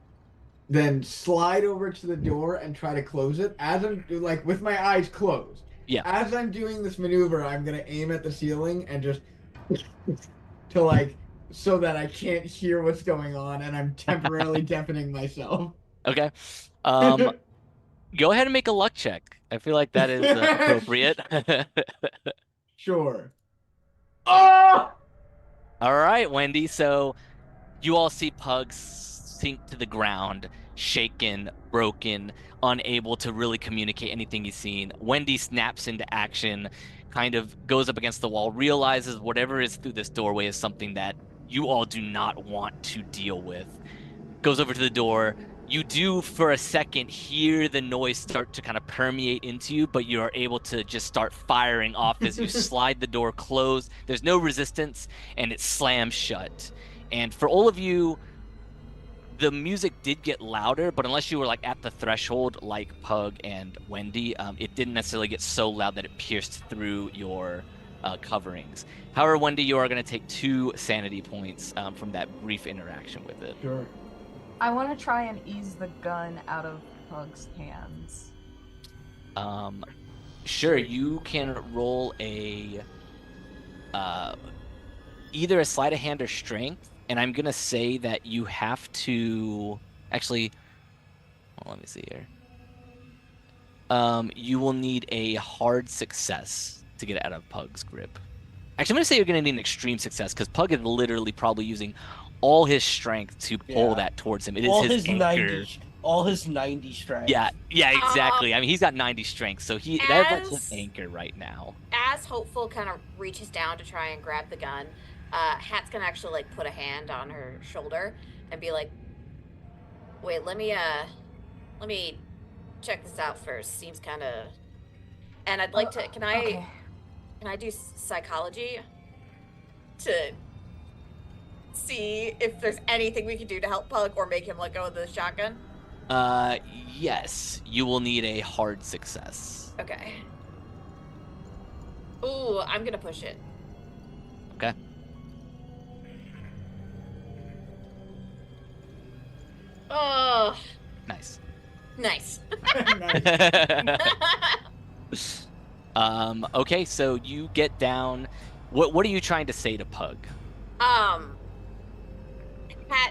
S2: Then slide over to the door and try to close it as I'm like with my eyes closed.
S1: Yeah.
S2: As I'm doing this maneuver, I'm gonna aim at the ceiling and just to like so that I can't hear what's going on and I'm temporarily deafening myself.
S1: Okay. Go ahead and make a luck check. I feel like that is appropriate.
S2: Sure. Oh!
S1: All right, Wendy. So you all see Pug sink to the ground, shaken, broken, unable to really communicate anything he's seen. Wendy snaps into action, kind of goes up against the wall, realizes whatever is through this doorway is something that you all do not want to deal with. Goes over to the door. You do, for a second, hear the noise start to kind of permeate into you, but you are able to just start firing off as you slide the door closed. There's no resistance, and it slams shut. And for all of you, the music did get louder, but unless you were like at the threshold like Pug and Wendy, it didn't necessarily get so loud that it pierced through your coverings. However, Wendy, you are going to take 2 sanity points from that brief interaction with it.
S2: Sure.
S4: I want to try and ease the gun out of Pug's hands.
S1: Sure, you can roll a either a sleight of hand or strength, and I'm gonna say that you have to actually. Well, let me see here. You will need a hard success to get out of Pug's grip. Actually, I'm gonna say you're gonna need an extreme success because Pug is literally probably using all his strength to pull that towards him. It is his anchor.
S5: All his 90 strength.
S1: Yeah, exactly. I mean, he's got 90 strength, so that's his anchor right now.
S6: As Hopeful kind of reaches down to try and grab the gun, Hat's gonna actually like put a hand on her shoulder and be like, "Wait, let me check this out first. Seems kind of." And I'd like to. Can Can I do psychology to see if there's anything we can do to help Pug or make him let go of the shotgun?
S1: Yes. You will need a hard success.
S6: Okay. Ooh, I'm gonna push it.
S1: Okay.
S6: Oh,
S1: Nice.
S6: nice.
S1: Okay, so you get down. What are you trying to say to Pug?
S6: Hat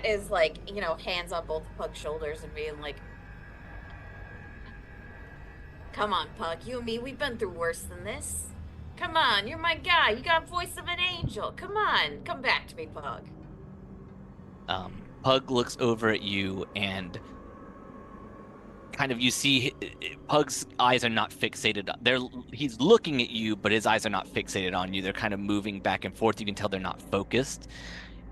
S6: is like, hands on both Pug's shoulders and being like, come on, Pug, you and me, we've been through worse than this. Come on, you're my guy. You got voice of an angel. Come on, come back to me, Pug.
S1: Pug looks over at you and kind of, you see Pug's eyes are not fixated. He's looking at you, but his eyes are not fixated on you. They're kind of moving back and forth. You can tell they're not focused.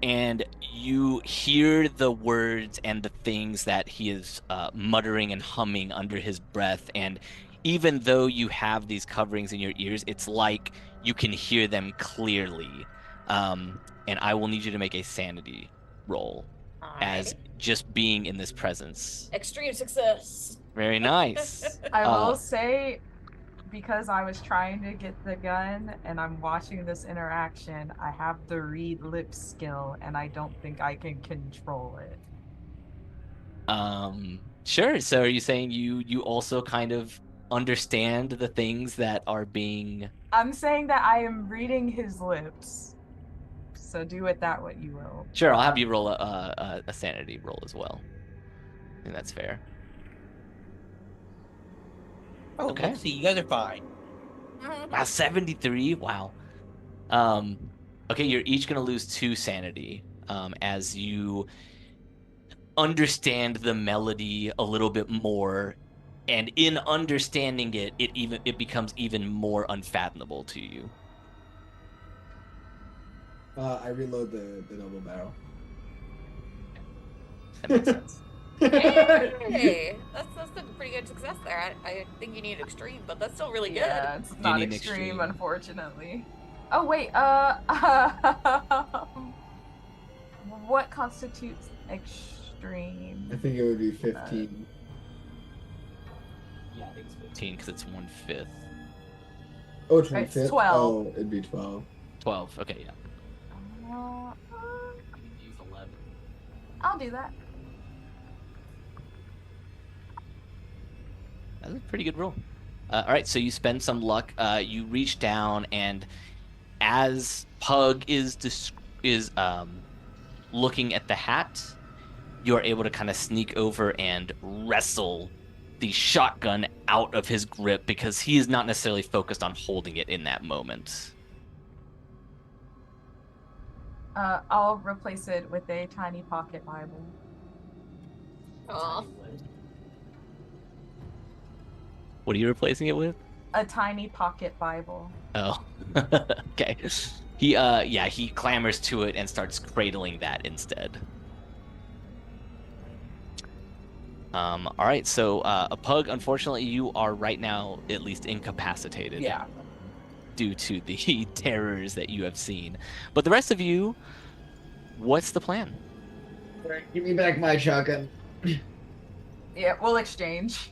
S1: And you hear the words and the things that he is muttering and humming under his breath. And even though you have these coverings in your ears, it's like you can hear them clearly. And I will need you to make a sanity roll as just being in this presence.
S6: Extreme success.
S1: Very nice.
S4: I will say, because I was trying to get the gun and I'm watching this interaction, I have the read lips skill and I don't think I can control it.
S1: Sure. So are you saying you also kind of understand the things that are being...
S4: I'm saying that I am reading his lips. So do with that what you will.
S1: Sure, I'll have you roll a sanity roll as well. I think that's fair.
S5: Oh,
S1: Okay.
S5: let's see, you guys are fine.
S1: Wow, 73? Wow. Okay, you're each going to lose 2 sanity as you understand the melody a little bit more, and in understanding it, it becomes even more unfathomable to you.
S2: I reload the double barrel.
S1: That makes sense.
S6: Hey, that's a pretty good success there. I think you need extreme, but that's still really good.
S4: Yeah, it's not
S1: need
S4: extreme,
S1: extreme.
S4: Unfortunately. Oh wait, what constitutes extreme?
S2: I think it would be 15.
S1: Yeah, I think it's 15 because it's 1/5.
S2: Oh, it's
S4: It's
S2: 1/5?
S4: 12.
S2: Oh, it'd be 12.
S1: 12. Okay, yeah. Use 11.
S4: I'll do that.
S1: That's a pretty good roll. All right, so you spend some luck. You reach down, and as Pug is looking at the hat, you are able to kind of sneak over and wrestle the shotgun out of his grip because he is not necessarily focused on holding it in that moment.
S4: I'll replace it with a tiny pocket Bible.
S6: Aw.
S1: What are you replacing it with?
S4: A tiny pocket Bible.
S1: Oh, okay. He clambers to it and starts cradling that instead. All right, so a Pug, unfortunately, you are right now at least incapacitated.
S4: Yeah.
S1: Due to the terrors that you have seen. But the rest of you, what's the plan?
S2: Alright, give me back my shotgun.
S4: Yeah, we'll exchange.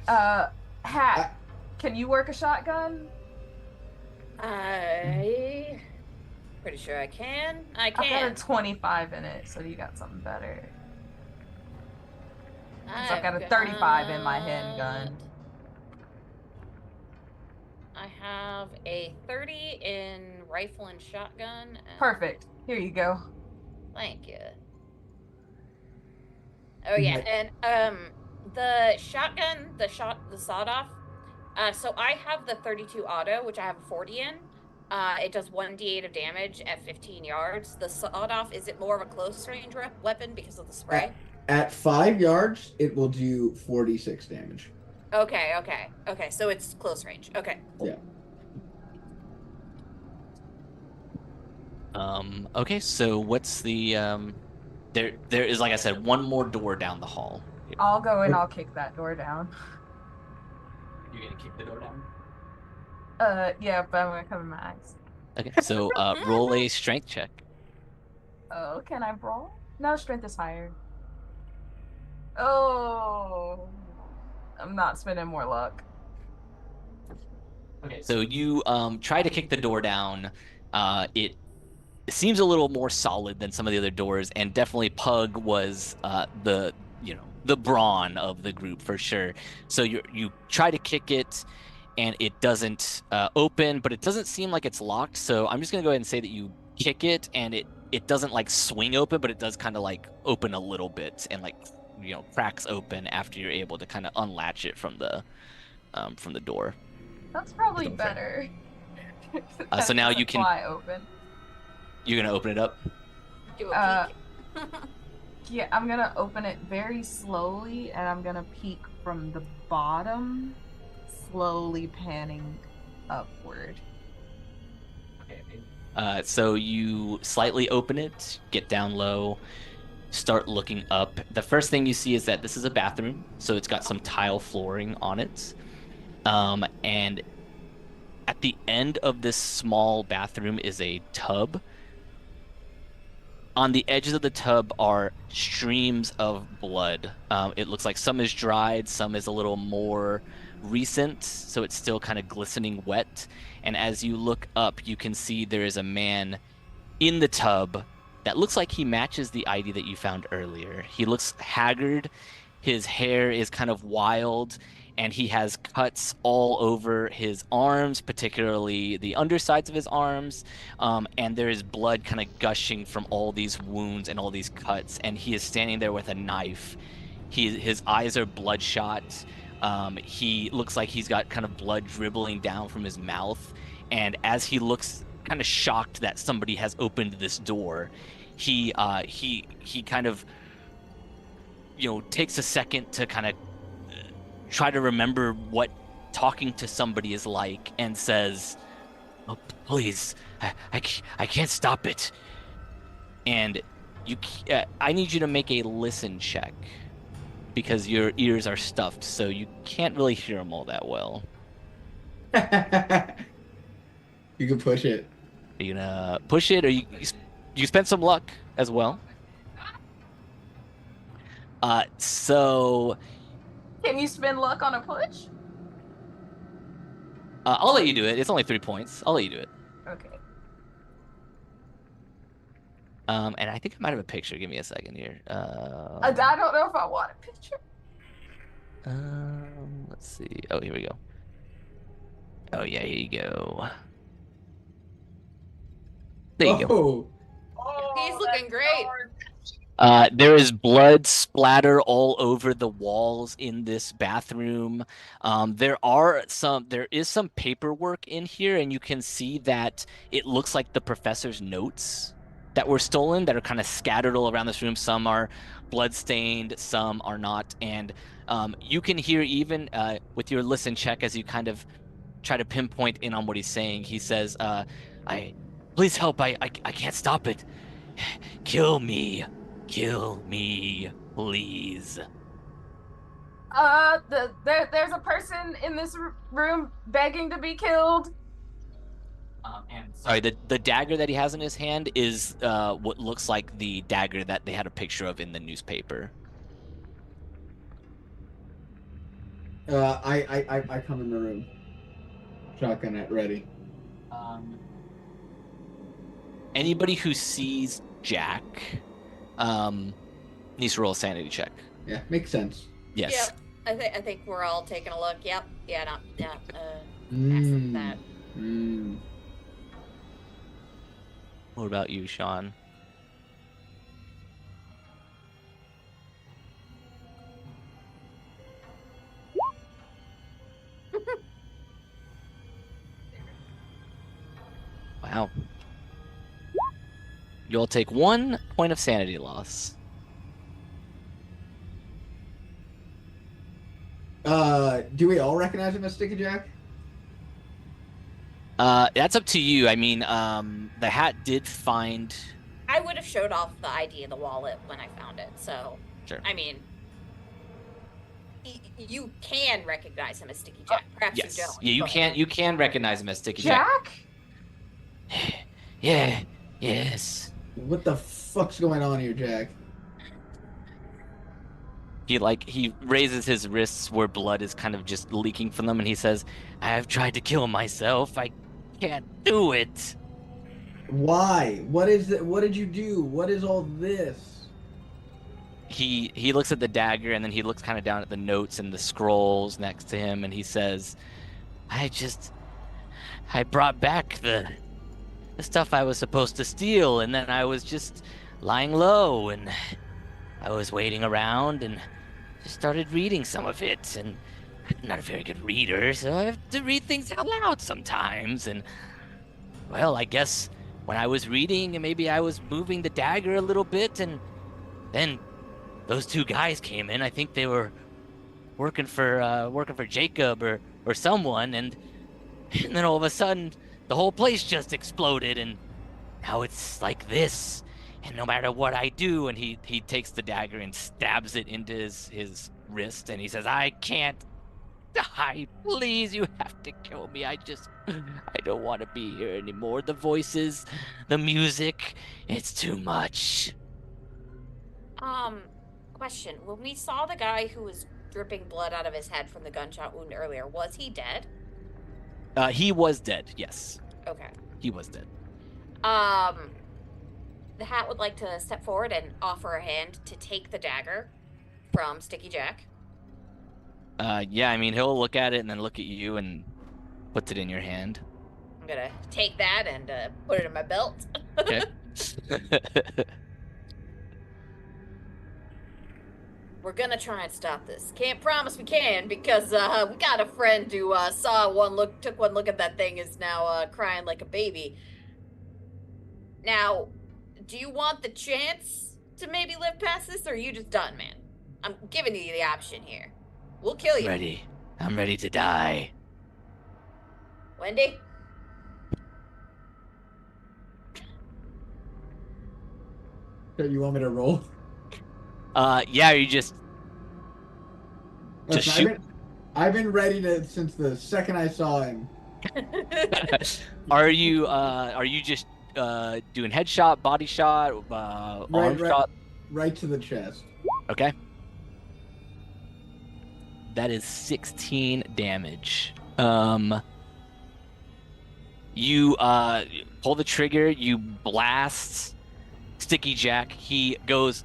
S4: Hat, can you work a shotgun?
S6: I pretty sure I can. I
S4: I've got
S6: can.
S4: a 25 in it, so you got something better. So I've got a 35 in my handgun.
S6: I have a 30 in rifle and shotgun. And...
S4: Perfect. Here you go.
S6: Thank you. Oh yeah, and the shotgun, the sawed-off. So I have the 32 auto, which I have a 40 in. It does 1d8 of damage at 15 yards. The sawed-off, is it more of a close-range weapon because of the spray?
S2: At 5 yards, it will do 46 damage.
S6: Okay. So it's close range. Okay.
S2: Yeah.
S1: Okay, so what's the there is, like I said, one more door down the hall.
S4: I'll go and I'll kick that door down.
S1: You're gonna kick the door down?
S4: Yeah, but I'm gonna cover my eyes.
S1: Okay, so roll a strength check.
S4: Oh, can I brawl? No, strength is higher. Oh, I'm not spending more luck.
S1: Okay, so you try to kick the door down. It seems a little more solid than some of the other doors, and definitely Pug was the brawn of the group for sure. So you try to kick it, and it doesn't open, but it doesn't seem like it's locked. So I'm just gonna go ahead and say that you kick it, and it doesn't like swing open, but it does kind of like open a little bit and like cracks open after you're able to kind of unlatch it from the door.
S4: That's probably better.
S1: So now you can
S4: fly open.
S1: You're gonna open it up.
S3: Do a peek.
S4: Yeah, I'm gonna open it very slowly, and I'm gonna peek from the bottom, slowly panning upward.
S1: So you slightly open it, get down low, start looking up. The first thing you see is that this is a bathroom, so it's got some tile flooring on it. And at the end of this small bathroom is a tub. On the edges of the tub are streams of blood. It looks like some is dried, some is a little more recent, so it's still kind of glistening wet. And as you look up, you can see there is a man in the tub that looks like he matches the ID that you found earlier. He looks haggard, his hair is kind of wild, and he has cuts all over his arms, particularly the undersides of his arms, and there is blood kind of gushing from all these wounds and all these cuts, and he is standing there with a knife. His eyes are bloodshot. He looks like he's got kind of blood dribbling down from his mouth, and as he looks kind of shocked that somebody has opened this door, he kind of takes a second to kind of try to remember what talking to somebody is like, and says, "Oh, please, I can't stop it." And I need you to make a listen check, because your ears are stuffed, so you can't really hear them all that well.
S2: You can push it.
S1: Are you gonna push it, or you spend some luck as well? So
S4: Can you spend luck on a push?
S1: I'll let you do it. It's only 3 points. I'll let you do it.
S4: Okay.
S1: And I think I might have a picture. Give me a second here.
S4: I don't know if I want a picture.
S1: Let's see. Oh, here we go. Oh yeah, here you go. There you go.
S3: He's looking great.
S1: There is blood splatter all over the walls in this bathroom. There is some paperwork in here, and you can see that it looks like the professor's notes that were stolen that are kind of scattered all around this room. Some are bloodstained, some are not. And you can hear even with your listen check as you kind of try to pinpoint in on what he's saying. He says, please help, I can't stop it. Kill me, please.
S4: There's a person in this room begging to be killed.
S1: And sorry, the dagger that he has in his hand is what looks like the dagger that they had a picture of in the newspaper.
S2: I come in the room. Shotgun at ready.
S1: Anybody who sees Jack needs to roll a sanity check.
S2: Yeah, makes sense.
S1: Yes.
S3: Yep. I think we're all taking a look. Yep. Yeah. Not. Yeah. That.
S1: What about you, Sean? Wow. You'll take 1 point of sanity loss.
S2: Do we all recognize him as Sticky Jack?
S1: That's up to you. I mean, the hat did find...
S6: I would have showed off the ID of the wallet when I found it, so...
S1: Sure.
S6: I mean... you can recognize him as Sticky Jack. Perhaps
S1: Yes.
S6: you don't.
S1: Yeah, you
S6: but-
S1: can. You can recognize him as Sticky Jack.
S4: Jack?
S1: Yeah. Yes.
S2: What the fuck's going on here, Jack?
S1: He raises his wrists where blood is kind of just leaking from them, and he says, "I've tried to kill myself. I can't do it."
S2: Why? What is it? What did you do? What is all this?
S1: He looks at the dagger, and then he looks kind of down at the notes and the scrolls next to him, and he says, I brought back the stuff I was supposed to steal, and then I was just lying low, and I was waiting around and just started reading some of it, and I'm not a very good reader, so I have to read things out loud sometimes, and well, I guess when I was reading, and maybe I was moving the dagger a little bit, and then those two guys came in. I think they were working for Jacob or someone, and then all of a sudden the whole place just exploded, and now it's like this. And no matter what I do, and he takes the dagger and stabs it into his wrist, and he says, I can't die. Please, you have to kill me. I don't want to be here anymore. The voices, the music, it's too much.
S6: Question. When we saw the guy who was dripping blood out of his head from the gunshot wound earlier, was he dead?
S1: He was dead, yes.
S6: Okay.
S1: He was dead.
S6: The Hat would like to step forward and offer a hand to take the dagger from Sticky Jack.
S1: Yeah, I mean, he'll look at it and then look at you and puts it in your hand.
S6: I'm gonna take that and put it in my belt.
S1: Okay.
S6: We're gonna try and stop this. Can't promise we can, because we got a friend who took one look at that thing, is now crying like a baby. Now, do you want the chance to maybe live past this, or are you just done, man? I'm giving you the option here. We'll kill you.
S1: Ready. I'm ready to die.
S6: Wendy?
S2: So you want me to roll?
S1: Yeah, you just
S2: Listen,
S1: shoot.
S2: I've been ready to since the second I saw him.
S1: Are you just doing headshot, body shot, arm shot?
S2: Right to the chest.
S1: Okay. That is 16 damage. You pull the trigger, you blast Sticky Jack. He goes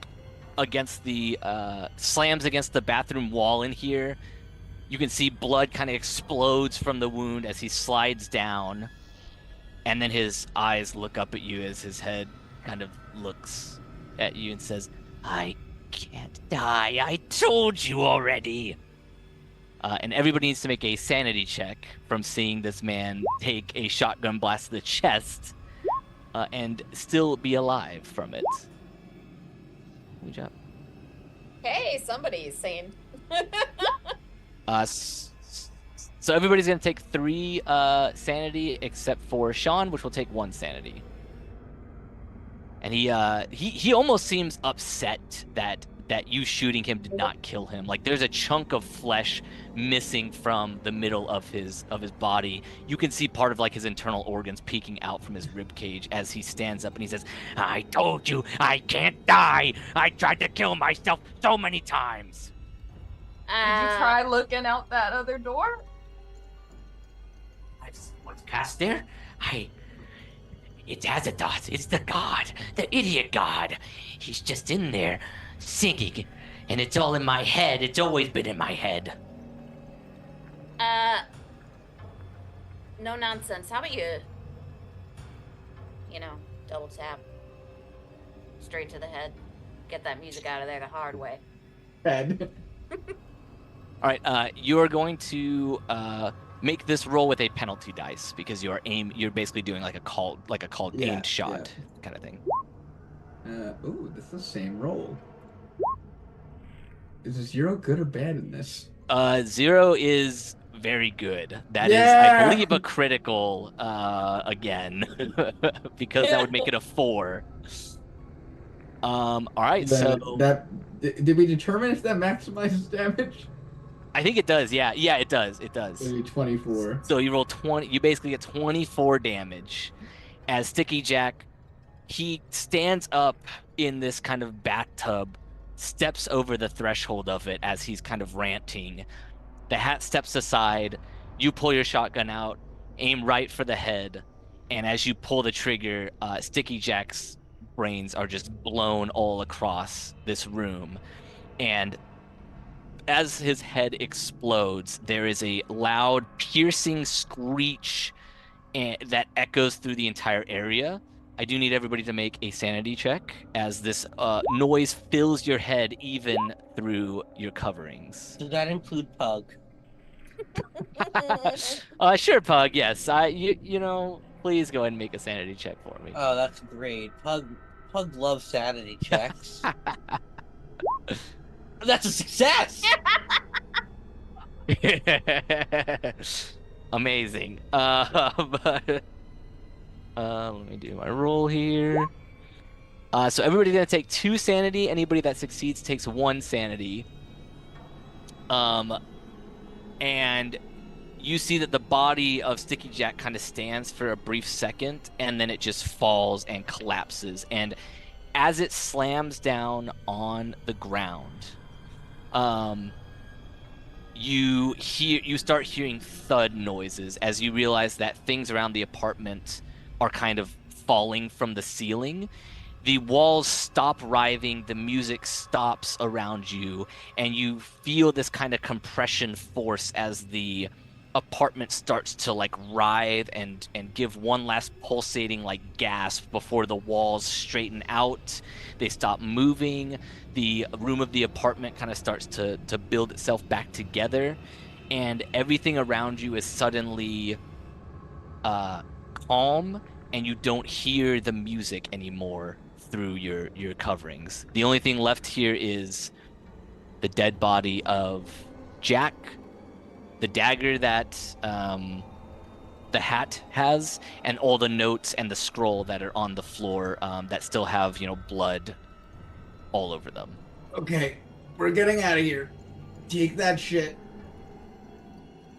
S1: against the slams against the bathroom wall in here. You can see blood kind of explodes from the wound as he slides down, and then his eyes look up at you as his head kind of looks at you and says, I can't die. I told you already. And everybody needs to make a sanity check from seeing this man take a shotgun blast to the chest and still be alive from it. Good job.
S6: Hey, somebody's saying.
S1: So everybody's going to take 3 sanity except for Sean, which will take 1 sanity. And he almost seems upset that you shooting him did not kill him. Like, there's a chunk of flesh missing from the middle of his body. You can see part of like his internal organs peeking out from his rib cage as he stands up and he says, I told you I can't die. I tried to kill myself so many times.
S4: Did you try looking out that other door?
S1: What's past there? It's Azadoth. It's the god. The idiot god. He's just in there singing. And it's all in my head. It's always been in my head.
S6: No nonsense. How about you double tap straight to the head. Get that music out of there the hard way.
S2: Head.
S1: All right, you are going to make this roll with a penalty dice because you're basically doing like a called aimed shot kind of thing.
S2: Ooh, this is the same roll. Is a 0 good or bad in this?
S1: 0 is very good. That is, I believe, a critical again, because that would make it a 4. All right, so
S2: did we determine if that maximizes damage?
S1: I think it does. Yeah, it does. It does.
S2: Maybe 24.
S1: So you roll 20. You basically get 24 damage. As Sticky Jack, he stands up in this kind of bathtub, steps over the threshold of it as he's kind of ranting. The hat steps aside. You pull your shotgun out, aim right for the head, and as you pull the trigger, Sticky Jack's brains are just blown all across this room. And as his head explodes, there is a loud, piercing screech that echoes through the entire area. I do need everybody to make a sanity check as this noise fills your head even through your coverings.
S5: Does that include Pug?
S1: Sure, Pug. Yes. You know, please go ahead and make a sanity check for me.
S5: Oh, that's great. Pug loves sanity checks. That's a success.
S1: Amazing. But let me do my roll here. So everybody's gonna take 2 sanity. Anybody that succeeds takes 1 sanity. And you see that the body of Sticky Jack kind of stands for a brief second, and then it just falls and collapses. And as it slams down on the ground, you start hearing thud noises as you realize that things around the apartment are kind of falling from the ceiling. The walls stop writhing, the music stops around you, and you feel this kind of compression force as the apartment starts to like writhe and give one last pulsating like gasp before the walls straighten out. They stop moving. The room of the apartment kind of starts to build itself back together, and everything around you is suddenly calm, and you don't hear the music anymore through your coverings. The only thing left here is the dead body of Jack, the dagger that the hat has, and all the notes and the scroll that are on the floor that still have, blood all over them.
S2: Okay, we're getting out of here. Take that shit.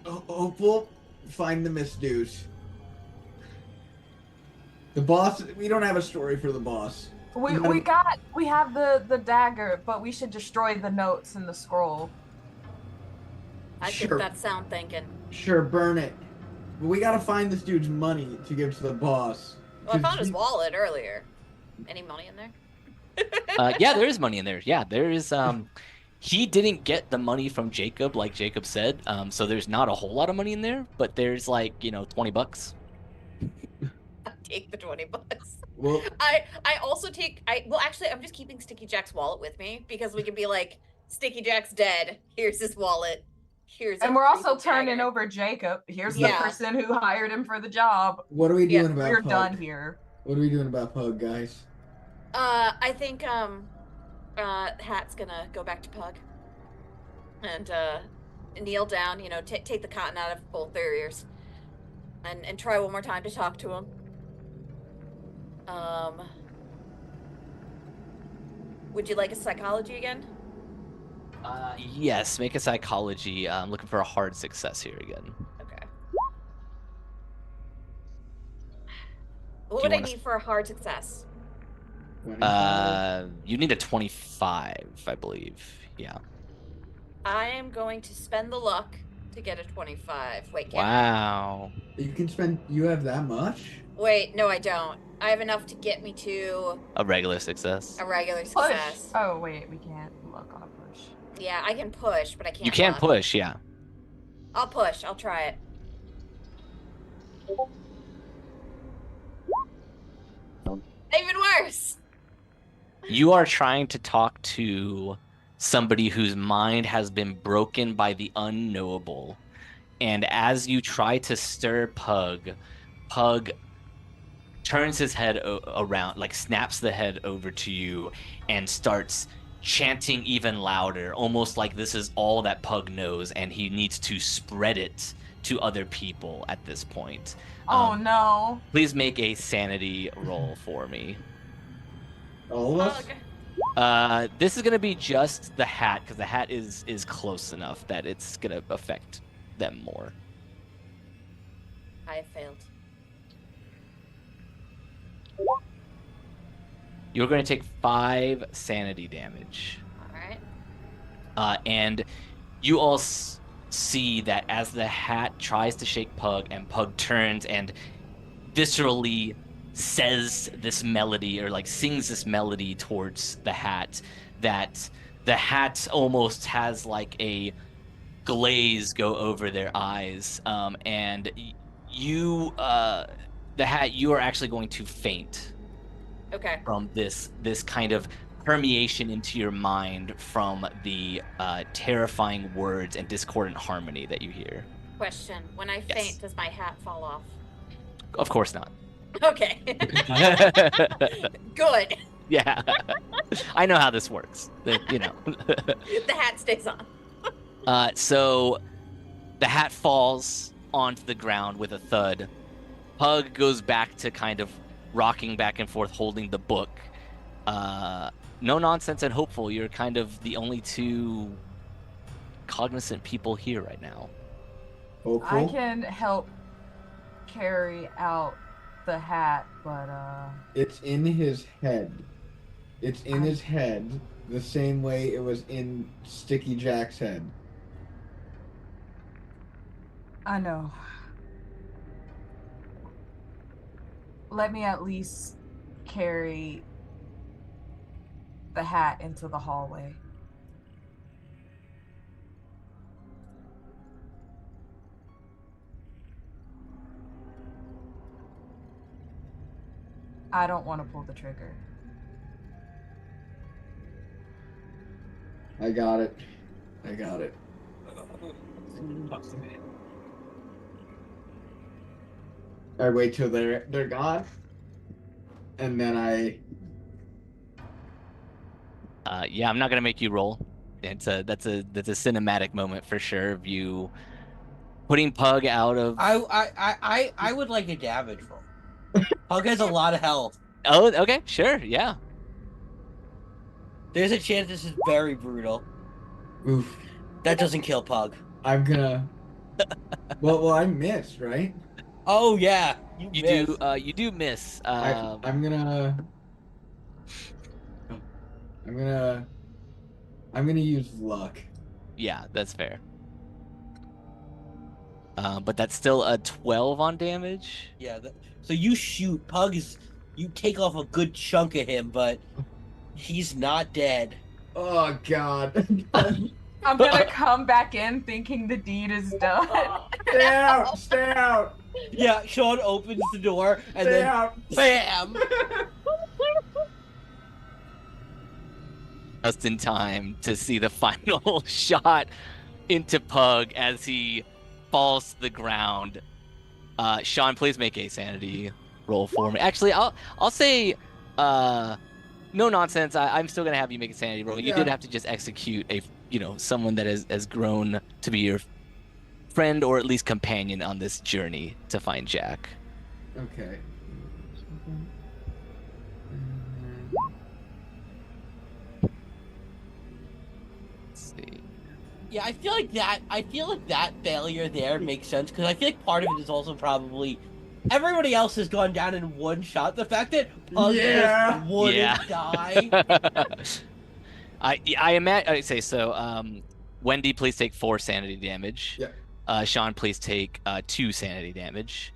S2: Hopeful, find the misdews. The boss, we don't have a story for the boss.
S4: We have the dagger, but we should destroy the notes and the scroll.
S6: I think that's sound thinking.
S2: Sure, burn it. But we gotta find this dude's money to give to the boss.
S6: Well, I found his wallet earlier. Any money in there?
S1: Yeah, there is money in there. Yeah, there is. He didn't get the money from Jacob, like Jacob said. So there's not a whole lot of money in there, but there's like, $20.
S6: I'll take the $20.
S2: Well,
S6: I also take. Actually, I'm just keeping Sticky Jack's wallet with me because we can be like, Sticky Jack's dead. Here's his wallet.
S4: And we're also turning over Jacob. Here's the person who hired him for the job.
S2: What are we doing about
S4: We're
S2: Pug?
S4: done here.
S2: What are we doing about Pug, guys?
S6: I think Hat's gonna go back to Pug and kneel down. Take the cotton out of both their ears, and try one more time to talk to him. Would you like a psychology again?
S1: Yes, make a psychology. I'm looking for a hard success here again.
S6: Okay. What would I need for a hard success?
S1: You need a 25, I believe. Yeah.
S6: I am going to spend the luck to get a 25. Wait,
S1: wow.
S2: You can spend. You have that much?
S6: Wait, no, I don't. I have enough to get me to
S1: a regular success.
S6: A regular success.
S4: Push. Oh wait, we can't look on a push.
S6: Yeah, I can push, but I can't.
S1: You can
S6: look.
S1: push, yeah.
S6: I'll push. I'll try it. Even worse.
S1: You are trying to talk to somebody whose mind has been broken by the unknowable. And as you try to stir Pug turns his head around, like snaps the head over to you and starts chanting even louder, almost like this is all that Pug knows and he needs to spread it to other people at this point.
S4: Oh no.
S1: Please make a sanity roll for me.
S2: All of us?
S6: Okay.
S1: This is gonna be just the hat, because the hat is close enough that it's gonna affect them more.
S6: I have failed.
S1: You're gonna take 5 sanity damage.
S6: All right.
S1: And you all see that as the hat tries to shake Pug, and Pug turns and viscerally says this melody, or like sings this melody towards the hat, that the hat almost has like a glaze go over their eyes, and you, the hat, you are actually going to faint.
S6: Okay.
S1: From this kind of permeation into your mind from the terrifying words and discordant harmony that you hear.
S6: Question: when I
S1: Yes.
S6: faint, does my hat fall off?
S1: Of course not.
S6: Okay. Good.
S1: Yeah. I know how this works. You know.
S6: The hat stays on.
S1: So the hat falls onto the ground with a thud. Pug goes back to kind of rocking back and forth holding the book. No Nonsense and Hopeful, you're kind of the only 2 cognizant people here right now.
S2: Oh,
S4: I
S2: cool.
S4: can help carry out the hat, but
S2: It's in his head. It's in his head the same way it was in Sticky Jack's head.
S4: I know. Let me at least carry the hat into the hallway. I don't want to pull the trigger.
S2: I got it. I got it. I wait till they're gone, and then I.
S1: Yeah, I'm not gonna make you roll. That's a cinematic moment for sure of you putting Pug out of.
S5: I would like a damage roll. Pug has a lot of health.
S1: Oh, okay, sure, yeah.
S5: There's a chance this is very brutal.
S2: Oof.
S5: That doesn't kill Pug.
S2: I'm gonna. Well, I missed, right?
S5: Oh yeah,
S1: You
S5: missed.
S1: you do miss.
S2: I'm gonna. I'm gonna use luck.
S1: Yeah, that's fair. But that's still a 12 on damage.
S5: Yeah. So you shoot Pug is. You take off a good chunk of him, but he's not dead.
S2: Oh God.
S4: I'm gonna come back in thinking the deed is done.
S2: Stay out! Stay out!
S5: Yeah, Sean opens the door and
S2: Stay
S5: then
S2: out!
S5: bam!
S1: Just in time to see the final shot into Pug as he falls to the ground. Sean, please make a sanity roll for me. Actually, I'll say no nonsense. I'm still gonna have you make a sanity roll. You
S2: Yeah.
S1: did have to just execute someone that has grown to be your friend or at least companion on this journey to find Jack.
S2: Okay.
S1: Let's see.
S5: Yeah, I feel like that failure there makes sense because I feel like part of it is also probably everybody else has gone down in one shot. The fact that Pug
S2: Yeah.
S5: just wouldn't
S1: Yeah.
S5: die.
S1: I imagine. I say so. Wendy, please take 4 sanity damage.
S2: Yeah.
S1: Sean, please take 2 sanity damage.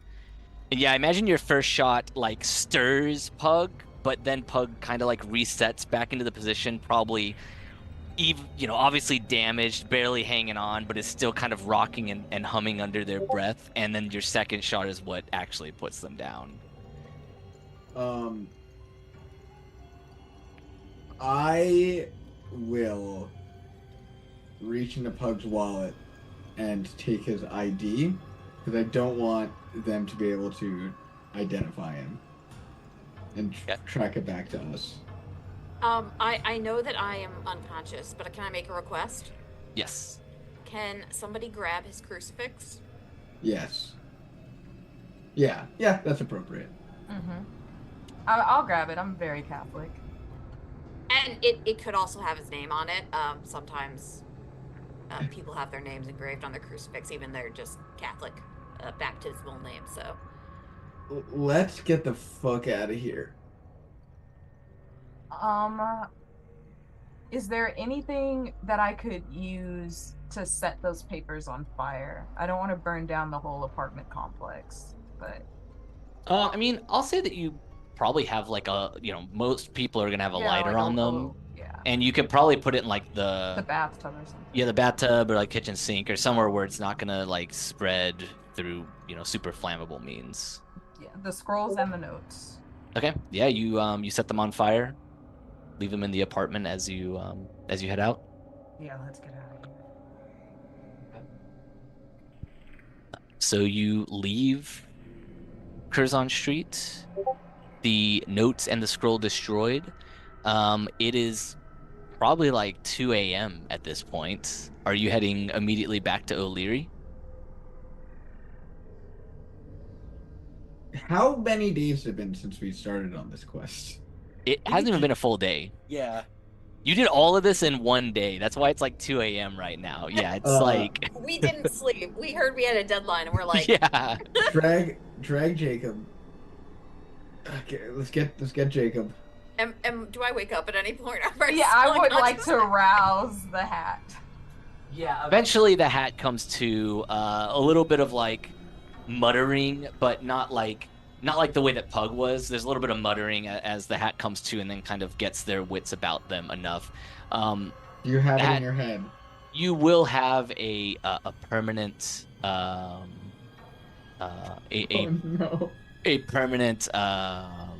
S1: And yeah, I imagine your first shot like stirs Pug, but then Pug kind of like resets back into the position, probably even obviously damaged, barely hanging on, but is still kind of rocking and humming under their breath. And then your second shot is what actually puts them down.
S2: I will reach into Pug's wallet and take his ID because I don't want them to be able to identify him and track it back to us.
S6: I know that I am unconscious, but can I make a request?
S1: Yes.
S6: Can somebody grab his crucifix?
S2: Yes. Yeah, that's appropriate.
S4: Mm-hmm. I'll grab it. I'm very Catholic.
S6: And it could also have his name on it. Sometimes people have their names engraved on their crucifix, even they're just Catholic baptismal names. So
S2: Let's get the fuck out of here.
S4: Is there anything that I could use to set those papers on fire? I don't want to burn down the whole apartment complex, but
S1: I mean, I'll say that you probably have like most people are gonna have a lighter on them.
S4: Yeah.
S1: And you can probably put it in like the
S4: bathtub or something.
S1: Yeah, the bathtub or like kitchen sink or somewhere where it's not gonna like spread through, super flammable means.
S4: Yeah, the scrolls and the notes.
S1: Okay. Yeah, you set them on fire. Leave them in the apartment as you head out.
S4: Yeah, let's get out of here.
S1: So you leave Curzon Street, the notes and the scroll destroyed. It is probably like 2 a.m. at this point. Are you heading immediately back to O'Leary?
S2: How many days have been since we started on this quest?
S1: It hasn't even been a full day.
S5: Yeah.
S1: You did all of this in one day. That's why it's like 2 a.m. right now. Yeah, it's like...
S6: We didn't sleep. We heard we had a deadline, and we're like...
S1: Yeah.
S2: Drag Jacob. Okay, let's get Jacob.
S6: And do I wake up at any point?
S4: Yeah, I would like to rouse the hat.
S1: Yeah, eventually the hat comes to a little bit of like muttering, but not like the way that Pug was. There's a little bit of muttering as the hat comes to and then kind of gets their wits about them enough.
S2: You have it in your head.
S1: You will have a permanent
S2: Oh no.
S1: a permanent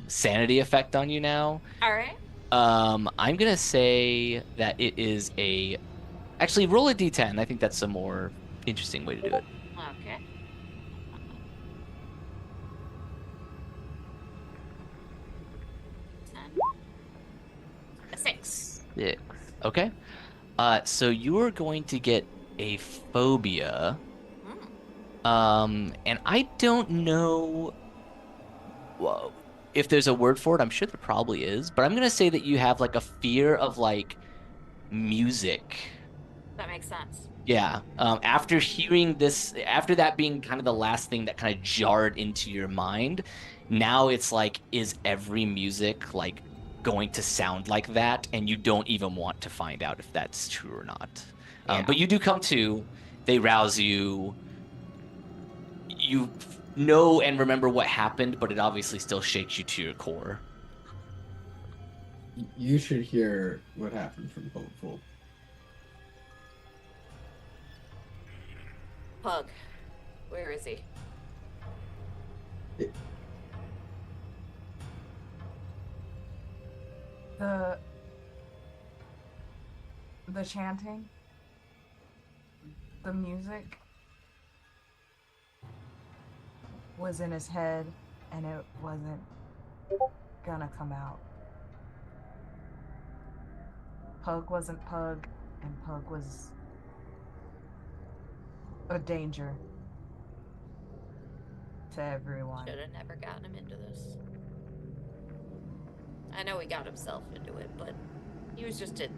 S1: sanity effect on you now.
S6: All right.
S1: I'm gonna say that it is actually roll a d10. I think that's a more interesting way to do it.
S6: Okay. A 6.
S1: 6. Okay. So you are going to get a phobia. And I don't know if there's a word for it. I'm sure there probably is, but I'm gonna say that you have like a fear of like music.
S6: That makes sense.
S1: Yeah. After hearing this, after that being kind of the last thing that kind of jarred into your mind, now it's like, is every music like going to sound like that? And you don't even want to find out if that's true or not.
S6: Yeah.
S1: But you do come to, they rouse you. You know and remember what happened, but it obviously still shakes you to your core.
S2: You should hear what happened from Hopeful.
S6: Pug, where is he?
S4: The chanting, the music was in his head, and it wasn't gonna come out. Pug wasn't Pug, and Pug was a danger to everyone.
S6: Should have never gotten him into this. I know he got himself into it, but he was just in.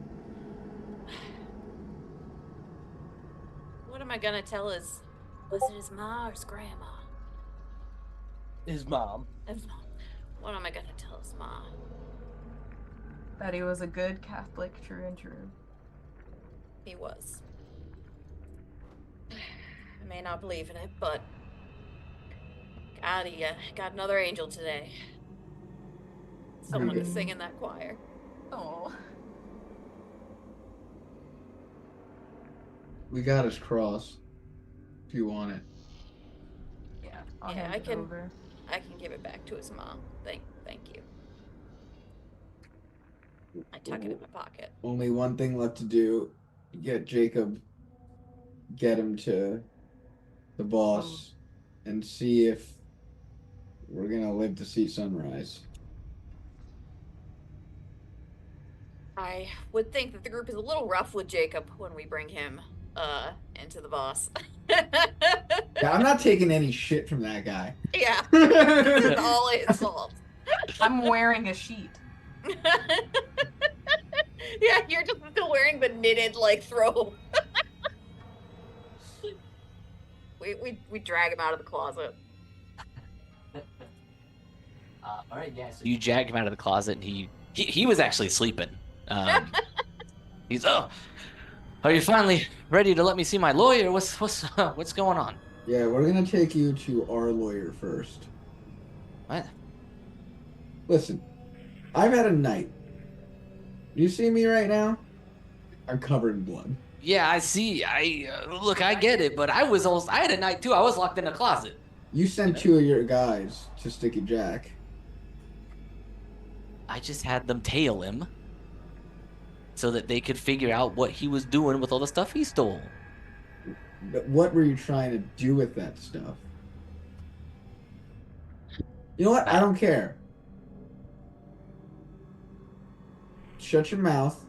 S6: What am I gonna tell was it his ma or his grandma?
S5: His mom.
S6: His mom. What am I gonna tell his ma?
S4: That he was a good Catholic, true and true.
S6: He was. I may not believe in it, but God, he got another angel today. Someone to sing in that choir.
S4: Oh.
S2: We got his cross. If you want it.
S4: Yeah,
S6: I can.
S4: Over.
S6: I can give it back to his mom. Thank you. I tuck it in my pocket.
S2: Only one thing left to do. Get Jacob. Get him to the boss. And see if we're gonna live to see sunrise.
S6: I would think that the group is a little rough with Jacob when we bring him into the boss.
S2: Yeah, I'm not taking any shit from that guy.
S6: Yeah. It's all his fault.
S4: I'm wearing a sheet.
S3: Yeah, you're just still wearing the knitted like throw. we drag him out of the closet.
S1: All right, yeah. So you jag him out of the closet, and he was actually sleeping. He's are you finally ready to let me see my lawyer? What's going on?
S2: Yeah, we're gonna take you to our lawyer first.
S1: What?
S2: Listen, I've had a night. You see me right now? I'm covered in blood.
S1: Yeah, I see. Look, I get it, but I had a night too. I was locked in a closet.
S2: You sent 2 of your guys to Sticky Jack.
S1: I just had them tail him so that they could figure out what he was doing with all the stuff he stole.
S2: But what were you trying to do with that stuff? You know what? I don't care. Shut your mouth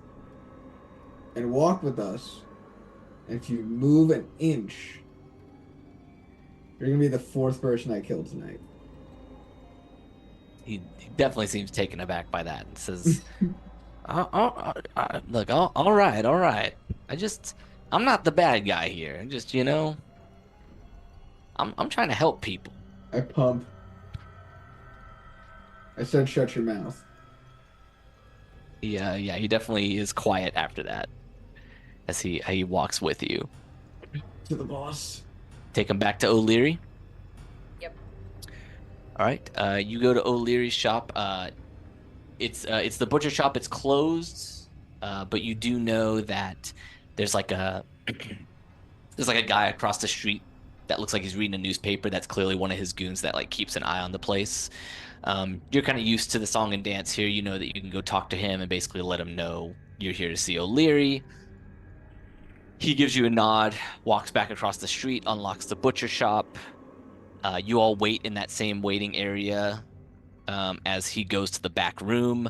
S2: and walk with us. And if you move an inch, you're going to be the 4th person I kill tonight.
S1: He definitely seems taken aback by that and says, look, all right. I'm not the bad guy here. Just, I'm trying to help people.
S2: I pump. I said shut your mouth.
S1: Yeah, he definitely is quiet after that as he walks with you.
S2: To the boss.
S1: Take him back to O'Leary.
S3: Yep.
S1: All right, you go to O'Leary's shop. It's the butcher shop. It's closed, but you do know that there's like a guy across the street that looks like he's reading a newspaper. That's clearly one of his goons that like keeps an eye on the place. You're kind of used to the song and dance here. You know that you can go talk to him and basically let him know you're here to see O'Leary. He gives you a nod, walks back across the street, unlocks the butcher shop. You all wait in that same waiting area as he goes to the back room.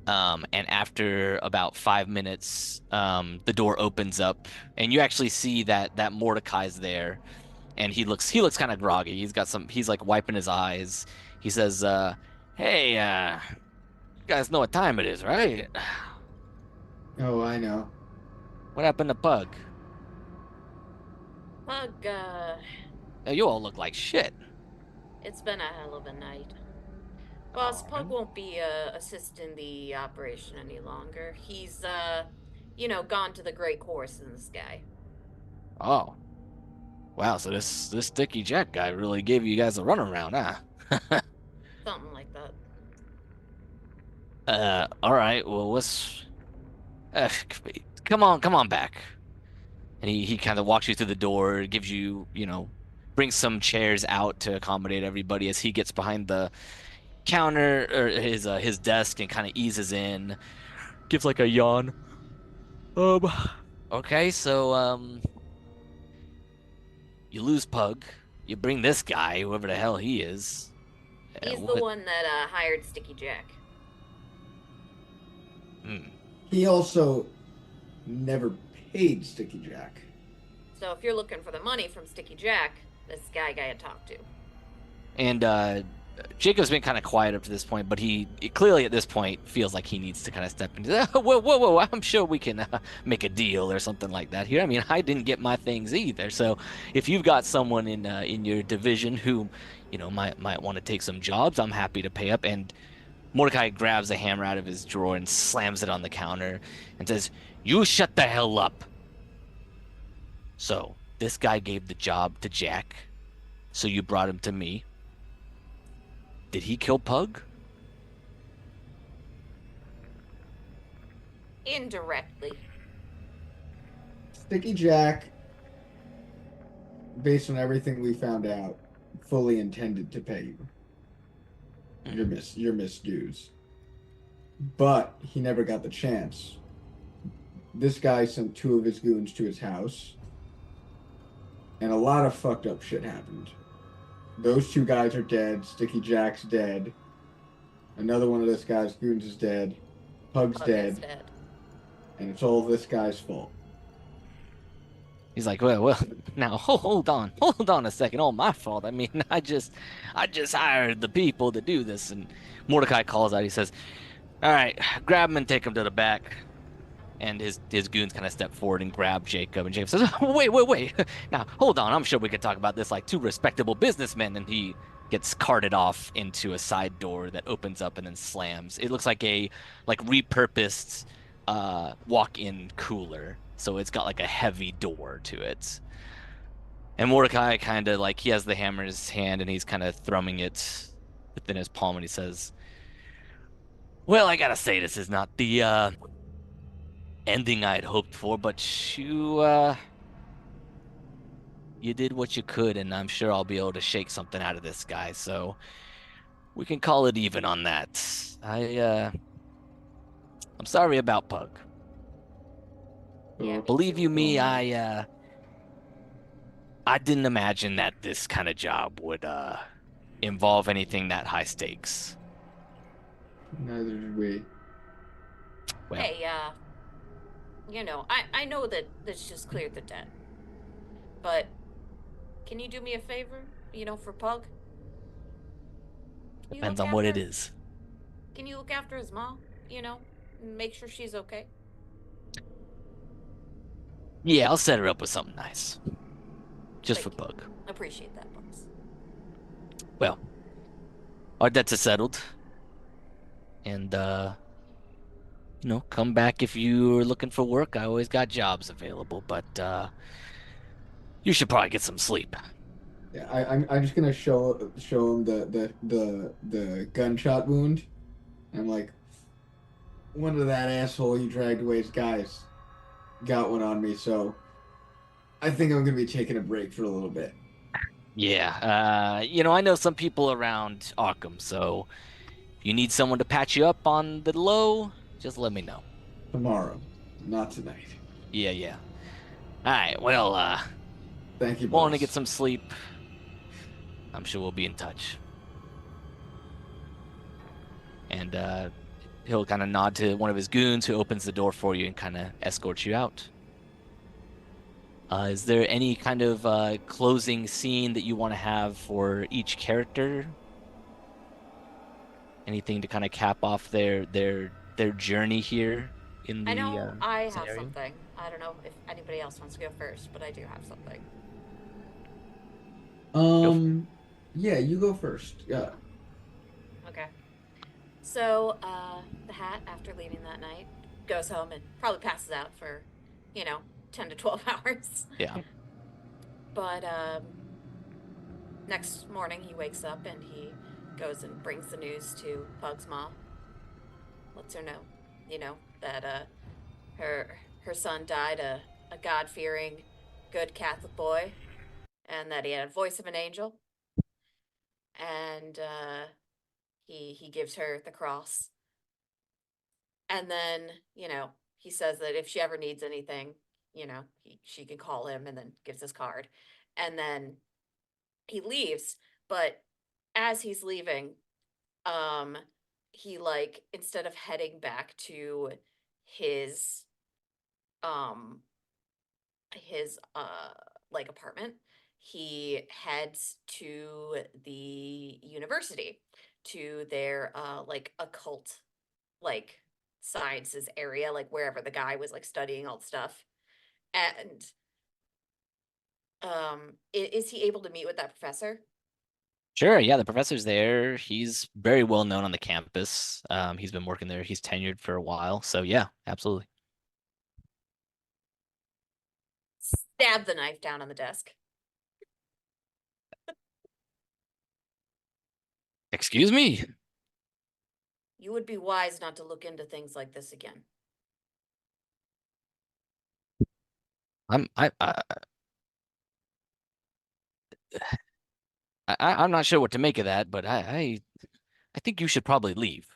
S1: And after about 5 minutes, the door opens up, and you actually see that Mordecai's there, and he looks kind of groggy. He's like wiping his eyes. He says, "Hey, you guys know what time it is, right?"
S2: Oh, I know.
S1: What happened to Pug?
S6: Pug,
S1: You all look like shit.
S6: it's been a hell of a night. Boss, Pug won't be assisting the operation any longer. He's gone to the great course in the sky.
S1: Oh. Wow, so this Sticky Jack guy really gave you guys a runaround, huh?
S6: Something like that.
S1: All right, well, come on back. And he kind of walks you through the door, gives you, brings some chairs out to accommodate everybody as he gets behind the counter or his desk and kind of eases in, gives like a yawn. Okay, so you lose Pug, you bring this guy, whoever the hell he is.
S6: He's the one that hired Sticky Jack.
S2: He also never paid Sticky Jack.
S6: So if you're looking for the money from Sticky Jack, this guy gotta talk to.
S1: And Jacob's been kind of quiet up to this point, but he clearly at this point feels like he needs to kind of step into whoa, I'm sure we can make a deal or something like that here. I mean, I didn't get my things either. So if you've got someone in your division who, might want to take some jobs, I'm happy to pay up. And Mordecai grabs a hammer out of his drawer and slams it on the counter and says, "You shut the hell up." So this guy gave the job to Jack, so you brought him to me. Did he kill Pug?
S6: Indirectly.
S2: Sticky Jack, based on everything we found out, fully intended to pay you. Your misdues. But he never got the chance. This guy sent 2 of his goons to his house, and a lot of fucked up shit happened. Those 2 guys are dead. Sticky Jack's dead. Another one of this guy's goons is dead. Pug's dead. And it's all this guy's fault.
S1: He's like, well, now hold on a second. All my fault. I mean, I just hired the people to do this. And Mordecai calls out. He says, "All right, grab him and take him to the back. And his goons kind of step forward and grab Jacob, and Jacob says, wait. Now, hold on. I'm sure we could talk about this like two respectable businessmen. And he gets carted off into a side door that opens up and then slams. It looks like a repurposed walk-in cooler. So it's got like a heavy door to it. And Mordecai kind of like, he has the hammer in his hand and he's kind of thrumming it within his palm, and he says, well, I gotta say, this is not the ending I'd hoped for, but you did what you could, and I'm sure I'll be able to shake something out of this guy, so we can call it even on that. I'm sorry about Pug.
S6: Yeah, me
S1: Believe
S6: too.
S1: you me, I didn't imagine that this kind of job would involve anything that high stakes.
S2: Neither did we.
S1: Well,
S6: Hey, I know that this just cleared the debt, but can you do me a favor? For Pug? Can you
S1: depends
S6: look
S1: on what it
S6: after-
S1: is.
S6: Can you look after his mom? Make sure she's okay.
S1: Yeah, I'll set her up with something nice. Just
S6: Thank
S1: for
S6: you.
S1: Pug.
S6: Appreciate that, boss.
S1: Well, our debts are settled. And, come back if you're looking for work. I always got jobs available, but you should probably get some sleep.
S2: Yeah, I'm just gonna show him the gunshot wound. I'm like, one of that asshole you dragged away's guys got one on me, so I think I'm gonna be taking a break for a little bit.
S1: Yeah, I know some people around Arkham, so if you need someone to patch you up on the low, just let me know.
S2: Tomorrow, not tonight.
S1: Yeah. All right, well,
S2: Thank you,
S1: want to
S2: boss.
S1: get some sleep. I'm sure we'll be in touch. And he'll kind of nod to one of his goons who opens the door for you and kind of escorts you out. Is there any kind of closing scene that you want to have for each character? Anything to kind of cap off their journey here in the
S6: I know I have
S1: scenario?
S6: something. I don't know if anybody else wants to go first, but I do have something.
S2: Yeah, you go first. Yeah.
S6: Okay. So, the Hat, after leaving that night, goes home and probably passes out for, 10 to 12 hours.
S1: Yeah.
S6: But, next morning he wakes up and he goes and brings the news to Pug's mom. Lets her know, that, her son died a God-fearing, good Catholic boy, and that he had a voice of an angel. And, he gives her the cross. And then, he says that if she ever needs anything, she can call him, and then gives his card. And then he leaves, but as he's leaving, he instead of heading back to his apartment, he heads to the university, to their occult sciences area, wherever the guy was studying all the stuff. And is he able to meet with that professor?
S1: Sure, yeah, the professor's there. He's very well known on the campus. He's been working there. He's tenured for a while. So yeah, absolutely.
S6: Stab the knife down on the desk.
S1: Excuse me?
S6: You would be wise not to look into things like this again.
S1: I'm not sure what to make of that, but I think you should probably leave.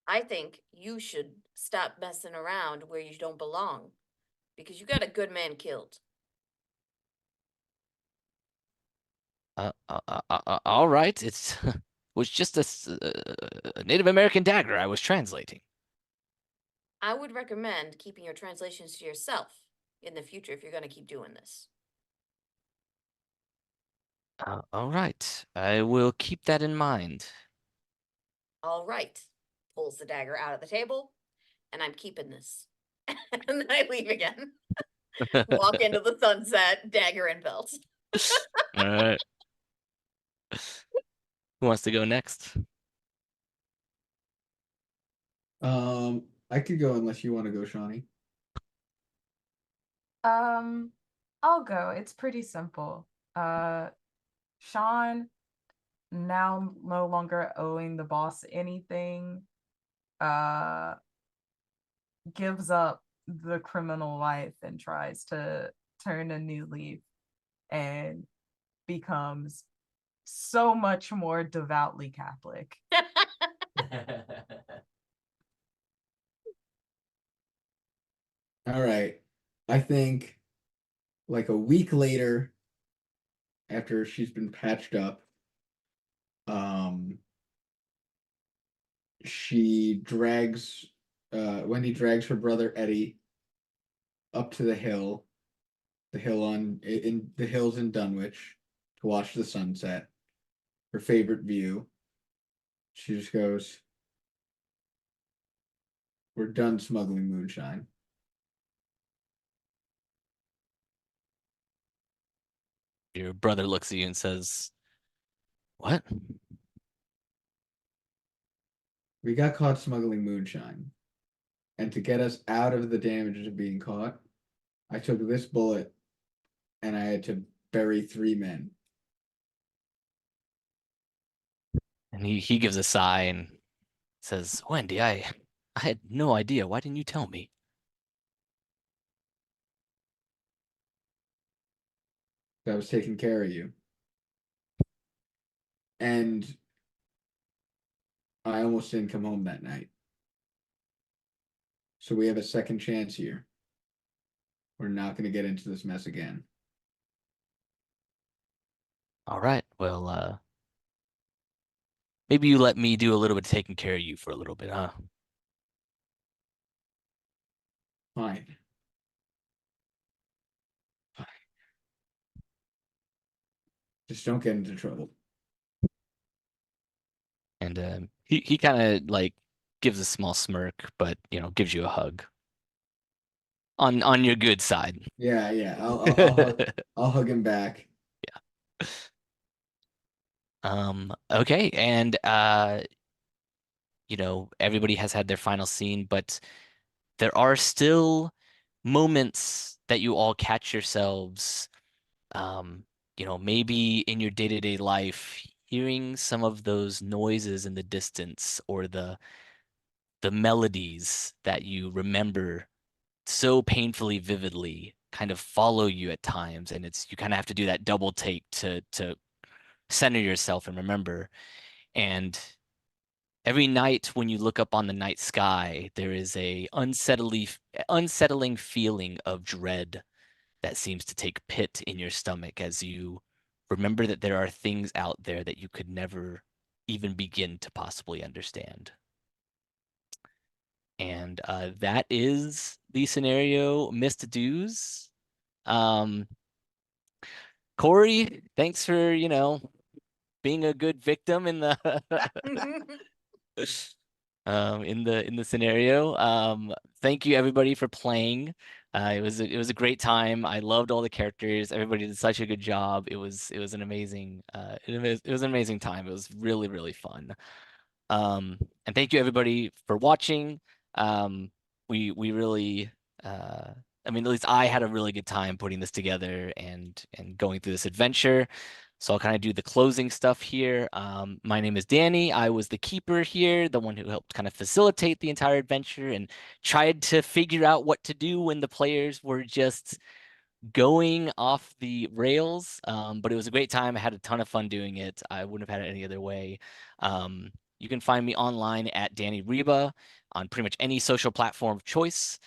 S6: I think you should stop messing around where you don't belong, because you got a good man killed.
S1: All right. It was just a Native American dagger I was translating.
S6: I would recommend keeping your translations to yourself in the future if you're going to keep doing this.
S1: All right. I will keep that in mind.
S6: All right. Pulls the dagger out of the table, and I'm keeping this. And then I leave again. Walk into the sunset, dagger and belt.
S1: All right. Who wants to go next?
S2: I could go unless you want to go, Shaunie.
S4: I'll go. It's pretty simple. Sean, now no longer owing the boss anything, gives up the criminal life and tries to turn a new leaf and becomes so much more devoutly Catholic.
S2: All right. I think like a week later, after she's been patched up, Wendy drags her brother Eddie up to the hill in the hills in Dunwich to watch the sunset. Her favorite view. She just goes, "We're done smuggling moonshine."
S1: Your brother looks at you and says, "What?"
S2: We got caught smuggling moonshine. And to get us out of the damages of being caught, I took this bullet and I had to bury 3 men.
S1: And he gives a sigh and says, "Wendy, I had no idea. Why didn't you tell me?"
S2: I was taking care of you. And I almost didn't come home that night. So we have a second chance here. We're not going to get into this mess again.
S1: All right. Well, maybe you let me do a little bit of taking care of you for a little bit, huh?
S2: Fine. Just don't get into trouble.
S1: And he kind of like gives a small smirk, but gives you a hug. On your good side.
S2: Yeah. I'll hug him back.
S1: Okay, and everybody has had their final scene, but there are still moments that you all catch yourselves, maybe in your day-to-day life, hearing some of those noises in the distance or the melodies that you remember so painfully vividly kind of follow you at times, and you kind of have to do that double take to center yourself and remember. And every night when you look up on the night sky, there is a unsettling feeling of dread that seems to take pit in your stomach as you remember that there are things out there that you could never even begin to possibly understand. And that is the scenario Missed Dues. Cory, thanks for, being a good victim in the in the scenario. Thank you everybody for playing. It was a great time. I loved all the characters. Everybody did such a good job. It was an amazing it was an amazing time. It was really, really fun. And thank you everybody for watching. We really I mean, at least I had a really good time putting this together and going through this adventure. So I'll kind of do the closing stuff here. My name is Danny. I was the keeper here, the one who helped kind of facilitate the entire adventure and tried to figure out what to do when the players were just going off the rails. But it was a great time. I had a ton of fun doing it. I wouldn't have had it any other way. You can find me online at Danny Ryba on pretty much any social platform of choice.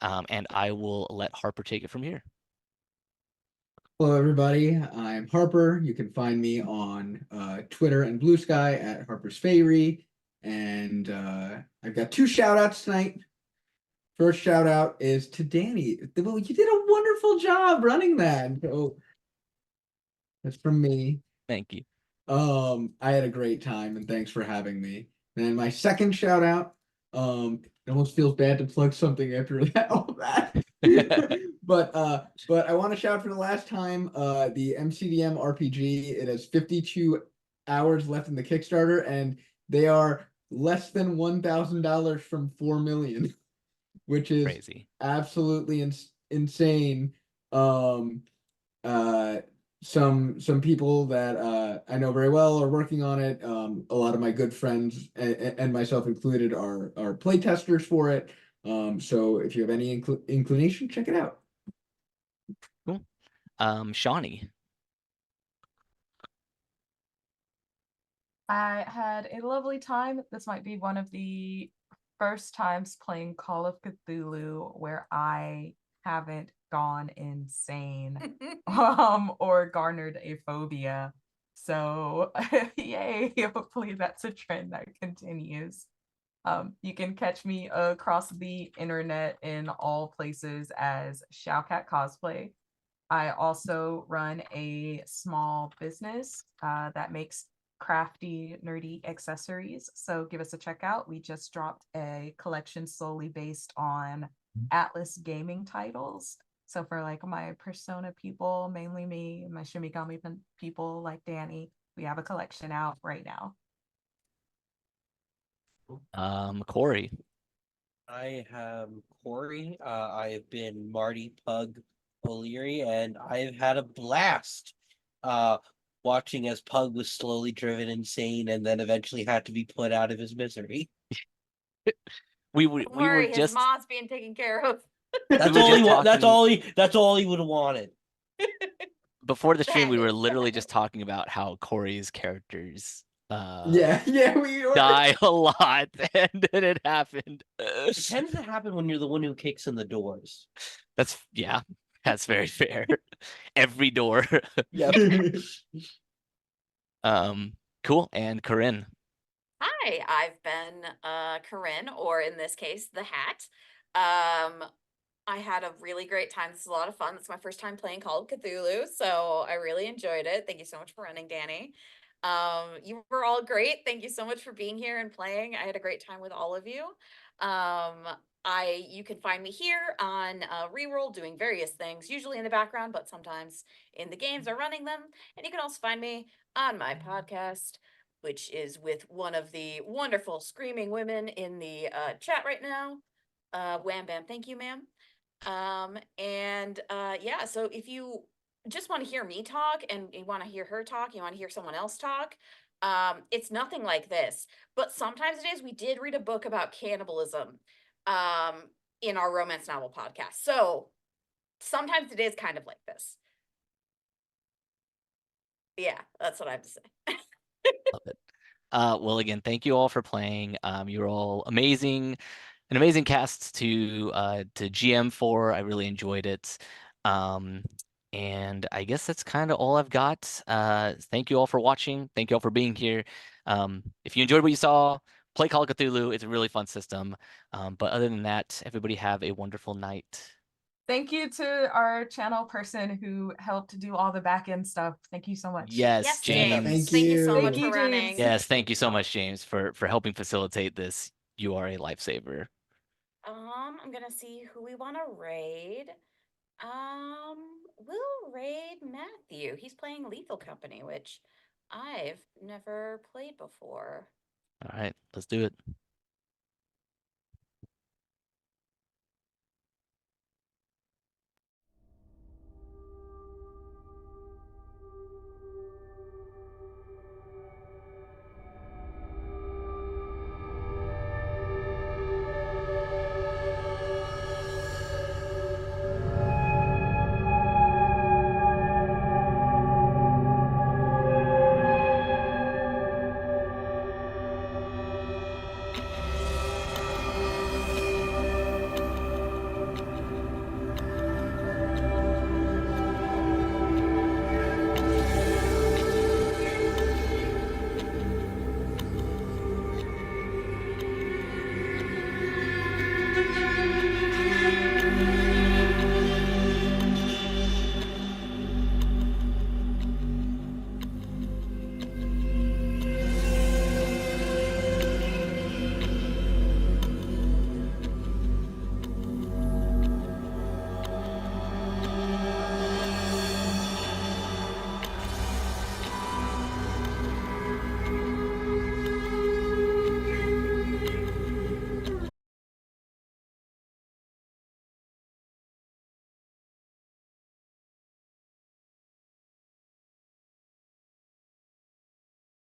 S1: And I will let Harper take it from here.
S2: Hello, everybody. I'm Harper. You can find me on Twitter and Blue Sky at harpersfaerie. And I've got 2 shout outs tonight. First shout out is to Danny. Well, you did a wonderful job running that. So that's from me.
S1: Thank you.
S2: I had a great time and thanks for having me. And then my second shout out, It almost feels bad to plug something after all that. But I want to shout for the last time, the MCDM RPG. It has 52 hours left in the Kickstarter, and they are less than $1,000 from 4 million, which is
S1: Crazy.
S2: absolutely insane. Some people that I know very well are working on it. A lot of my good friends and myself included are play testers for it. So if you have any inclination, check it out.
S1: Cool. Shaunie.
S4: I had a lovely time. This might be one of the first times playing Call of Cthulhu where I haven't gone insane or garnered a phobia. So yay, hopefully that's a trend that continues. You can catch me across the internet in all places as shaucatcosplay. I also run a small business that makes crafty, nerdy accessories. So give us a check out. We just dropped a collection solely based on Atlas gaming titles. So for like my Persona people, mainly me, my Shimigami people like Danny, we have a collection out right now.
S1: Cory.
S5: I am Cory. I have been Marty Pug O'Leary, and I've had a blast watching as Pug was slowly driven insane and then eventually had to be put out of his misery.
S1: We
S6: Don't
S1: were
S6: worry, his
S1: just
S6: mom's being taken care of.
S5: That's
S1: were
S5: all
S1: just
S5: that's
S1: talking-
S5: all he would have wanted.
S1: before the stream. We were
S6: Sadness.
S1: literally just talking about how Cory's characters
S2: Yeah, we were.
S1: die a lot, and then it happened.
S5: It tends to happen when you're the one who kicks in the doors.
S1: That's very fair. Every door.
S5: Yep.
S1: Cool. And Corinne.
S6: Hi, I've been Corinne, or in this case, the Hat. I had a really great time. This is a lot of fun. It's my first time playing Call of Cthulhu, so I really enjoyed it. Thank you so much for running, Danny. You were all great. Thank you so much for being here and playing. I had a great time with all of you. You can find me here on Reroll doing various things, usually in the background, but sometimes in the games or running them. And you can also find me on my podcast, which is with one of the wonderful screaming women in the chat right now. Wham Bam, thank you, ma'am. Yeah, so if you just want to hear me talk and you want to hear her talk, you want to hear someone else talk, it's nothing like this. But sometimes it is. We did read a book about cannibalism in our romance novel podcast. So sometimes it is kind of like this. Yeah, that's what I have to say.
S1: Love it. Well, again, thank you all for playing. You're all amazing, an amazing cast to GM for. I really enjoyed it. And I guess that's kind of all I've got. Thank you all for watching. Thank you all for being here. If you enjoyed what you saw, play Call of Cthulhu. It's a really fun system. But other than that, everybody have a wonderful night.
S4: Thank you to our channel person who helped do all the back end stuff. Thank you so much.
S1: Yes, James.
S2: Thank
S6: you so
S2: you.
S6: much
S4: Thank you,
S6: for running.
S4: James.
S1: Yes, thank you so much, James, for helping facilitate this. You are a lifesaver.
S6: I'm gonna see who we want to raid. We'll raid Matthew. He's playing Lethal Company, which I've never played before.
S1: All right, let's do it.